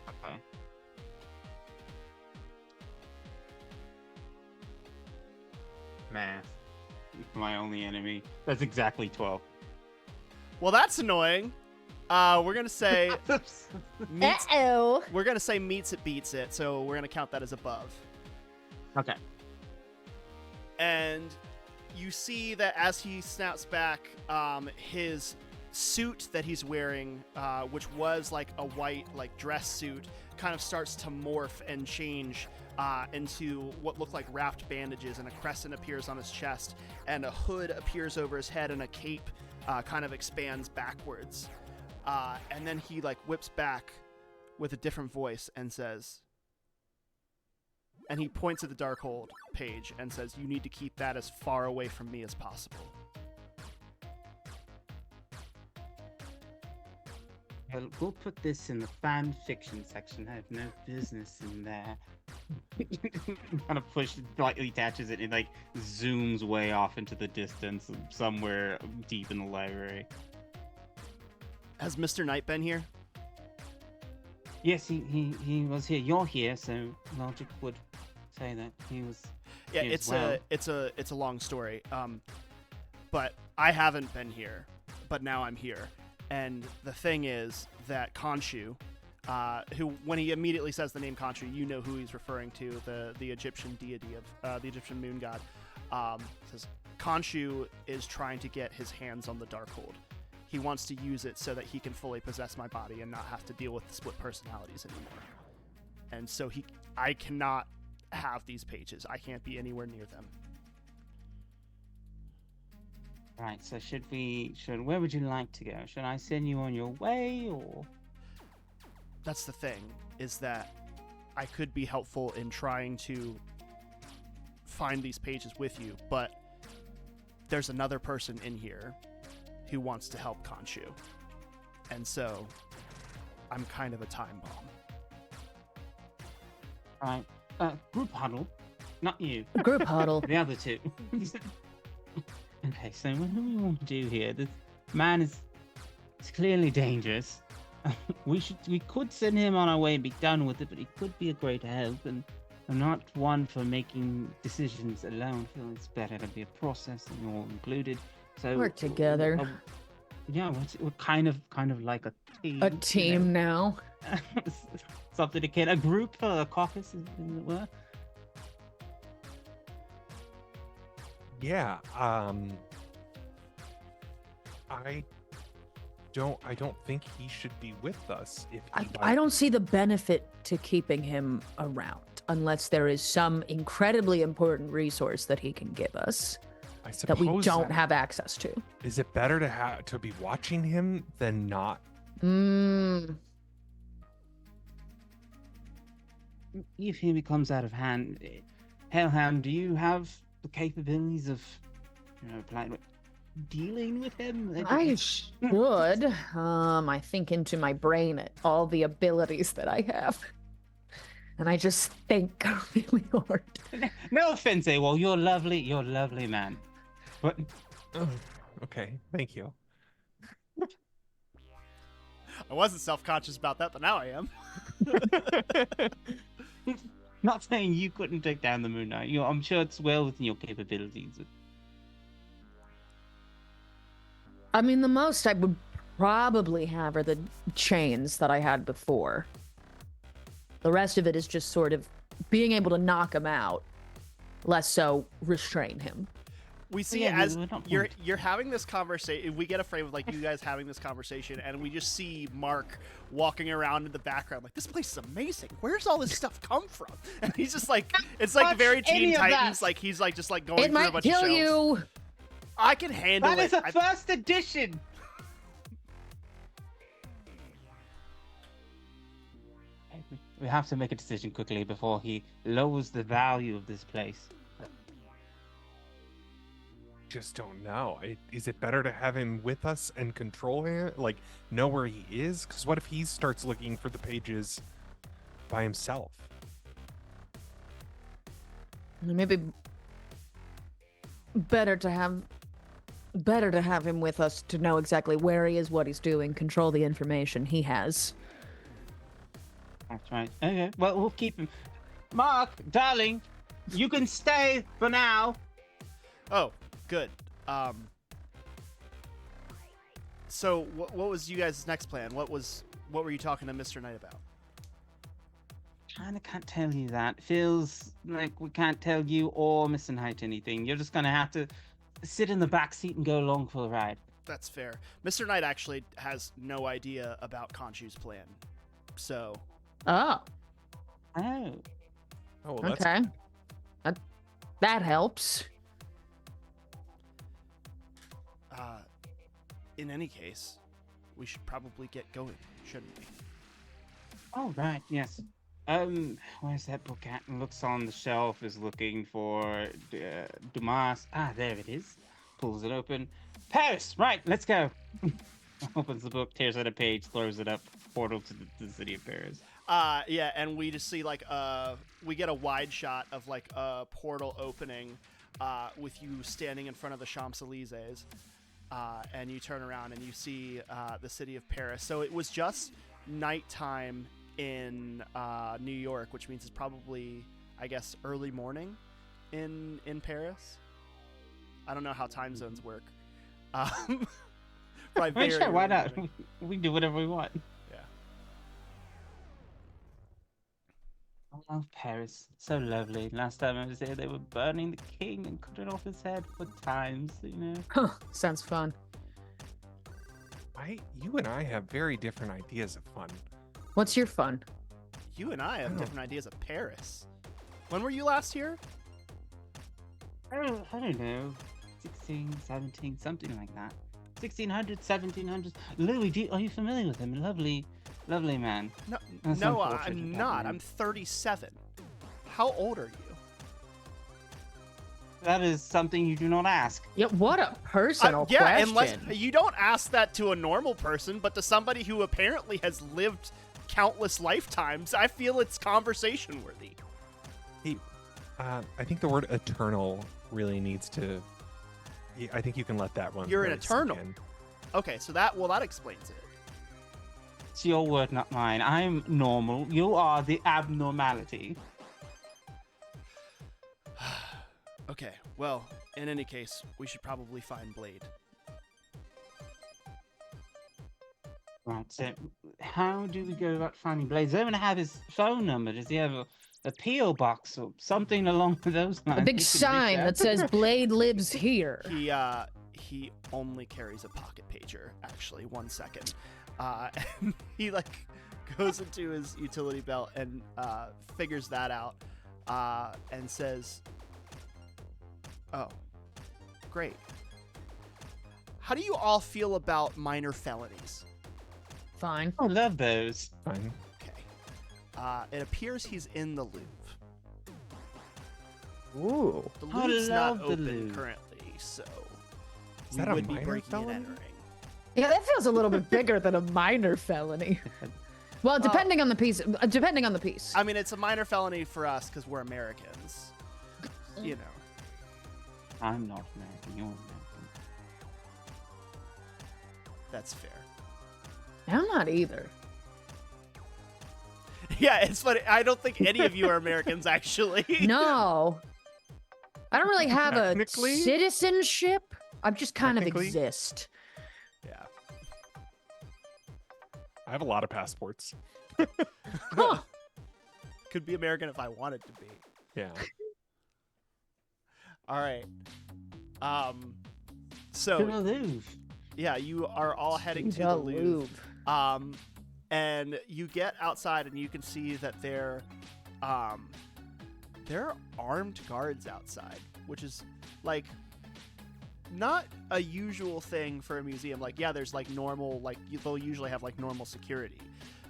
Okay. Math. My only enemy. That's exactly 12. Well, that's annoying. We're gonna say meets, Uh-oh. we're gonna say meets it beats it, so we're gonna count that as above. Okay. And you see that as he snaps back, his suit that he's wearing, which was like a white like dress suit, kind of starts to morph and change into what look like wrapped bandages, and a crescent appears on his chest, and a hood appears over his head, and a cape kind of expands backwards. And then he like whips back with a different voice and says, and he points at the Darkhold page and says, "You need to keep that as far away from me as possible." We'll put this in the fan fiction section. I have no business in there. Kind of slightly attaches it and like zooms way off into the distance somewhere deep in the library. Has Mr. Knight been here? Yes, he was here. You're here, so logic would say that he was. Yeah, here as well. it's a long story. But I haven't been here, but now I'm here. And the thing is that Khonshu, who when he immediately says the name Khonshu, you know who he's referring to, the Egyptian deity of the Egyptian moon god. Says Khonshu is trying to get his hands on the Darkhold. He wants to use it so that he can fully possess my body and not have to deal with the split personalities anymore. And so I cannot have these pages. I can't be anywhere near them. Right, so where would you like to go? Should I send you on your way, or? That's the thing, is that I could be helpful in trying to find these pages with you, but there's another person in here who wants to help Khonshu. And so I'm kind of a time bomb. Right, group huddle. Not you. Group huddle. The other two. Okay, so what do we want to do here? This man is clearly dangerous. We could send him on our way and be done with it, but he could be a great help, and I'm not one for making decisions alone. I feel it's better to be a process and you're all included. So Work together. Yeah, we're kind of like a team. A team now. Something akin, a group, a caucus, as it were. Yeah. I don't think he should be with us. If I don't see the benefit to keeping him around unless there is some incredibly important resource that he can give us I that we suppose don't have access to. Is it better to be watching him than not? If he becomes out of hand, Hellhound, do you have the capabilities of, dealing with him? I should. I think into my brain at all the abilities that I have. And I just think really hard. No offense, AWOL. You're lovely man. But Okay, thank you. I wasn't self-conscious about that, but now I am. not saying you couldn't take down the Moon Knight. I'm sure it's well within your capabilities. I mean, the most I would probably have are the chains that I had before. The rest of it is just sort of being able to knock him out, less so restrain him. We see as you're having this conversation, we get a frame of like you guys having this conversation, and we just see Mark walking around in the background like, this place is amazing. Where's all this stuff come from? And he's just like, it's like very Teen Titans, like he's like just like going it through a bunch of shelves. It might kill you. I can handle it. That is a first edition. We have to make a decision quickly before he lowers the value of this place. Just don't know. Is it better to have him with us and control him? Like, know where he is? Because what if he starts looking for the pages by himself? Maybe better to have him with us to know exactly where he is, what he's doing, control the information he has. That's right. Okay, well, we'll keep him. Mark, darling, you can stay for now. Oh, good. So what was you guys' next plan? What were you talking to Mr. Knight about? Kinda can't tell you that. Feels like we can't tell you or Mr. Knight anything. You're just gonna have to sit in the back seat and go along for the ride. That's fair. Mr. Knight actually has no idea about Khonshu's plan. So. Oh. Oh. Oh, well, that's Okay. That helps. In any case, we should probably get going, shouldn't we? Oh, right, yes. Where's that book at? And looks on the shelf, is looking for Dumas. Ah, there it is. Pulls it open. Paris! Right, let's go. Opens the book, tears out a page, throws it up. Portal to the city of Paris. Yeah, and we just see like we get a wide shot of like a portal opening with you standing in front of the Champs-Elysees. And you turn around and you see the city of Paris. So it was just nighttime in New York, which means it's probably, I guess, early morning in Paris. I don't know how time zones work. Probably Sure, why not? morning. We can do whatever we want. Yeah. I love Paris. So lovely. Last time I was there, they were burning the king and cutting off his head for times, Huh, sounds fun. You and I have very different ideas of fun. What's your fun? You and I have different ideas of Paris. When were you last here? I don't know. 16, 17, something like that. 1600s, 1700s. Louis, are you familiar with him? Lovely man. That's No, unfortunate I'm about not. him. I'm 37. How old are you? That is something you do not ask. Yeah, what a personal yeah, question. unless you don't ask that to a normal person, but to somebody who apparently has lived countless lifetimes, I feel it's conversation worthy. I think the word eternal really needs to. I think you can let that one. You're an let it sink eternal. in. Okay, so that explains it. It's your word, not mine. I'm normal. You are the abnormality. Okay, well, in any case, we should probably find Blade. Right, so how do we go about finding Blaze? I don't have his phone number. Does he have a P.O. box or something along those lines? A big We could reach sign out? that says Blade lives here. He only carries a pocket pager. Actually, 1 second. And he goes into his utility belt and figures that out, and says, "Oh, great. How do you all feel about minor felonies?" Fine. I love those. Fine. Okay. It appears he's in the Louvre. Ooh. The I Louvre's not love the open Louvre. currently, so Is we that a would be minor breaking felony? and entering. Yeah, that feels a little bit bigger than a minor felony. Well, depending on the piece. Depending on the piece. I mean, it's a minor felony for us because we're Americans. You know. I'm not American. You're American. That's fair. I'm not either. Yeah, it's funny. I don't think any of you are Americans, actually. No. I don't really have a Technically? citizenship. I just kind of Technically? exist. Yeah. I have a lot of passports. Huh. Could be American if I wanted to be. Yeah. All right. To So the Louvre. yeah, you are all heading to The the Louvre. Louvre. And you get outside and you can see that there are armed guards outside, which is not a usual thing for a museum. Yeah, there's normal, they'll usually have normal security,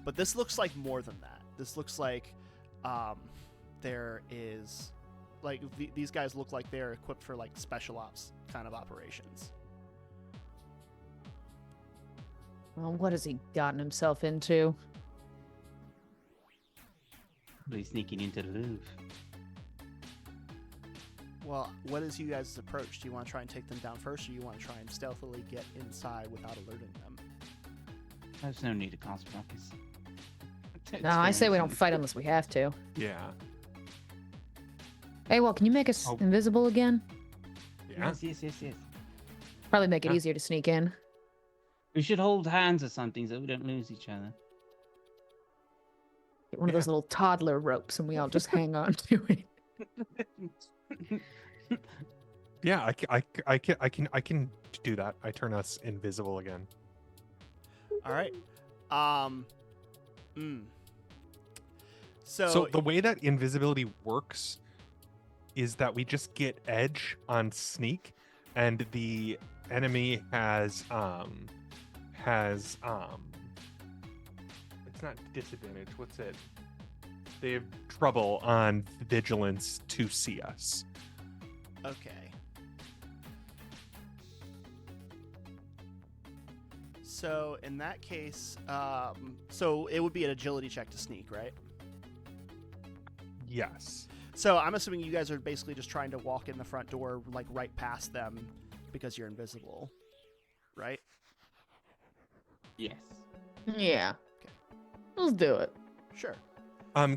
but this looks like more than that. This looks like there is these guys look like they're equipped for special ops kind of operations. Well, what has he gotten himself into? Probably sneaking into the Louvre. Well, what is you guys' approach? Do you want to try and take them down first, or you want to try and stealthily get inside without alerting them? There's no need to cause ruckus. No, I say we don't fight unless we have to. Yeah. Hey, well, can you make us Oh. invisible again? Yeah. Yes. Probably make it Yeah. easier to sneak in. We should hold hands or something so we don't lose each other. Get one of those little toddler ropes, and we all just hang on to it. Yeah. I can do that. I turn us invisible again. All right. So the way that invisibility works is that we just get edge on sneak, and the enemy has it's not disadvantage. What's it? They have trouble on vigilance to see us. okay. So in that case, so it would be an agility check to sneak, right? Yes. So I'm assuming you guys are basically just trying to walk in the front door, right past them, because you're invisible, right? Yes. Yeah. Okay. Let's do it. Sure.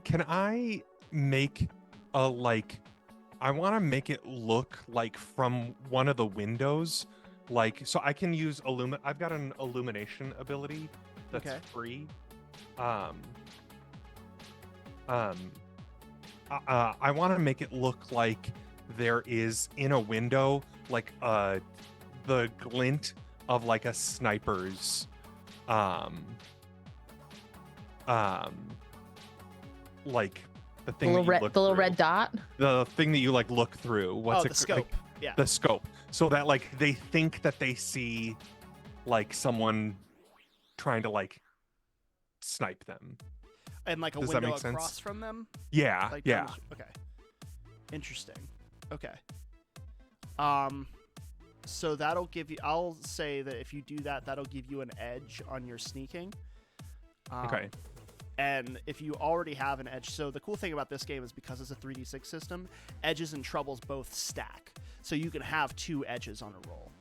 Can I make a I want to make it look like from one of the windows, so I can use I've got an illumination ability that's Okay. free. I want to make it look like there is in a window the glint of a sniper's the thing The that little, you look the little through. red dot. The thing that you look through. What's the it scope. Yeah. the scope, so that they think that they see someone trying to snipe them. And a Does that window make sense? across from them. Yeah, yeah. Okay. Interesting. Okay. So that'll give you. I'll say that if you do that, that'll give you an edge on your sneaking. Okay. And if you already have an edge, so the cool thing about this game is because it's a 3d6 system, edges and troubles both stack. So you can have 2 edges on a roll.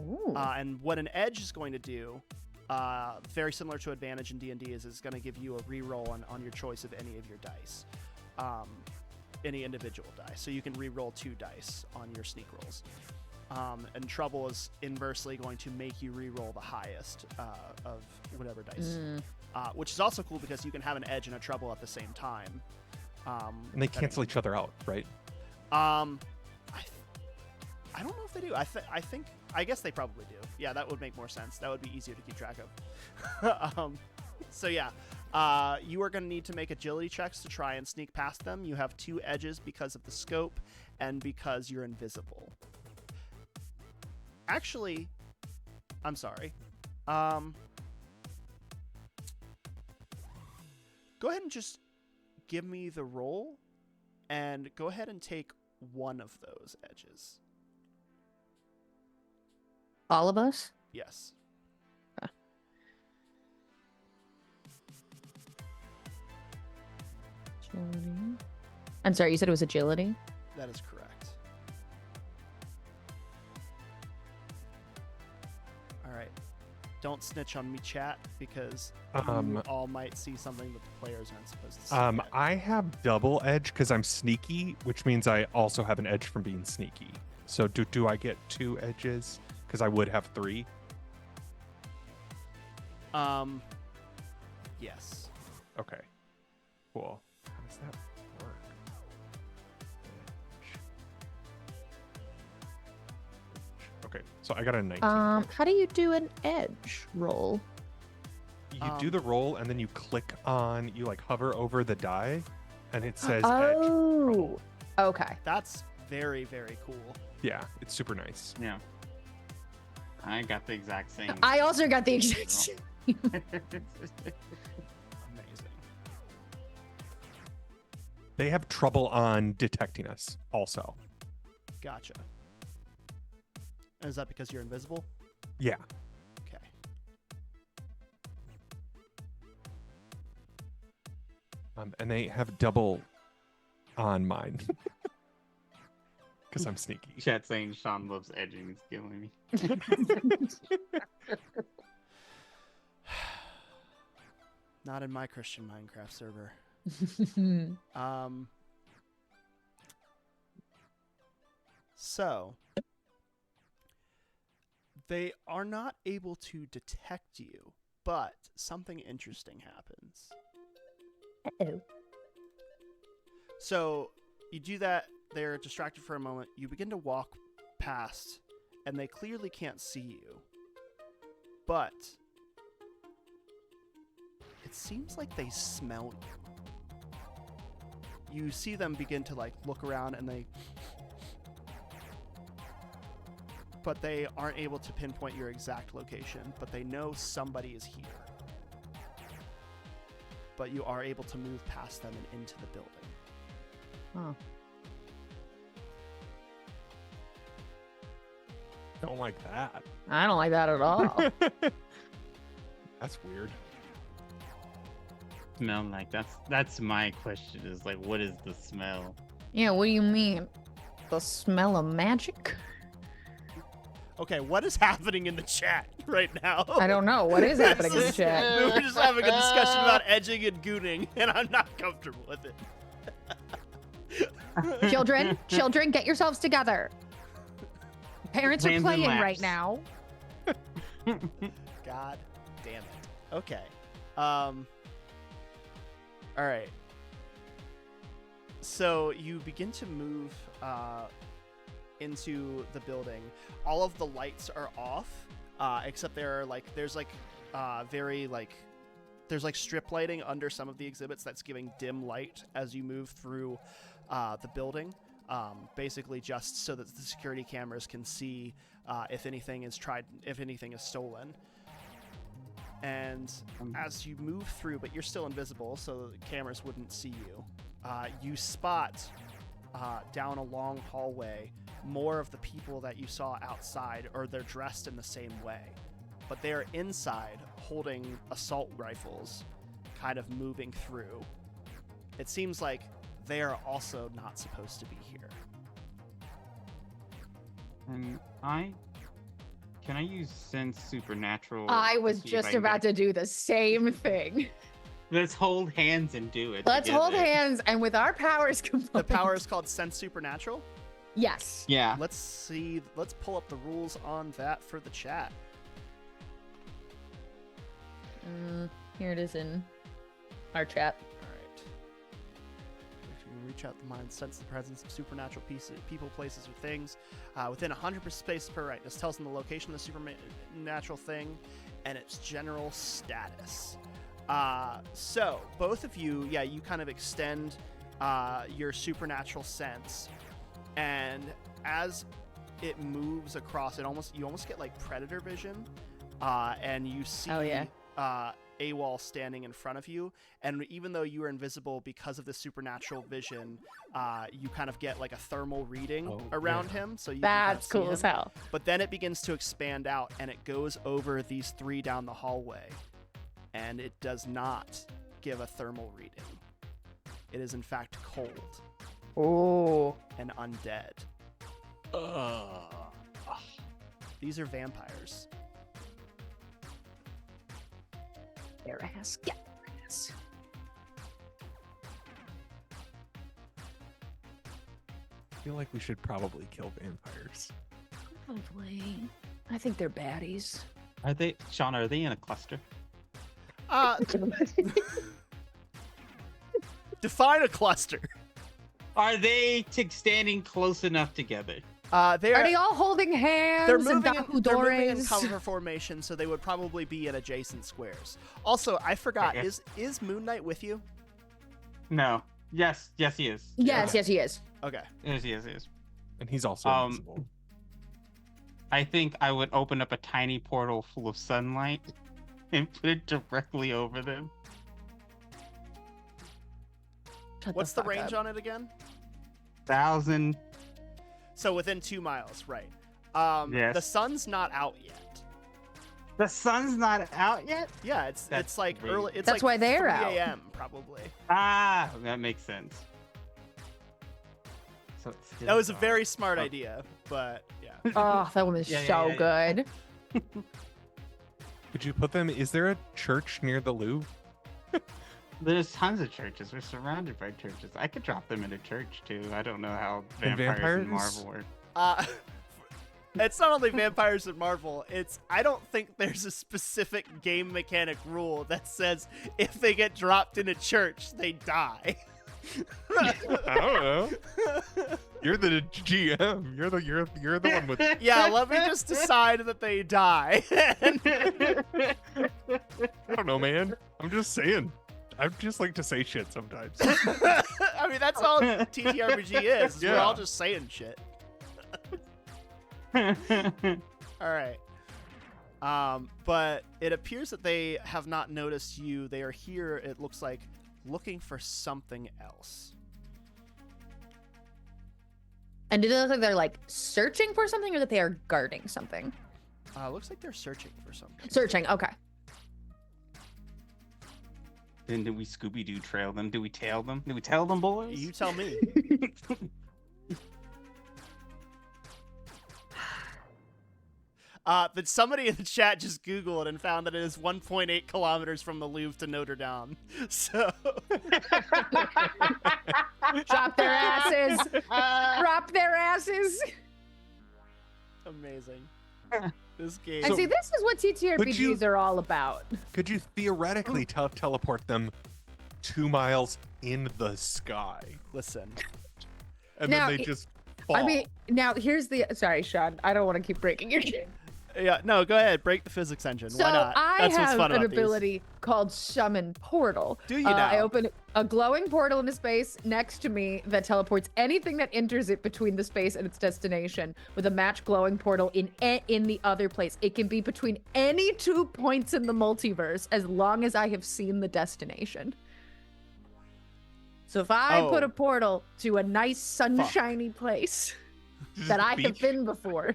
Ooh. And what an edge is going to do, very similar to advantage in D&D, is it's going to give you a reroll on your choice of any of your dice, any individual dice. So you can reroll 2 dice on your sneak rolls. And trouble is inversely going to make you reroll the highest of whatever dice. Which is also cool because you can have an edge and a trouble at the same time. And they cancel each other out, right? I don't know if they do. I guess they probably do. Yeah, that would make more sense. That would be easier to keep track of. So yeah, you are going to need to make agility checks to try and sneak past them. You have 2 edges because of the scope and because you're invisible. Actually, I'm sorry. Go ahead and just give me the roll and go ahead and take one of those edges. All of us? Yes. Agility. I'm sorry, you said it was agility? That is correct. All right. Don't snitch on me, chat, because you all might see something that the players aren't supposed to see. Yet. I have double edge because I'm sneaky, which means I also have an edge from being sneaky. So do I get 2 edges? Because I would have 3. Yes. Okay. Cool. How does that work? Okay, so I got a 19. How do you do an edge roll? You do the roll and then you click on, you like hover over the die and it says edge. Oh, okay. That's very, very cool. Yeah, it's super nice. Yeah. I got the exact same. I also got the exact same. Amazing. They have trouble on detecting us also. Gotcha. Is that because you're invisible? Yeah. Okay. And they have double on mine. Because I'm sneaky. Chat saying Sean loves edging. It's killing me. Not in my Christian Minecraft server. So they are not able to detect you, but something interesting happens. Uh-oh. So you do that, they're distracted for a moment, you begin to walk past, and they clearly can't see you. But it seems like they smell you. You see them begin to like look around and but they aren't able to pinpoint your exact location, but they know somebody is here. But you are able to move past them and into the building. Oh. Don't like that. I don't like that at all. That's weird. Smell like that's my question. Is like, what is the smell? Yeah, what do you mean? The smell of magic? Okay, what is happening in the chat right now? I don't know. What is happening in the chat? We're just having a discussion about edging and gooning, and I'm not comfortable with it. Children, get yourselves together. Parents are Hands in playing laps. right now. God damn it. Okay. All right. So you begin to move into the building. All of the lights are off, except there's strip lighting under some of the exhibits that's giving dim light as you move through the building. Basically just so that the security cameras can see if anything is stolen. And as you move through, but you're still invisible, so the cameras wouldn't see you, you spot down a long hallway more of the people that you saw outside, or they're dressed in the same way. But they are inside holding assault rifles, kind of moving through. It seems like they are also not supposed to be here. And can I use sense supernatural? I to was see if just I can about get- to do the same thing. Let's hold hands and do it. Let's hold together. hands, and with our powers combined. The power is called Sense Supernatural. Yes. Yeah. Let's pull up the rules on that for the chat. Here it is in our chat. All right. If you reach out the mind, sense the presence of supernatural people, places, or things within 100% space per right. This tells them the location of the supernatural thing and its general status. So both of you, you kind of extend your supernatural sense, and as it moves across, you almost get like predator vision, and you see AWOL standing in front of you, and even though you are invisible because of the supernatural vision, you kind of get like a thermal reading around him, so you That's can kind of see cool as him. hell. But then it begins to expand out, and it goes over these 3 down the hallway, and it does not give a thermal reading. It is in fact cold Oh. and undead. These are vampires. Their ass. Get their ass. I feel like we should probably kill vampires. Probably. I think they're baddies. Are they, Sean? Are they in a cluster? Define a cluster. Are they standing close enough together? Are they all holding hands? They're and moving in Dakudores? cover formation, so they would probably be in adjacent squares. Also, I forgot, Okay. is Moon Knight with you? No. Yes, he is. Yes, yes, he is. Okay. Yes, he is. And he's also invisible. I think I would open up a tiny portal full of sunlight and put it directly over them. Shut What's the fuck range up. on it again? 1,000. So within 2 miles, right. Yes. The sun's not out yet. The sun's not out yet? Yeah, it's That's like crazy. early. It's That's like why they're 3 out. a.m. probably. Ah, that makes sense. So it's still That was a dark. very smart idea, but yeah. Oh, that one was Yeah, so yeah. good. Could you put them? Is there a church near the Louvre? There's tons of churches. We're surrounded by churches. I could drop them in a church too. I don't know how And vampires in vampires? Marvel work. It's not only vampires in Marvel. I don't think there's a specific game mechanic rule that says if they get dropped in a church, they die. I don't know. You're the GM. You're the one with. Yeah, let me just decide that they die. I don't know, man. I'm just saying. I just like to say shit sometimes. I mean, that's all TTRPG is. We're Yeah. all just saying shit. All right. But it appears that they have not noticed you. They are here, it looks like, looking for something else. And do they look like they're like searching for something, or that they are guarding something? Looks like they're searching for something. Searching. Okay. Then do we Scooby-Doo trail them? Do we tail them? Do we tail them, boys? You tell me. But somebody in the chat just Googled and found that it is 1.8 kilometers from the Louvre to Notre Dame. So Drop their asses. Drop their asses. amazing. This game. And see, this is what TTRPGs you- are all about. Could you theoretically teleport them 2 miles in the sky, Listen. and Now, then they just fall? I mean, now here's the. Sorry, Sean. I don't want to keep breaking your game. Yeah, no, go ahead. Break the physics engine. So Why not? I That's what's have fun an about these. ability called Summon Portal. Do you I now? open a glowing portal into space next to me that teleports anything that enters it between the space and its destination with a match glowing portal in the other place. It can be between any 2 points in the multiverse as long as I have seen the destination. So if I put Oh. a portal to a nice sunshiny place Just that I have beach? been before,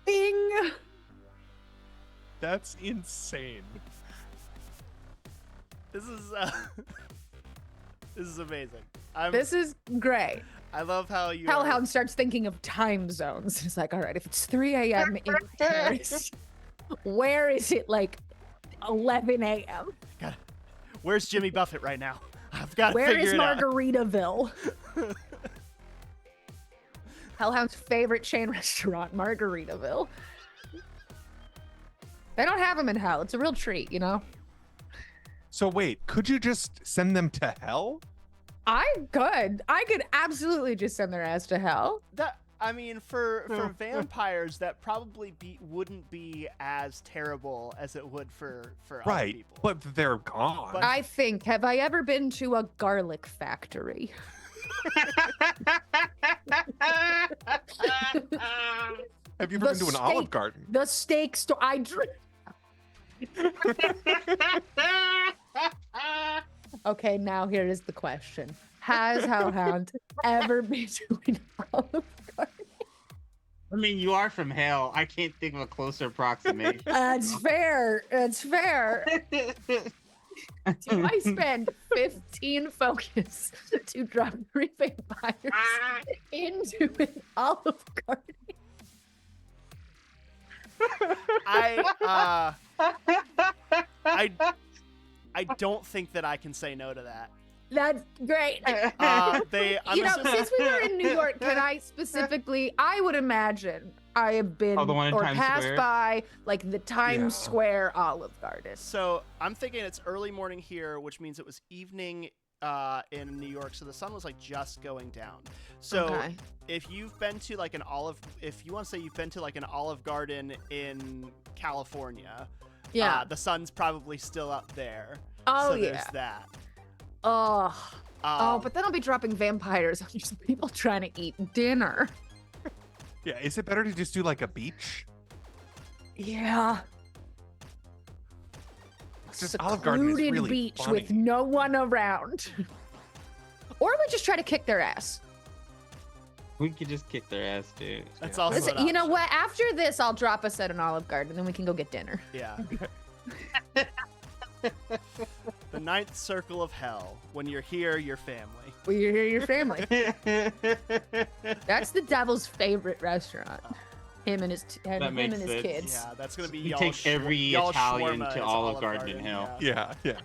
bing. That's insane. This is this is amazing. This is great. I love how you. Hellhound starts thinking of time zones. He's like, all right, if it's 3 a.m. in Paris, where is it like 11 a.m.? Where's Jimmy Buffett right now? I've got to Where figure is it out. Margaritaville? Hellhound's favorite chain restaurant, Margaritaville. They don't have them in hell. It's a real treat, you know? So wait, could you just send them to hell? I could absolutely just send their ass to hell. I mean, for vampires, that probably wouldn't be as terrible as it would for other Right, people. but they're gone. But- I think, have I ever been to a garlic factory? Have you ever been to an Olive Garden? The steak store. I drink. Okay, now here is the question. Has Hellhound ever been to an Olive Garden? I mean, you are from hell. I can't think of a closer approximation. That's fair. That's fair. Do I spend 15 focus to drop 3 vampires into an Olive Garden? I don't think that I can say no to that. That's great. Since we were in New York, can I specifically, I would imagine I have been Oh, the one in or Times passed Square? by like the Times Square Olive Garden. So I'm thinking it's early morning here, which means it was evening in New York, so the sun was like just going down. So Okay. if you've been to like if you want to say you've been to like an Olive Garden in California, Yeah. the sun's probably still up there. Oh, so yeah. there's that. Oh, Um, but then I'll be dropping vampires on just people trying to eat dinner. Yeah, is it better to just do like a beach? Yeah. Just Olive Garden is Secluded really beach funny. with no one around. Or we just try to kick their ass. We could just kick their ass, dude. That's Yeah. also Listen, an you know option. what? After this, I'll drop us at an Olive Garden, then we can go get dinner. Yeah. The ninth circle of hell. When you're here, you're family. Well, you're here, your family. That's the devil's favorite restaurant. Him and his makes sense. Yeah, kids. that's gonna be You y'all. take every y'all Italian shawarma to is Olive Garden in hell. Yeah. Yeah.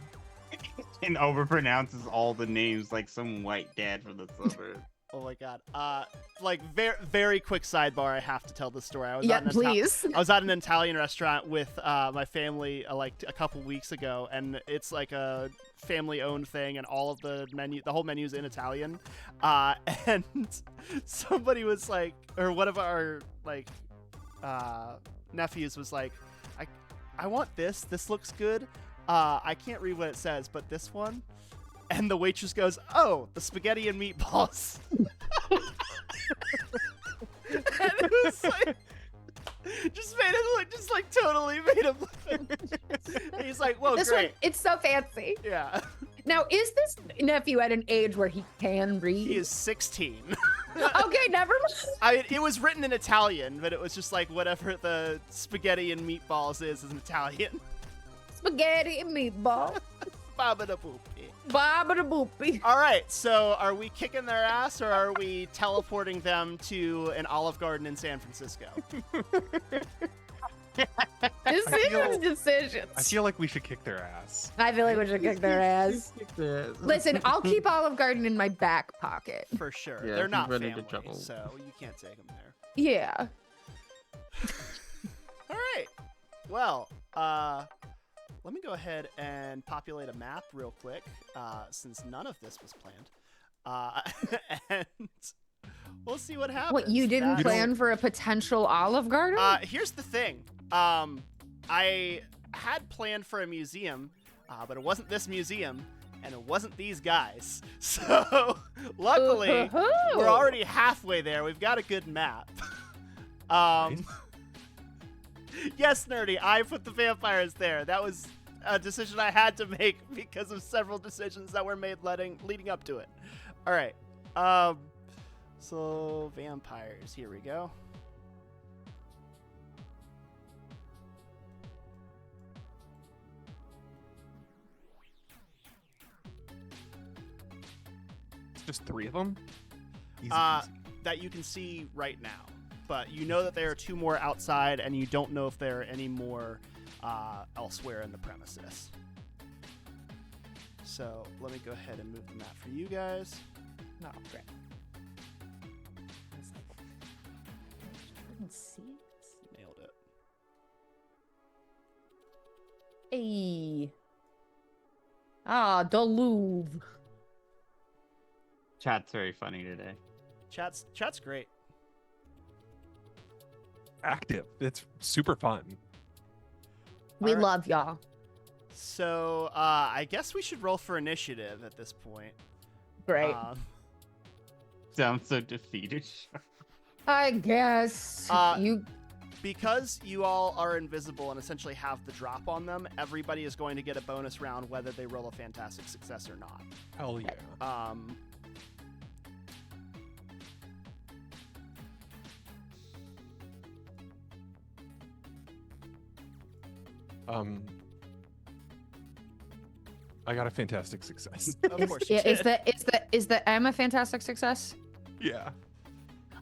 And overpronounces all the names like some white dad from the suburbs. Oh my god. Like very quick sidebar. I have to tell this story. I was Yeah, at an please. I was at an Italian restaurant with my family like a couple weeks ago, and it's like a family-owned thing, and all of the whole menu's in Italian. And somebody was like, or one of our like nephews was like, I want this. This looks good. I can't read what it says, but this one. And the waitress goes, "Oh, the spaghetti and meatballs." And it was like, just made him look, just like totally made him look. And he's like, "Whoa, This great." one, it's so fancy. Yeah, Now, is this nephew at an age where he can read? he is 16. Okay, never mind. It was written in Italian, but it was just like whatever the spaghetti and meatballs is in Italian. Spaghetti and meatball. Babadaboopy. Baba da boopy. All right, so are we kicking their ass, or are we teleporting them to an Olive Garden in San Francisco? Decisions. I feel like we should kick their ass. I feel like we should kick their ass. Listen, I'll keep Olive Garden in my back pocket. For sure. Yeah, They're if not you run into family, trouble. so you can't take them there. Yeah. All right. Well, let me go ahead and populate a map real quick, since none of this was planned. And we'll see what happens. What, you didn't That's- plan for a potential Olive Garden? Here's the thing. I had planned for a museum, but it wasn't this museum, and it wasn't these guys. So, luckily, Ooh-hoo-hoo. we're already halfway there. We've got a good map. Yes, Nerdy, I put the vampires there. That was a decision I had to make because of several decisions that were made leading up to it. All right. So vampires. Here we go. Just 3 of them? Easy, easy. That you can see right now. But you know that there are 2 more outside, and you don't know if there are any more elsewhere in the premises. So let me go ahead and move the map for you guys. No, great. I didn't see it. Nailed it. Hey. Ah, the Louvre. Chat's very funny today. Chat's great. Active. It's super fun. We All right. love y'all. So I guess we should roll for initiative at this point. Great. Sounds so defeated. I guess you. Because you all are invisible and essentially have the drop on them, everybody is going to get a bonus round whether they roll a fantastic success or not. Hell yeah. I got a fantastic success. Of course you Is did. the M a fantastic success? Yeah.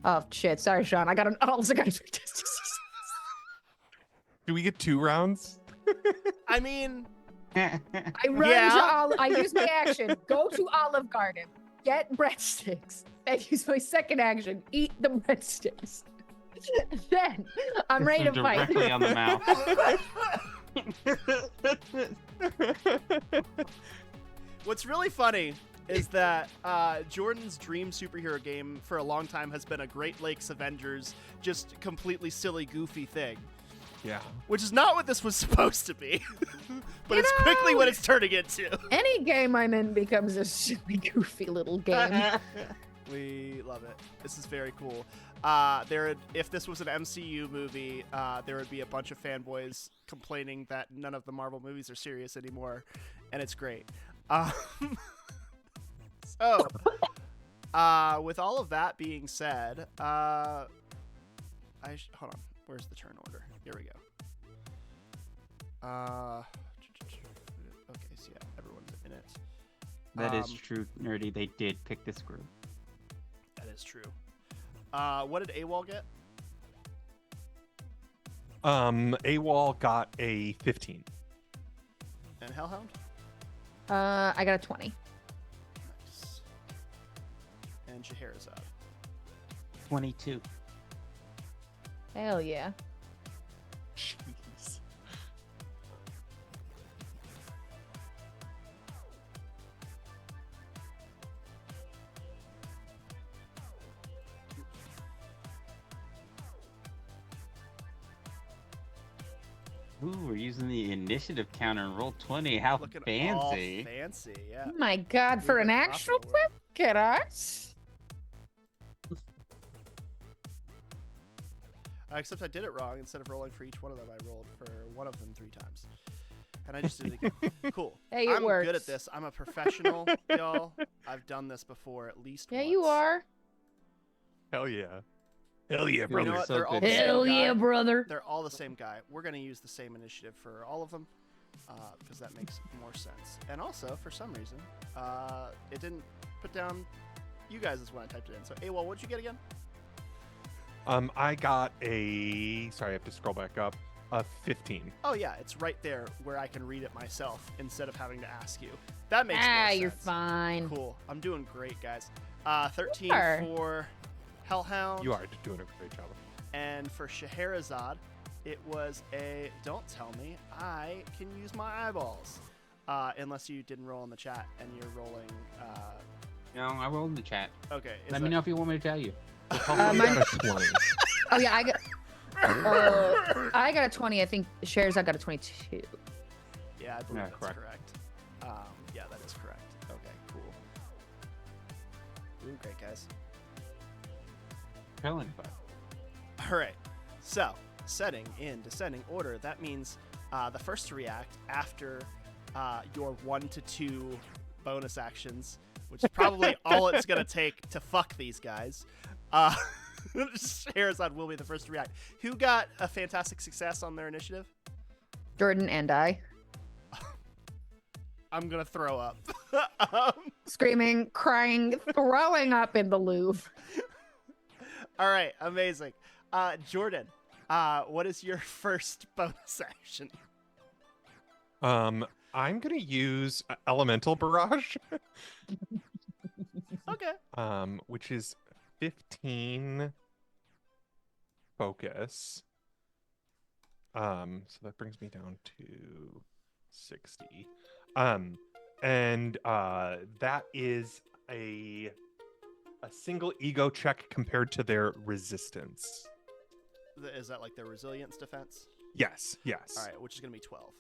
Oh shit! Sorry, Sean. I also got a fantastic success. Do we get 2 rounds? I mean, I run to I use my action. Go to Olive Garden. Get breadsticks. And use my second action. Eat the breadsticks. Then I'm ready to fight. Directly on the mouth. what's really funny is that Jordan's dream superhero game for a long time has been a Great Lakes Avengers, just completely silly, goofy thing. Yeah. Which is not what this was supposed to be. But You it's quickly know- what it's turning into. Any game I'm in becomes a silly, goofy little game. We love it. This is very cool. If this was an MCU movie, there would be a bunch of fanboys complaining that none of the Marvel movies are serious anymore, and it's great. So, with all of that being said, hold on. Where's the turn order? Here we go. Okay, so yeah, everyone's in it. That is true, Nerdy. They did pick this group. That is true. What did AWOL get? AWOL got a 15. And Hellhound? I got a 20. Nice. And Scheherazade. 22. Hell yeah. Jeez. Ooh, we're using the initiative counter and roll 20. How Looking fancy. all fancy, yeah. Oh my god, for an Moving actual off the flip? Get us? Except I did it wrong. Instead of rolling for each one of them, I rolled for one of them 3 times. And I just did it again. Cool. Hey, it I'm works. good at this. I'm a professional, y'all. I've done this before at least Yeah, once. you are. Hell yeah. Hell yeah, You brother. know what? So They're all good. the same Hell guy. yeah, brother. They're all the same guy. We're going to use the same initiative for all of them because that makes more sense. And also, for some reason, it didn't put down you guys is when I typed it in. So, AWOL, what'd you get again? I got a. Sorry, I have to scroll back up. A 15. Oh, yeah. It's right there where I can read it myself instead of having to ask you. That makes more sense. You're fine. Cool. I'm doing great, guys. 13 You are. for Hellhound. You are doing a great job. And for Scheherazade, it was a don't tell me I can use my eyeballs. Unless you didn't roll in the chat and you're rolling. No, I rolled in the chat. Okay. Let me know if you want me to tell you. I got a 20. Oh yeah, I got a 20. I think Scheherazade got a 22. Yeah, I believe Yeah, that's correct. correct. Yeah, that is correct. Okay, cool. Doing great, guys. Tell anybody. All right. So, setting in descending order, that means the first to react after your 1 to 2 bonus actions, which is probably all it's going to take to fuck these guys. Scheherazade will be the first to react. Who got a fantastic success on their initiative? Jordan and I. I'm going to throw up. Screaming, crying, throwing up in the Louvre. All right, amazing. Jordan, what is your first bonus action? I'm gonna use Elemental Barrage, Okay. which is 15 focus. So that brings me down to 60. And that is a single ego check compared to their resistance. Is that like their resilience defense? Yes. All right, which is gonna be 12.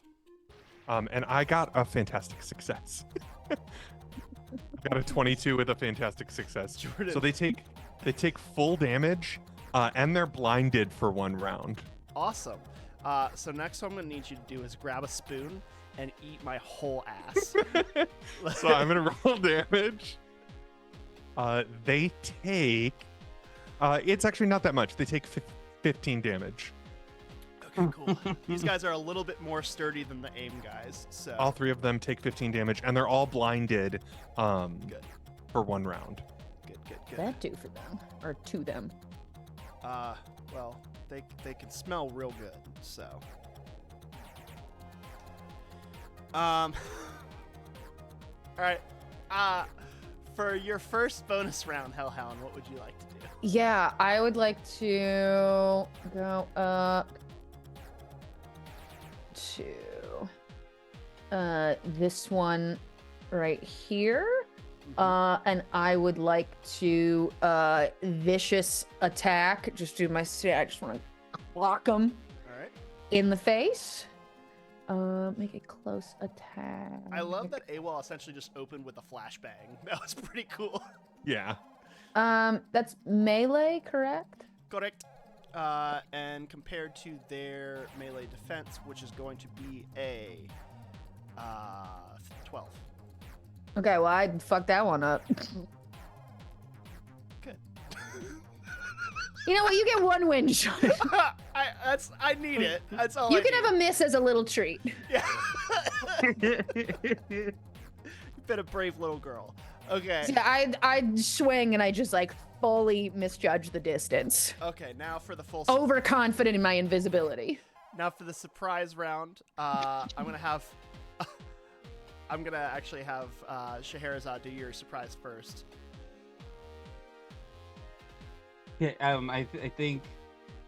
And I got a fantastic success. I got a 22 with a fantastic success. Jordan. So they take full damage, and they're blinded for 1 round. Awesome. So next what I'm gonna need you to do is grab a spoon and eat my whole ass. So I'm gonna roll damage. They take. It's actually not that much. They take 15 damage. Okay, cool. These guys are a little bit more sturdy than the AIM guys, so All 3 of them take 15 damage, and they're all blinded. good. For 1 round. Good. That do for them, or to them. Well, they can smell real good, so. All right. For your first bonus round, Hellhound, what would you like to do? Yeah, I would like to go up to this one right here. And I would like to vicious attack. Just do my I just want to clock them All right. in the face. Make a close attack. I love that AWOL essentially just opened with a flashbang. That was pretty cool. Yeah. That's melee, correct? Correct. And compared to their melee defense, which is going to be a 12. Okay, well I fucked that one up. Good. You know what? You get 1 win shot. I need it. That's all. You I can need. have a miss as a little treat. Yeah. You've been a brave little girl. Okay. See, I swing and I just like fully misjudge the distance. Okay. Now for the full. Overconfident in my invisibility. Now for the surprise round. I'm gonna have. I'm gonna actually have Scheherazade do your surprise first. Yeah, I think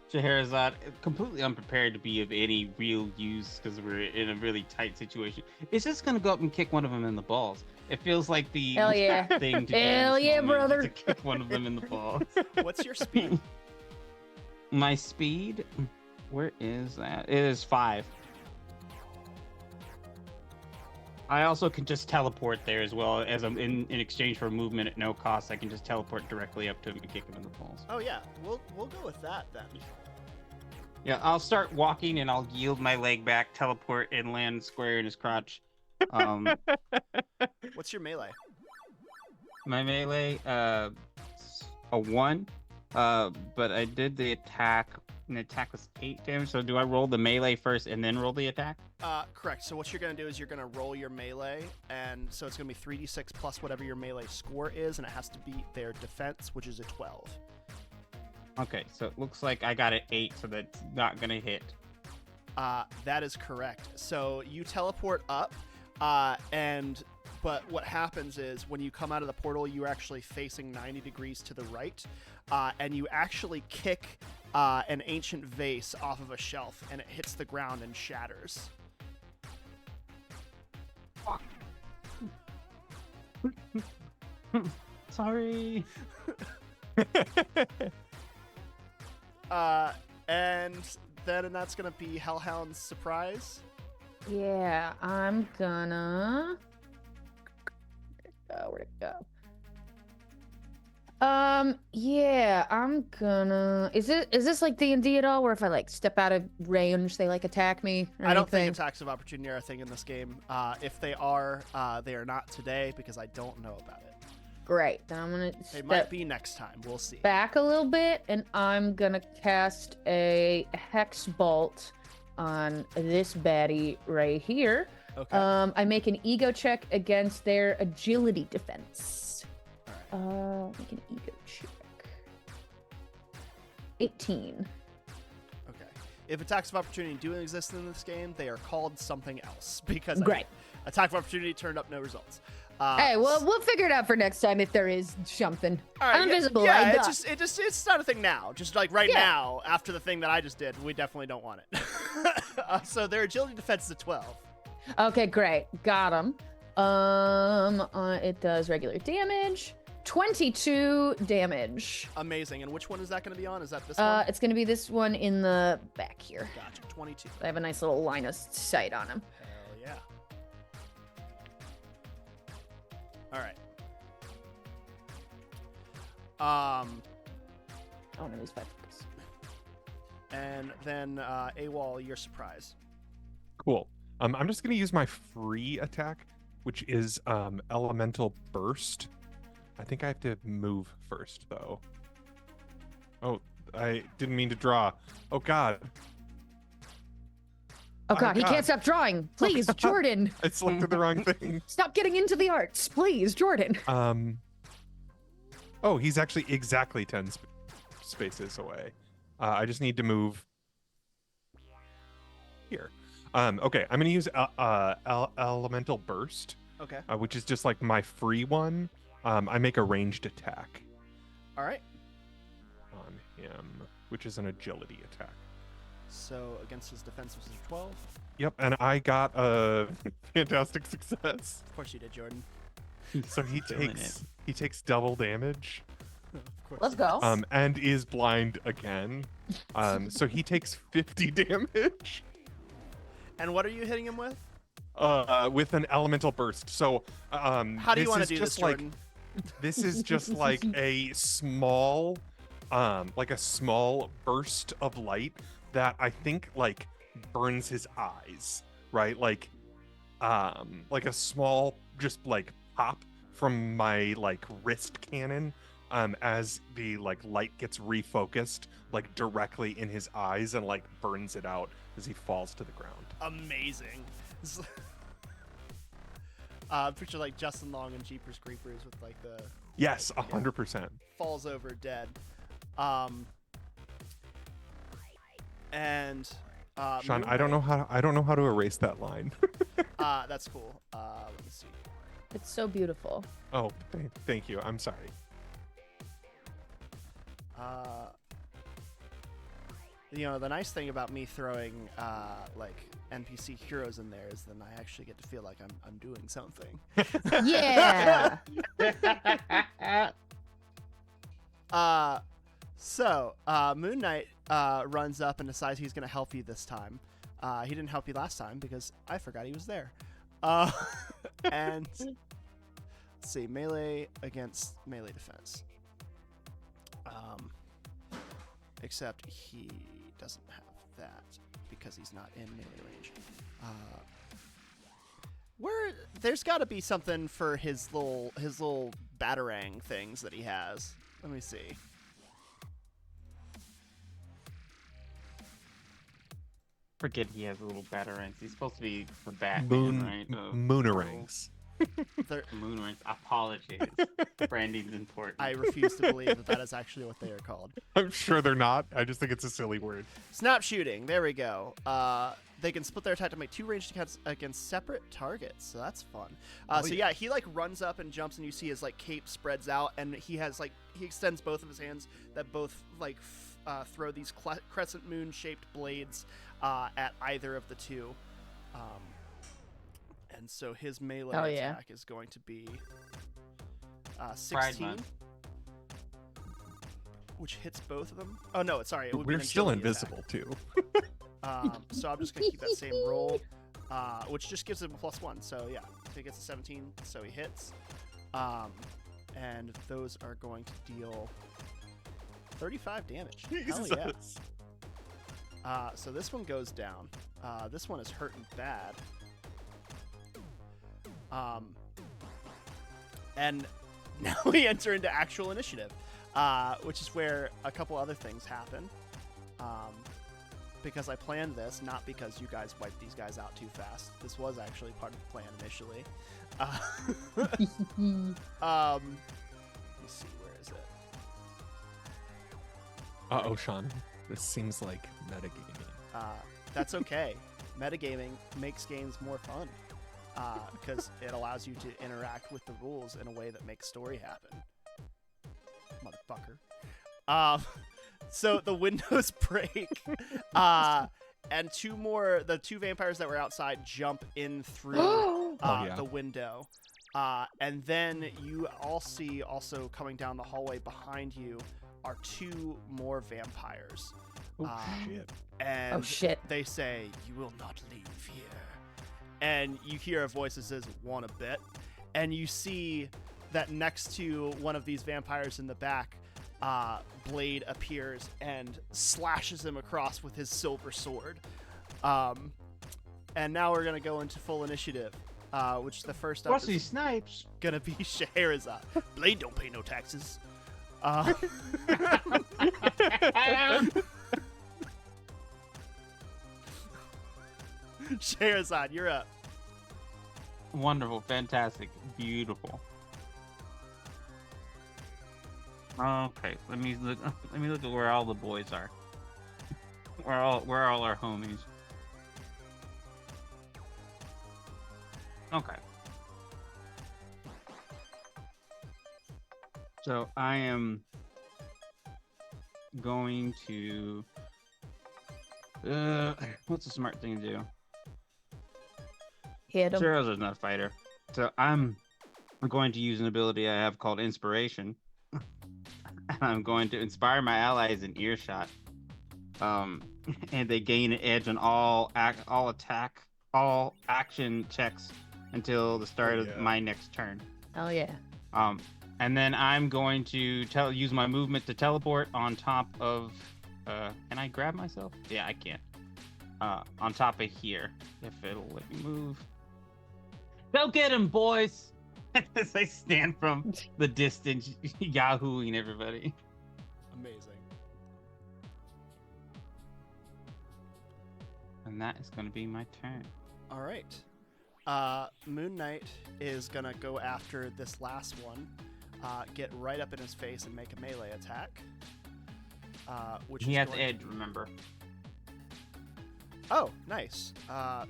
Scheherazade completely unprepared to be of any real use because we're in a really tight situation. It's just gonna go up and kick one of them in the balls. It feels like the Hell yeah. thing to do. in Hell this yeah, moment is brother. To kick one of them in the balls. What's your speed? My speed, where is that? It is 5. I also can just teleport there as well as I'm in exchange for movement at no cost. I can just teleport directly up to him and kick him in the balls. Oh yeah, we'll go with that then. Yeah, I'll start walking and I'll yield my leg back, teleport, and land square in his crotch. What's your melee? My melee, a 1, but I did the attack, and the attack was 8 damage. So do I roll the melee first and then roll the attack? Correct. So what you're gonna do is you're gonna roll your melee, and so it's gonna be 3d6 plus whatever your melee score is, and it has to beat their defense, which is a 12. Okay, so it looks like I got an 8, so that's not gonna hit. That is correct. So you teleport up, but what happens is when you come out of the portal, you're actually facing 90 degrees to the right, and you actually kick an ancient vase off of a shelf, and it hits the ground and shatters. Fuck. Sorry. And then that's gonna be Hellhound's surprise. Yeah, I'm gonna. Where'd it go? Yeah, I'm gonna. Is this like D&D at all, where if I like step out of range, they like attack me? Or I don't think anything? attacks of opportunity are a thing in this game. If they are not today because I don't know about it. Great. Then I'm gonna They step might be next time. We'll see. back a little bit, and I'm gonna cast a hex bolt on this baddie right here. Okay. I make an ego check against their agility defense. All right. Make an ego check. 18. Okay. If attacks of opportunity do exist in this game, they are called something else because Great. attack of opportunity turned up no results. Hey, well, we'll figure it out for next time if there is something. All right, I'm invisible. Yeah, I'm it's not a thing now. Just like right now, after the thing that I just did, we definitely don't want it. So their agility defense is a 12. Okay, great. Got him. It does regular damage. 22 damage. Amazing. And which one is that going to be on? Is that this one? It's going to be this one in the back here. Gotcha. 22. I have a nice little line of sight on him. Hell yeah. All right. Oh no, he's 5 focus. And then AWOL, your surprise. Cool. I'm just gonna use my free attack, which is elemental burst. I think I have to move first though. Oh, I didn't mean to draw. Oh God. Oh God, he God. can't stop drawing. Please, Jordan. I selected the wrong thing. Stop getting into the arts, please, Jordan. Oh, he's actually exactly 10 spaces away. I just need to move here. Okay, I'm gonna use elemental burst, Okay. which is just like my free one. I make a ranged attack All right. on him, which is an agility attack. So against his defense, which is 12. Yep, and I got a fantastic success. Of course you did, Jordan. So he takes double damage. Of course. Let's go. And is blind again. So he takes 50 damage. And what are you hitting him with? With an elemental burst. So How do you want to do this, like Jordan? this is just like a small burst of light that I think like burns his eyes, right? Like a small just like pop from my like wrist cannon as the like light gets refocused like directly in his eyes and like burns it out as he falls to the ground. Amazing. Picture like Justin Long and Jeepers Creepers with like the Yes, 100%. falls over dead. And Sean, I don't know how to erase that line. that's cool. Let me see. It's so beautiful. Oh, thank you. I'm sorry. The nice thing about me throwing like NPC heroes in there is then I actually get to feel like I'm doing something. Yeah. So Moon Knight runs up and decides he's going to help you this time. He didn't help you last time because I forgot he was there. And let's see, melee against melee defense. Except he doesn't have that because he's not in melee range. There's got to be something for his little batarang things that he has. Let me see. Forget he has little batarangs. He's supposed to be for Batman, right? Moonerangs. Moonrings. Apologies. Branding's important. I refuse to believe that is actually what they are called. I'm sure they're not. I just think it's a silly word. Snap shooting. There we go. They can split their attack to make 2 ranged attacks against separate targets. So that's fun. So yeah, he like runs up and jumps, and you see his like cape spreads out, and he extends both of his hands that both like throw these crescent moon shaped blades at either of the two. And so his melee attack is going to be 16, which hits both of them. Oh no, sorry, it would be We're an still agility invisible too. so I'm just gonna keep that same roll, which just gives him a +1. So yeah, so he gets a 17, so he hits. And those are going to deal 35 damage. Jesus. Hell yeah. So this one goes down. This one is hurting bad. And now we enter into actual initiative, which is where a couple other things happen. because I planned this, not because you guys wiped these guys out too fast. This was actually part of the plan initially. Let me see, where is it? Uh-oh, Sean. This seems like metagaming. That's okay. Metagaming makes games more fun because it allows you to interact with the rules in a way that makes story happen. Motherfucker. So the windows break, and the two vampires that were outside jump in through the window. And then you all see also coming down the hallway behind you are two more vampires. Oh, shit. And shit. they say, "You will not leave here." And you hear a voice that says, "Want a bet?" And you see that next to one of these vampires in the back, Blade appears and slashes him across with his silver sword. And now we're going to go into full initiative, which the first up Wesley is Snipes. going to be Scheherazade. Blade don't pay no taxes. Scheherazade, you're up. Wonderful, fantastic, beautiful. Okay, let me look at where all the boys are. Where all our homies. Okay. So I am going to what's a smart thing to do? Hit him. Zero's not a fighter. So I'm going to use an ability I have called Inspiration. I'm going to inspire my allies in earshot. And they gain an edge on all action checks until the start of my next turn. Oh yeah. And then I'm going to use my movement to teleport on top of. Can I grab myself? Yeah, I can. On top of here, if it'll let me move. Go get him, boys! As I stand from the distance, yahooing everybody. Amazing. And that is going to be my turn. All right. Moon Knight is going to go after this last one, get right up in his face and make a melee attack. Which he is has going edge, remember. Oh, nice.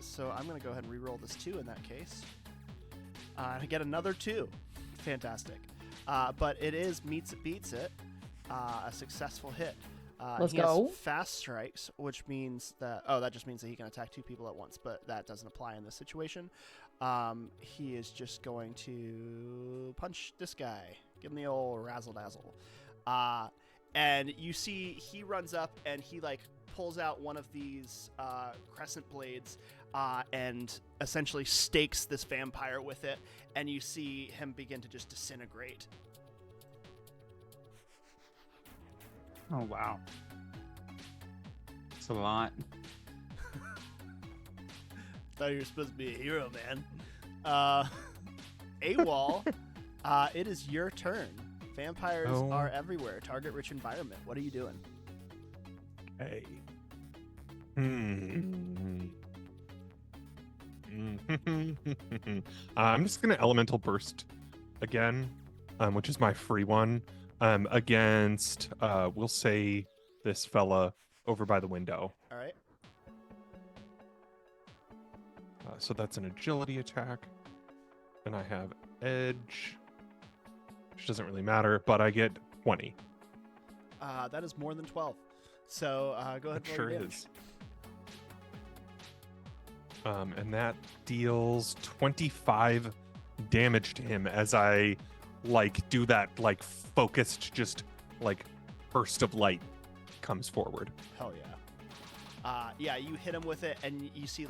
So I'm going to go ahead and re-roll this 2 in that case. I get another 2. Fantastic. But it is meets it, beats it. A successful hit. Let's he go. has fast strikes, which means that... Oh, that just means that he can attack 2 people at once, but that doesn't apply in this situation. He is just going to punch this guy. Give him the old razzle-dazzle. And you see he runs up and he, pulls out one of these crescent blades and essentially stakes this vampire with it, and you see him begin to just disintegrate. Oh, wow. It's a lot. Thought you were supposed to be a hero, man. AWOL, it is your turn. Vampires are everywhere. Target-rich environment. What are you doing? Hey. I'm just gonna elemental burst again, which is my free one, against we'll say this fella over by the window. All right. So that's an agility attack. Then I have edge, which doesn't really matter, but I get 20. That is more than 12. So go ahead It and roll sure your damage. is. And that deals 25 damage to him as I do that focused burst of light comes forward. Hell yeah. Yeah, you hit him with it, and you see he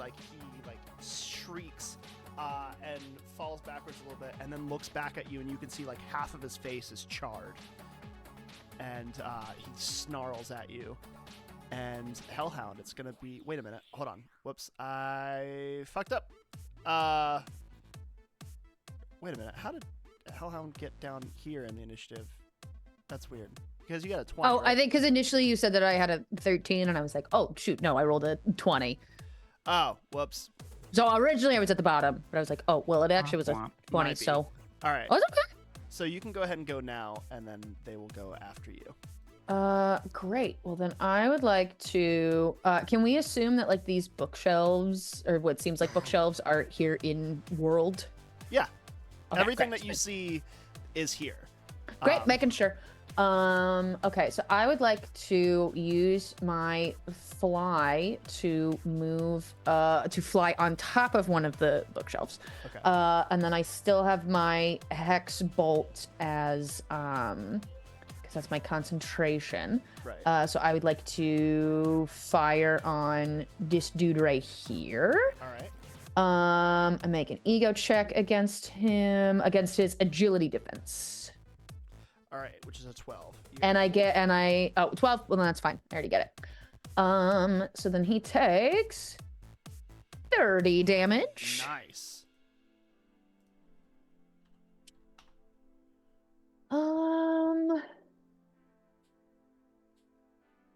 shrieks and falls backwards a little bit, and then looks back at you, and you can see half of his face is charred, and he snarls at you. And Hellhound, it's gonna be. Wait a minute, hold on. Whoops, I fucked up. Wait a minute, how did Hellhound get down here in the initiative? That's weird. because you got a 20. Oh, right? I think because initially you said that I had a 13, and I was like, oh shoot, no, I rolled a 20. Oh, whoops. So originally I was at the bottom, but I was like, oh well, it actually was a Womp. 20. Might be. So All right. oh, it's okay. So you can go ahead and go now, and then they will go after you. Great. Well, then I would like to. Can we assume that like these bookshelves or what seems like bookshelves are here in world? Yeah. Okay, Everything great. that you see is here. Great, making sure. Okay, so I would like to use my fly to move, to fly on top of one of the bookshelves. Okay. And then I still have my hex bolt as, because that's my concentration. Right. So I would like to fire on this dude right here. All right. I make an ego check against him, against his agility defense. All right, which is a 12. And I get, 12. Well, then that's fine. I already get it. So then he takes 30 damage. Nice. I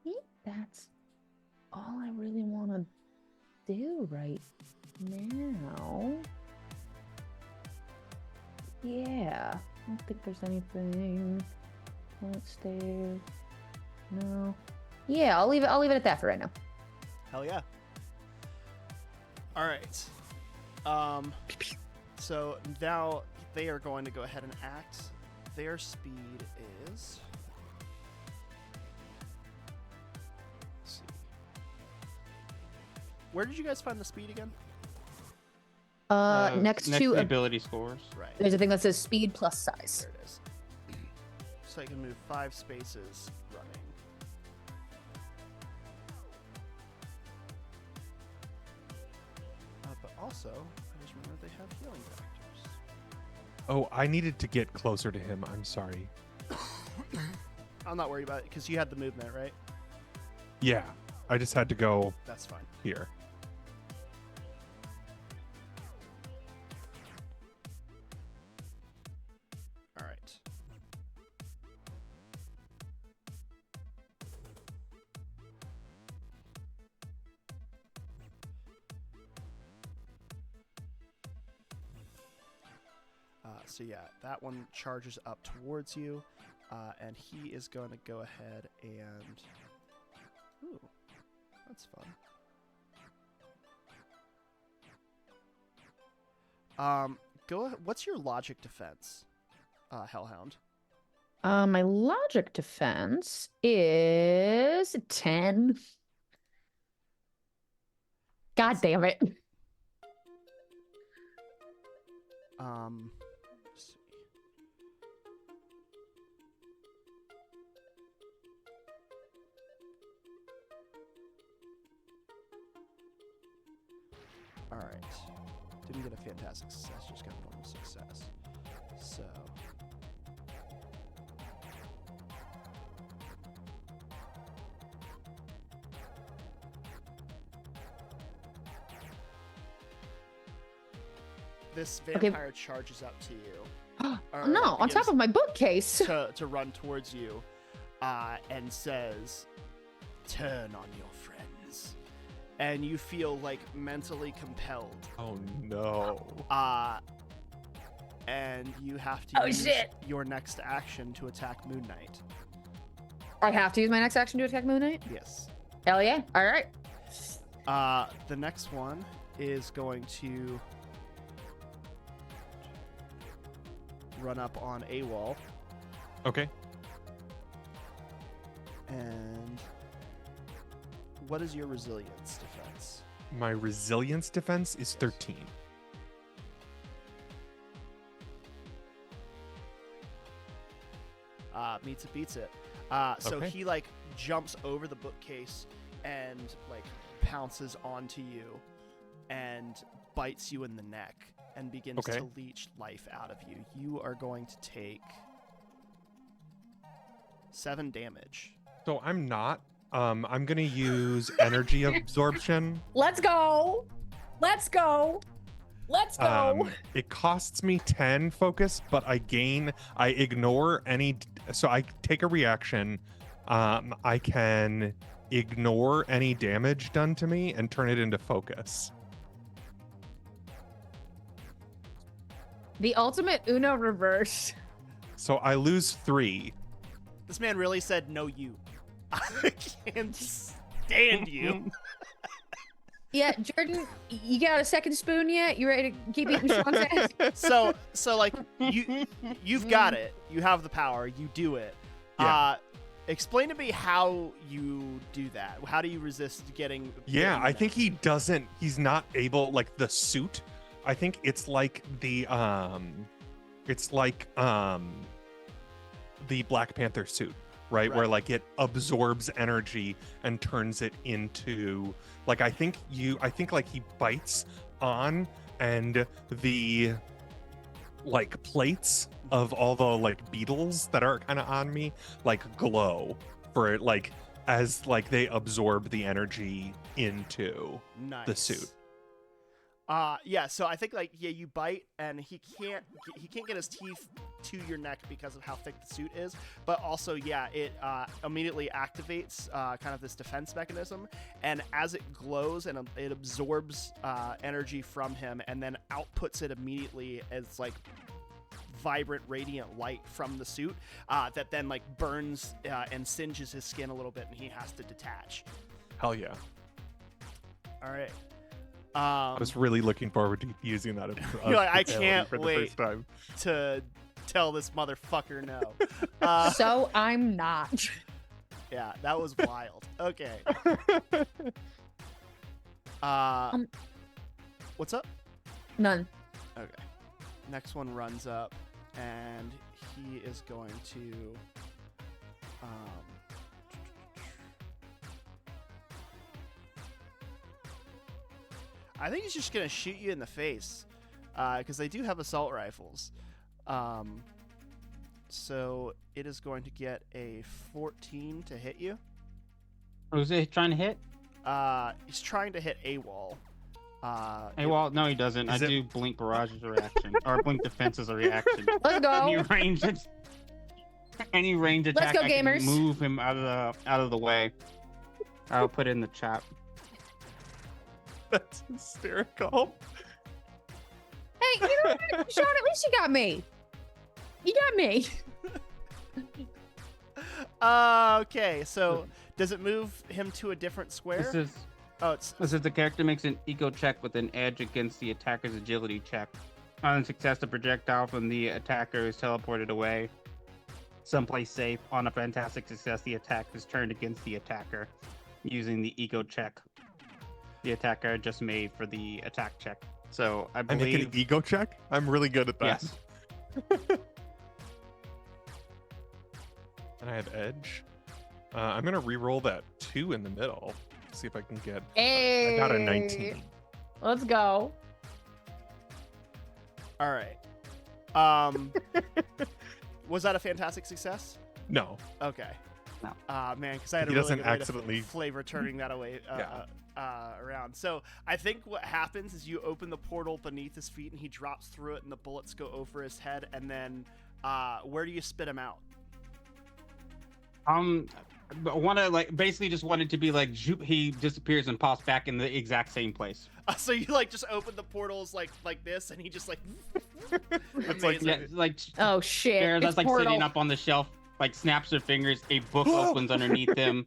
think that's all I really want to do right now. Yeah, I don't think there's anything. Let's stay. No. Yeah, I'll leave it at that for right now. Hell yeah. All right. So now they are going to go ahead and act. Their speed is. Let's see. Where did you guys find the speed again? Next to to the ability scores. Right. there's a thing that says speed plus size. There it is. So I can move 5 spaces running. But also, I just remember they have healing factors. Oh, I needed to get closer to him. I'm sorry. I'm not worried about it because you had the movement, right? Yeah, I just had to go That's fine. here. All right. So yeah, that one charges up towards you, and he is going to go ahead and. Ooh, that's fun. What's your logic defense, Hellhound? My logic defense is 10. God damn it. Let's see. All right. Didn't get a fantastic success, just got a normal success. So. This vampire charges up to you. Oh, no, on top of my bookcase. to run towards you, and says, "Turn on your friends," and you feel like mentally compelled. Oh no. And you have to use shit. your next action to attack Moon Knight. I have to use my next action to attack Moon Knight? Yes. Hell yeah. All right. The next one is going to run up on a wall. Okay. And what is your resilience defense? My resilience defense is 13. Meets it, beats it. So Okay. he like jumps over the bookcase and like pounces onto you and bites you in the neck and begins Okay. to leech life out of you. You are going to take 7 damage. So I'm not. I'm gonna use energy absorption. Let's go. Let's go. Let's go. It costs me 10 focus, but I ignore any. So I take a reaction. I can ignore any damage done to me and turn it into focus. The ultimate Uno reverse. So I lose 3. This man really said no you. I can't stand you. Yeah, Jordan, you got a second spoon yet? You ready to keep eating Sean's ass? So like you've got it. You have the power. You do it. Yeah. Explain to me how you do that. How do you resist getting? Yeah, I think he's not able, like the suit. I think it's like the Black Panther suit, right? Where like it absorbs energy and turns it into, like, I think like he bites on, and the like plates of all the like beetles that are kind of on me like glow for it, like as like they absorb the energy into the suit. Yeah, so I think like you bite and he can't get his teeth to your neck because of how thick the suit is, but also it immediately activates kind of this defense mechanism, and as it glows and it absorbs energy from him and then outputs it immediately as like vibrant radiant light from the suit that then like burns and singes his skin a little bit, and he has to detach. Hell yeah. All right. I was really looking forward to using that. You're like, I can't for the wait first time to tell this motherfucker no. So I'm not. Yeah, that was wild. Okay. What's up? None. Okay. Next one runs up, and he is going to. I think he's just gonna shoot you in the face, because they do have assault rifles. So it is going to get a 14 to hit you. Who's it trying to hit? He's trying to hit AWOL. AWOL? No, he doesn't. I do blink barrage as a reaction, or blink defense as a reaction. Let's go. Any range attack, Let's go, I can gamers. move him out of the way. I'll put it in the chat. That's hysterical. Hey, you know what? Sean, at least you got me. You got me. Okay, so does it move him to a different square? This is the character makes an eco check with an edge against the attacker's agility check. On success, the projectile from the attacker is teleported away someplace safe. On a fantastic success, the attack is turned against the attacker using the eco check the attacker just made for the attack check. So I believe... I make an ego check? I'm really good at that. Yes. And I have edge. I'm going to re-roll that 2 in the middle. See if I can get... Hey. I got a 19. Let's go. All right. Was that a fantastic success? No. Okay. No. Man, because I had He a really doesn't good way to accidentally- flavor turning that away around. So I think what happens is you open the portal beneath his feet and he drops through it and the bullets go over his head, and then where do you spit him out? Basically just wanted to be like he disappears and pops back in the exact same place. So you like just open the portals like this, and he just like. It's like, Yeah, like Oh shit! Sarah, It's that's like Portal. sitting up on the shelf, like snaps her fingers, a book opens underneath him,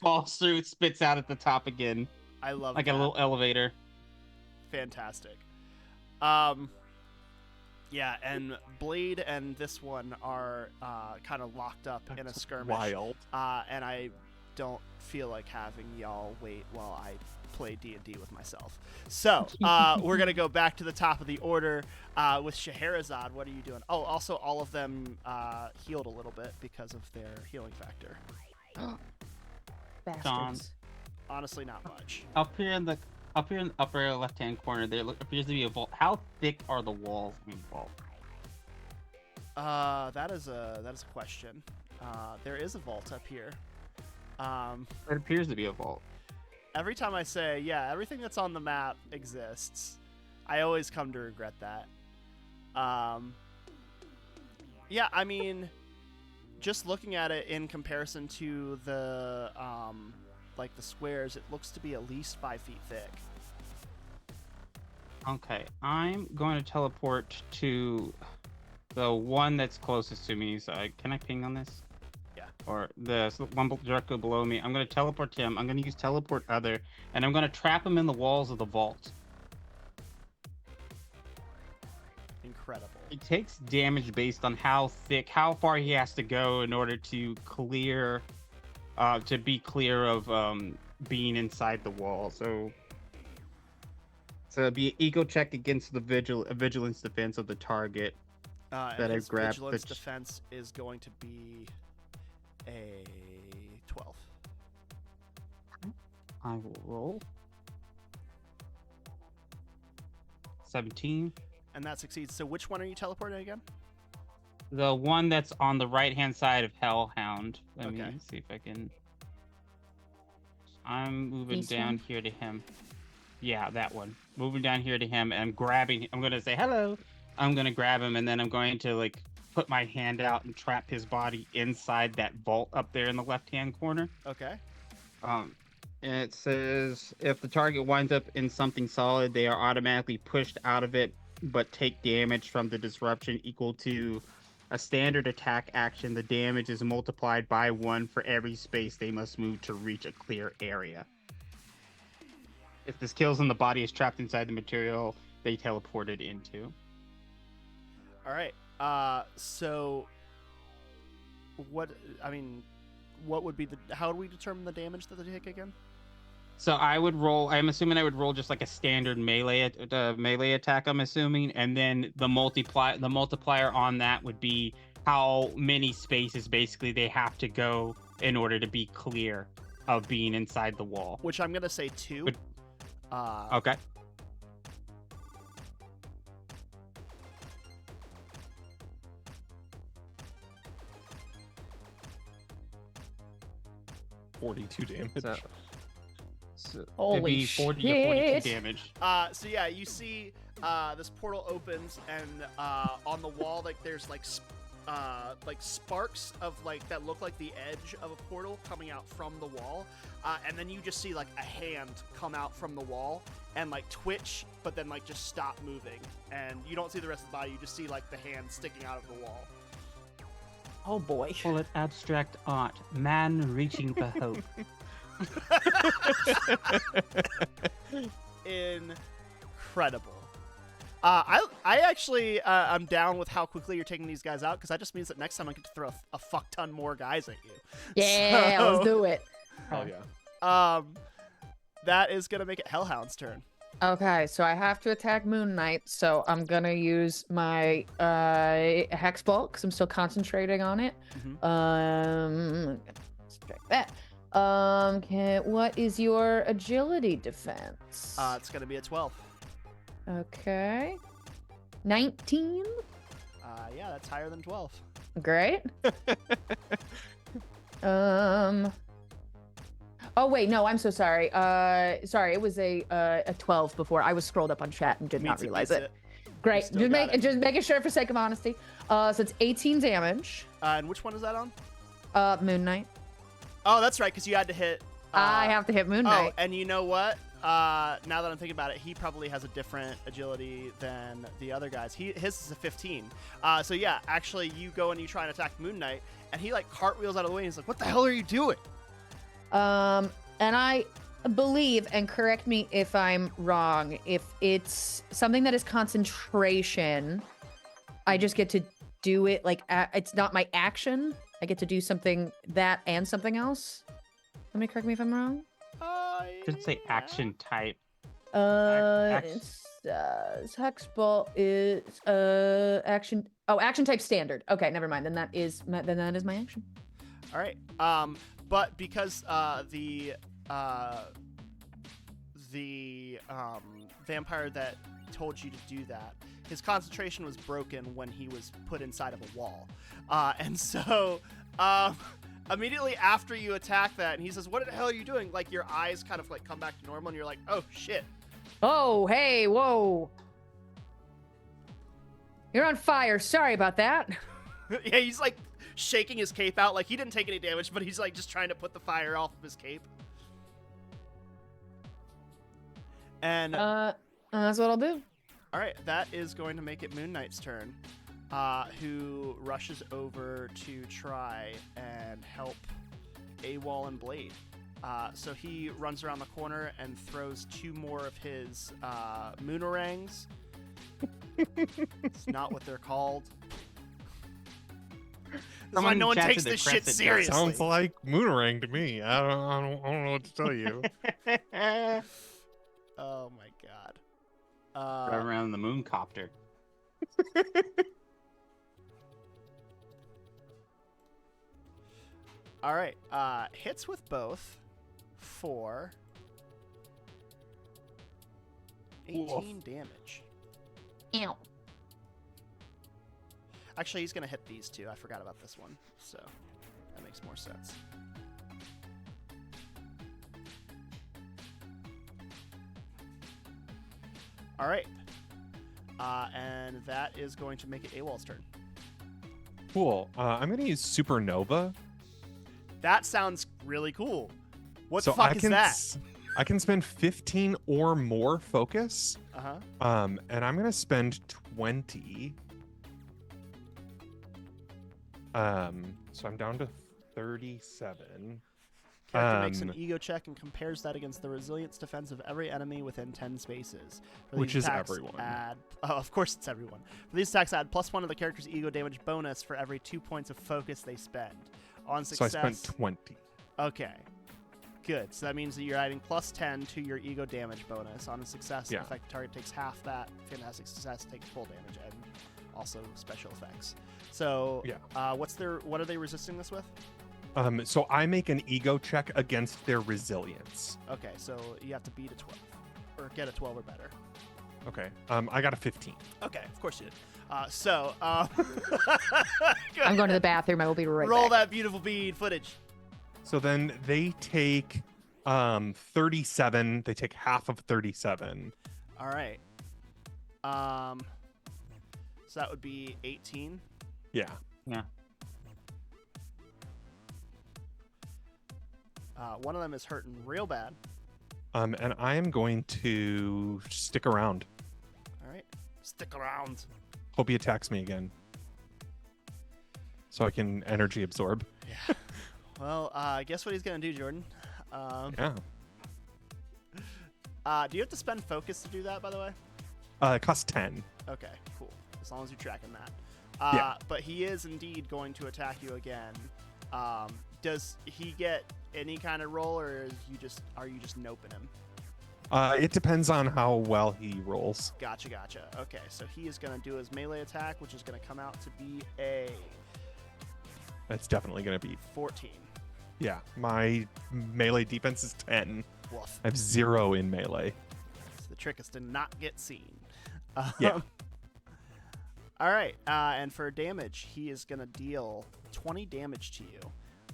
falls through, spits out at the top again, I love like that. a little elevator. Fantastic. Yeah, and Blade and this one are kind of locked up in a That's skirmish. wild. And I don't feel like having y'all wait while I play D&D with myself. So we're going to go back to the top of the order with Scheherazade. What are you doing? Oh, also all of them healed a little bit because of their healing factor. Bastards. Honestly, not much. Up here in the upper left-hand corner, there appears to be a vault. How thick are the walls in the vault? That is a question. There is a vault up here. It appears to be a vault. Every time I say, yeah, everything that's on the map exists. I always come to regret that. Yeah, I mean, just looking at it in comparison to the like the squares, it looks to be at least 5 feet thick. Okay, I'm going to teleport to the one that's closest to me. So can I ping on this? Yeah. Or the one directly below me. I'm going to teleport to him. I'm going to use teleport other, and I'm going to trap him in the walls of the vault. Incredible. He takes damage based on how far he has to go in order to clear, to be clear of being inside the wall. So it'd be an ego check against the vigilance defense of the target. And his grabbed vigilance defense is going to be a 12. I will roll 17. And that succeeds. So which one are you teleporting again? The one that's on the right-hand side of Hellhound. Let me Okay. see if I can. I'm moving This down one? here to him. Yeah, that one. Moving down here to him, and I'm grabbing. I'm going to say hello. I'm going to grab him, and then I'm going to like put my hand out and trap his body inside that vault up there in the left-hand corner. Okay. And it says if the target winds up in something solid, they are automatically pushed out of it, but take damage from the disruption equal to a standard attack action. The damage is multiplied by 1 for every space they must move to reach a clear area. If the skills in the body is trapped inside the material they teleported into. All right. So what would be how do we determine the damage that they take again? So I would roll. I'm assuming I would roll just like a standard melee attack. I'm assuming, and then the multiplier on that would be how many spaces basically they have to go in order to be clear of being inside the wall. Which I'm gonna say 2. Okay. $42 damage. So Holy it'd be 40 to shit. 42 damage. So yeah, you see this portal opens, and on the wall there's like sparks of like that look like the edge of a portal coming out from the wall, and then you just see like a hand come out from the wall and like twitch, but then like just stop moving, and you don't see the rest of the body. You just see like the hand sticking out of the wall. Oh boy. Call it abstract art. Man reaching for hope. Incredible. I actually I'm down with how quickly you're taking these guys out, because that just means that next time I get to throw a fuck ton more guys at you. Yeah, So, let's do it. Oh yeah. That is gonna make it Hellhound's turn. Okay, so I have to attack Moon Knight, so I'm gonna use my Hex Bolt because I'm still concentrating on it. Strike that. What is your agility defense? It's gonna be a 12. Okay. 19. Yeah, that's higher than 12. Great. Oh wait, no, I'm so sorry. Sorry, it was a 12 before. I was scrolled up on chat and did not realize it. Great. still got it. Just making sure for sake of honesty. So it's 18 damage. And which one is that on? Moon Knight. Oh, that's right, because you had to hit. I have to hit Moon Knight. Oh, and you know what? Now that I'm thinking about it, he probably has a different agility than the other guys. His is a 15. So yeah, actually, you go and you try and attack Moon Knight, and he like cartwheels out of the way. And he's like, "What the hell are you doing?" And I believe, and correct me if I'm wrong, if it's something that is concentration, I just get to do it like it's not my action. I get to do something that and something else. Let me correct me if I'm wrong. Should say action type. It says Hex Bolt is action. Oh, action type standard. Okay, never mind. Then that is my action. All right. But because the vampire that told you to do that, his concentration was broken when he was put inside of a wall, and so immediately after you attack that, and he says, "What the hell are you doing?" Like your eyes kind of like come back to normal, and you're like, "Oh shit." Oh, hey, whoa. You're on fire. Sorry about that. Yeah, he's like shaking his cape out. Like he didn't take any damage, but he's like just trying to put the fire off of his cape. And that's what I'll do. all right, that is going to make it Moon Knight's turn, who rushes over to try and help AWOL and Blade. So he runs around the corner and throws 2 more of his Moonerangs. It's not what they're called. That's why no one takes this shit seriously. Sounds like Moonerang to me. I don't know what to tell you. Oh my god. Right around the moon copter. All right. Hits with both for 18 damage. Ew. Actually, he's going to hit these 2. I forgot about this one. So that makes more sense. All right. And that is going to make it AWOL's turn. Cool. I'm going to use Supernova. That sounds really cool. What So the fuck I is can that? I can spend 15 or more focus. Uh-huh. And I'm going to spend 20. So I'm down to 37. Character makes an ego check and compares that against the resilience defense of every enemy within 10 spaces. For Which these is attacks, everyone. of course it's everyone. For these attacks, add +1 to the character's ego damage bonus for every 2 points of focus they spend. On So I success... spent 20. Okay. Good. So that means that you're adding +10 to your ego damage bonus. On a success, Yeah. the effect target takes half that. Fantastic success takes full damage and also special effects. So Yeah. what are they resisting this with? So I make an ego check against their resilience. Okay, so you have to beat a 12 or get a 12 or better. Okay. I got a 15. Okay, of course you did. So I'm going to the bathroom. I will be right roll back. that beautiful bead footage. So then they take 37. They take half of 37. All right. So that would be 18. Yeah. Yeah. One of them is hurting real bad. And I am going to stick around. All right. Stick around. Hope he attacks me again. So I can energy absorb. Yeah. Well, guess what he's going to do, Jordan? Yeah. Do you have to spend focus to do that, by the way? It costs 10. Okay, cool. As long as you're tracking that. Yeah. But he is indeed going to attack you again. Does he get any kind of roll, or are you just noping him? It depends on how well he rolls. Gotcha. Okay, so he is going to do his melee attack, which is going to come out to be a That's definitely going to be. 14. Yeah. My melee defense is 10. Woof. I have 0 in melee. So the trick is to not get seen. Yeah. All right, and for damage, he is going to deal 20 damage to you.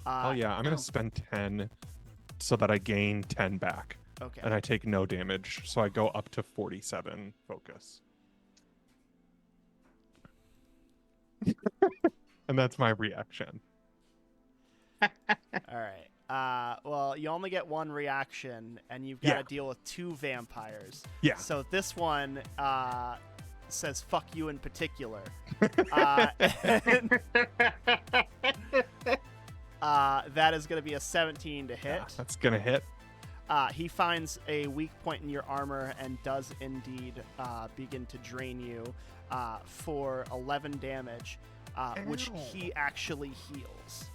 Oh, yeah. I'm going to spend 10 so that I gain 10 back. Okay. And I take no damage. So I go up to 47 focus. And that's my reaction. All right. Well, you only get one reaction, and you've got to deal with 2 vampires. Yeah. So this one says "fuck you" in particular. That is going to be a 17 to hit. Yeah, that's going to hit. He finds a weak point in your armor and does indeed begin to drain you for 11 damage, which he actually heals.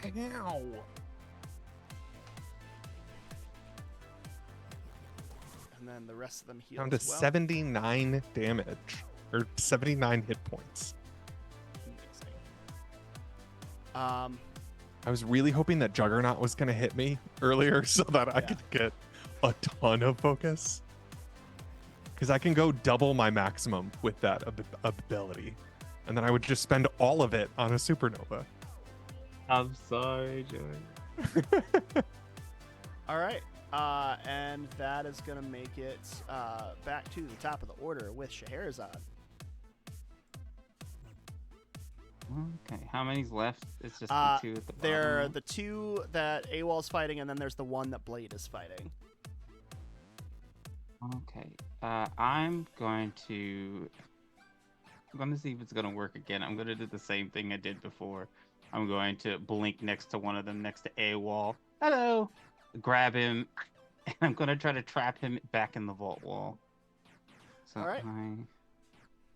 Ow. And then the rest of them heal Down to as well. 79 damage. Or 79 hit points. Amazing. I was really hoping that Juggernaut was going to hit me earlier so that I could get a ton of focus. Because I can go double my maximum with that ability. And then I would just spend all of it on a supernova. I'm sorry, Joey. All right. And that is going to make it back to the top of the order with Scheherazade. Okay, how many's left? It's just Uh, the two at the bottom. There are right? the two that AWOL's fighting, and then there's the one that Blade is fighting. Okay. I'm going to see if it's gonna work again. I'm gonna do the same thing I did before. I'm going to blink next to one of them, next to AWOL. Hello. Grab him, and I'm gonna try to trap him back in the vault wall. So All right. I...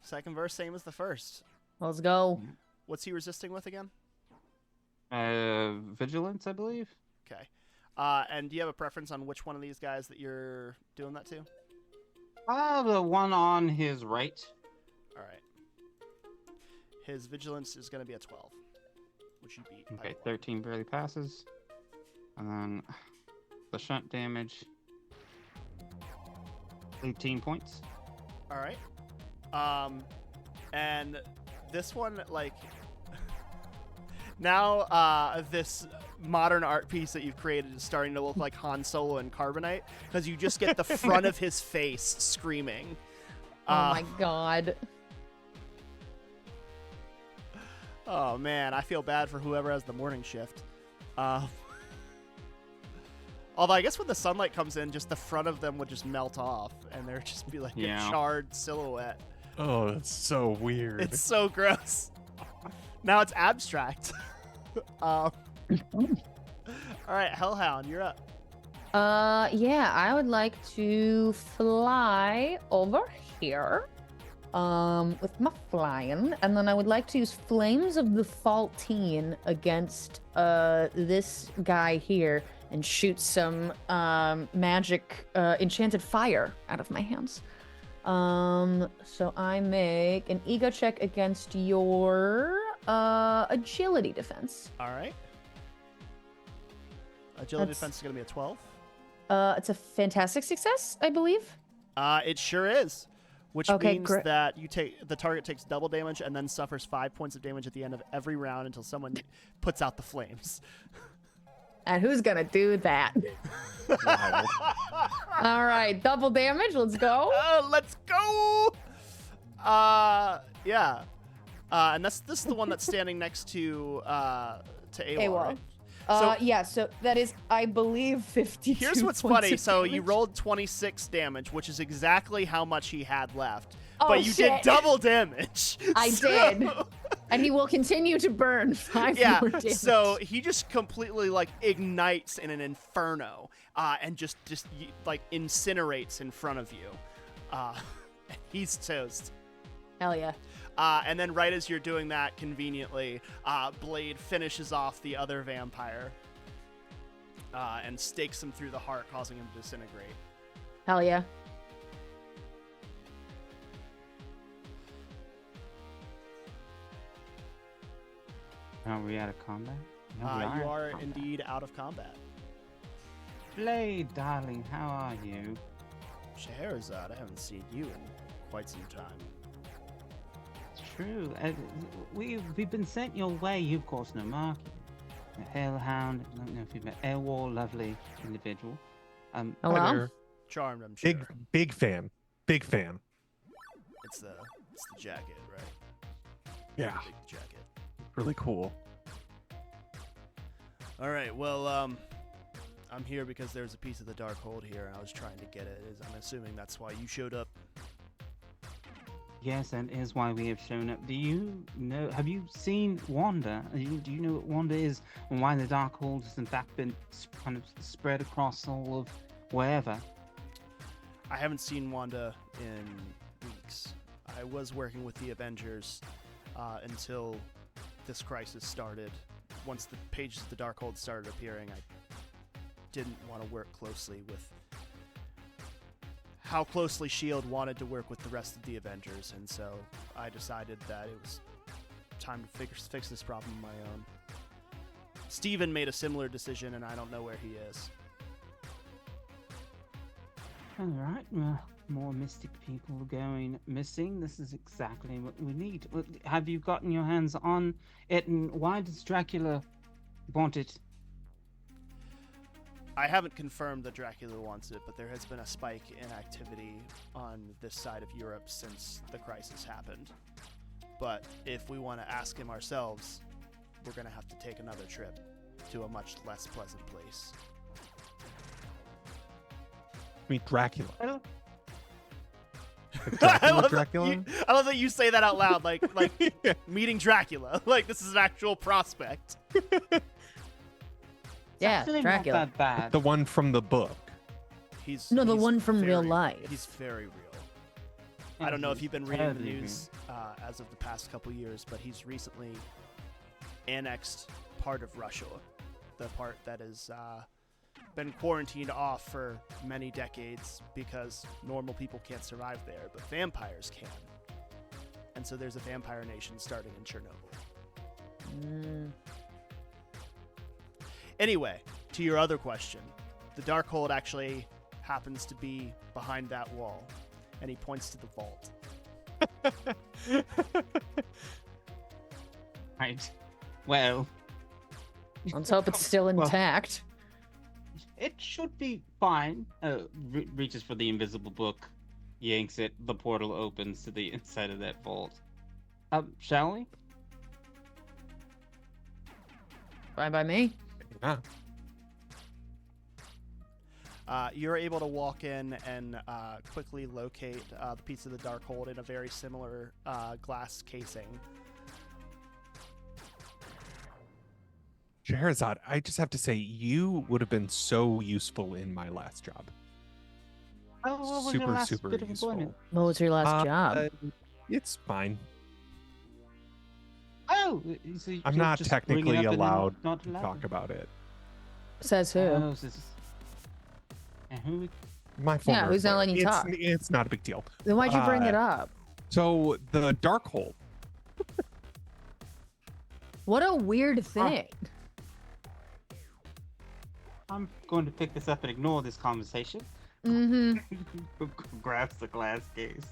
Second verse, same as the first. Let's go. What's he resisting with again? Vigilance, I believe. Okay. And do you have a preference on which one of these guys that you're doing that to? The one on his right. All right. His vigilance is going to be a 12, which you beat. by Okay, one. 13 barely passes. And then the shunt damage. 18 points. All right. And this one, like, now this modern art piece that you've created is starting to look like Han Solo and Carbonite, because you just get the front of his face screaming. Oh my god. Oh man, I feel bad for whoever has the morning shift. Although I guess when the sunlight comes in, just the front of them would just melt off, and there'd just be like a charred silhouette. Oh, that's so weird. It's so gross. Now it's abstract. All right, Hellhound, you're up. Yeah, I would like to fly over here, with my flying, and then I would like to use Flames of the Faultine against, this guy here and shoot some, magic, enchanted fire out of my hands. So I make an ego check against your, agility defense. All right. Agility That's- defense is going to be a 12. It's a fantastic success, I believe. It sure is. Which Okay, means great. that the target takes double damage and then suffers 5 points of damage at the end of every round until someone puts out the flames. And who's gonna do that? Wow. All right, double damage. Let's go. Let's go! Yeah. And this is the one that's standing next to AWOL, AWOL. right? So- Yeah. So that is, I believe, 52. Here's what's points funny. of So you damage. rolled 26 damage, which is exactly how much he had left. Oh, but you did shit. double damage. I did. And he will continue to burn 5 Yeah, more damage. so he just completely like ignites in an inferno, and just like incinerates in front of you. He's toast. Hell yeah. And then right as you're doing that, conveniently, Blade finishes off the other vampire, and stakes him through the heart, causing him to disintegrate. Hell yeah. Are we out of combat? No, we You out of are combat. indeed out of combat. Blade, darling, how are you? Scheherazade, I haven't seen you in quite some time. It's true. We've been sent your way. You, of course, know Mark. Hellhound. I don't know if you've met Airwall, lovely individual. Hello? Hi there. Charmed, I'm sure. Big fan. Big fan. It's the jacket, right? Yeah, Big jacket. really cool. All right, well, I'm here because there's a piece of the Darkhold here, and I was trying to get it. I'm assuming that's why you showed up. Yes, that is why we have shown up. Do you know? Have you seen Wanda? Do you know what Wanda is, and why the Darkhold has in fact been kind of spread across all of wherever? I haven't seen Wanda in weeks. I was working with the Avengers until this crisis started. Once the pages of the Darkhold started appearing, I didn't want to work closely with how closely S.H.I.E.L.D. wanted to work with the rest of the Avengers, and so I decided that it was time to fix this problem on my own. Steven made a similar decision, and I don't know where he is. All right, well, more mystic people going missing. This is exactly what we need. Have you gotten your hands on it, and why does Dracula want it? I haven't confirmed that Dracula wants it, but there has been a spike in activity on this side of Europe since the crisis happened. But if we want to ask him ourselves, we're going to have to take another trip to a much less pleasant place. Meet Dracula. Well, Like I love Dracula. I love that you say that out loud, like Yeah. meeting Dracula. Like this is an actual prospect. Yeah, actually Dracula. Not that bad. The one from the book. He's No, the he's one from real very- life. He's very real. I don't know if you've been reading the news as of the past couple years, but he's recently annexed part of Russia, the part that has been quarantined off for many decades because normal people can't survive there, but vampires can. And so there's a vampire nation starting in Chernobyl. Anyway, to your other question, the Darkhold actually happens to be behind that wall, and he points to the vault. Right. Well, Let's hope it's still Well- intact. it should be fine. Reaches for the invisible book, yanks it. The portal opens to the inside of that vault. Shall we? Fine by me. Yeah. You're able to walk in and quickly locate the piece of the Darkhold in a very similar glass casing. Scheherazade, I just have to say, you would have been so useful in my last job. Oh, what was Super, your last super bit of useful. employment? What was your last job? It's fine. Oh, so I'm you're not just bringing technically up and then allowed not to allowed? talk about it. Says who? Oh, and who? My former who's not employer. letting you it's, talk? It's not a big deal. Then why'd you bring it up? So the Darkhold. What a weird thing. I'm going to pick this up and ignore this conversation. Mm-hmm. Grabs the glass case,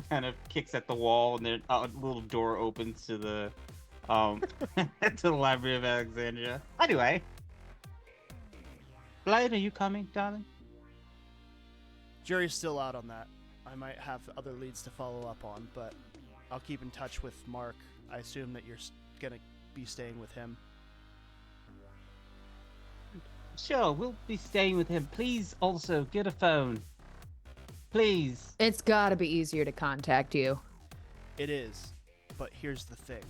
kind of kicks at the wall, and then a little door opens to the to the Library of Alexandria. Anyway, Blade, are you coming, darling? Jury's still out on that. I might have other leads to follow up on, but I'll keep in touch with Mark. I assume that you're gonna be staying with him. Sure, we'll be staying with him. Please, also get a phone. Please. It's gotta be easier to contact you. It is, but here's the thing.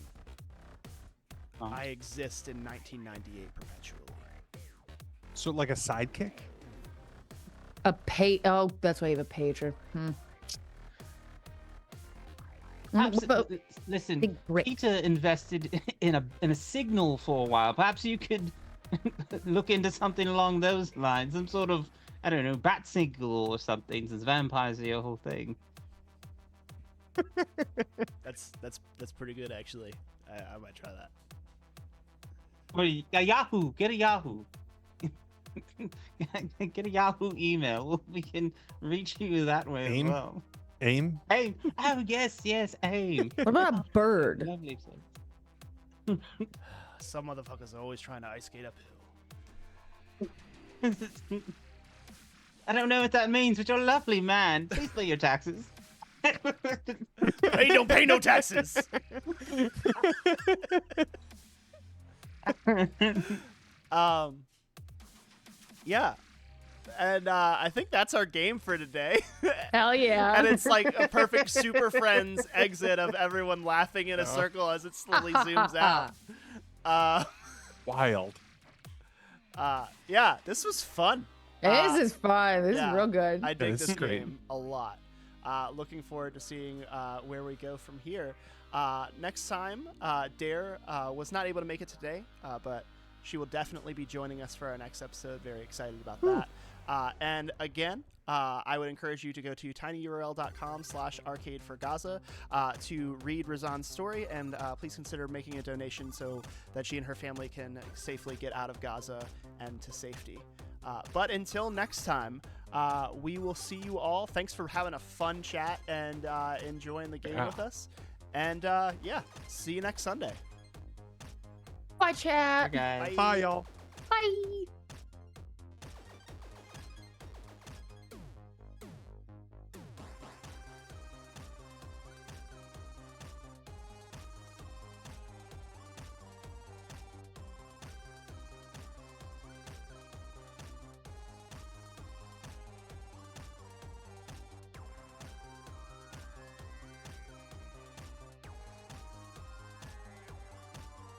Uh-huh. I exist in 1998 perpetually. So like a sidekick? Oh, that's why you have a pager. Listen, Big brick. Peter invested in a signal for a while. Perhaps you could look into something along those lines. Some sort of, I don't know, bat signal or something, since vampires are your whole thing. That's pretty good, actually. I might try that. Or a Yahoo! Get a Yahoo! Get a Yahoo email. We can reach you that way AIM? as well. AIM? AIM! Oh, yes, AIM! What about a bird? Lovely. Some motherfuckers are always trying to ice skate uphill. I don't know what that means, but you're a lovely man. Please pay your taxes. Don't pay no taxes. Yeah, and I think that's our game for today. Hell yeah. And it's like a perfect Super Friends exit of everyone laughing in a circle as it slowly zooms out. Wild. Yeah, this was fun. This is fun. This yeah, is real good. I dig this this is great. game a lot. Looking forward to seeing where we go from here. Next time, Dare was not able to make it today, but she will definitely be joining us for our next episode. Very excited about that. And again, I would encourage you to go to tinyurl.com/arcadeforgaza to read Razan's story, and please consider making a donation so that she and her family can safely get out of Gaza and to safety. But until next time, we will see you all. Thanks for having a fun chat and enjoying the game with us. And yeah, see you next Sunday. Bye, chat. Bye, guys. Bye, y'all. Bye.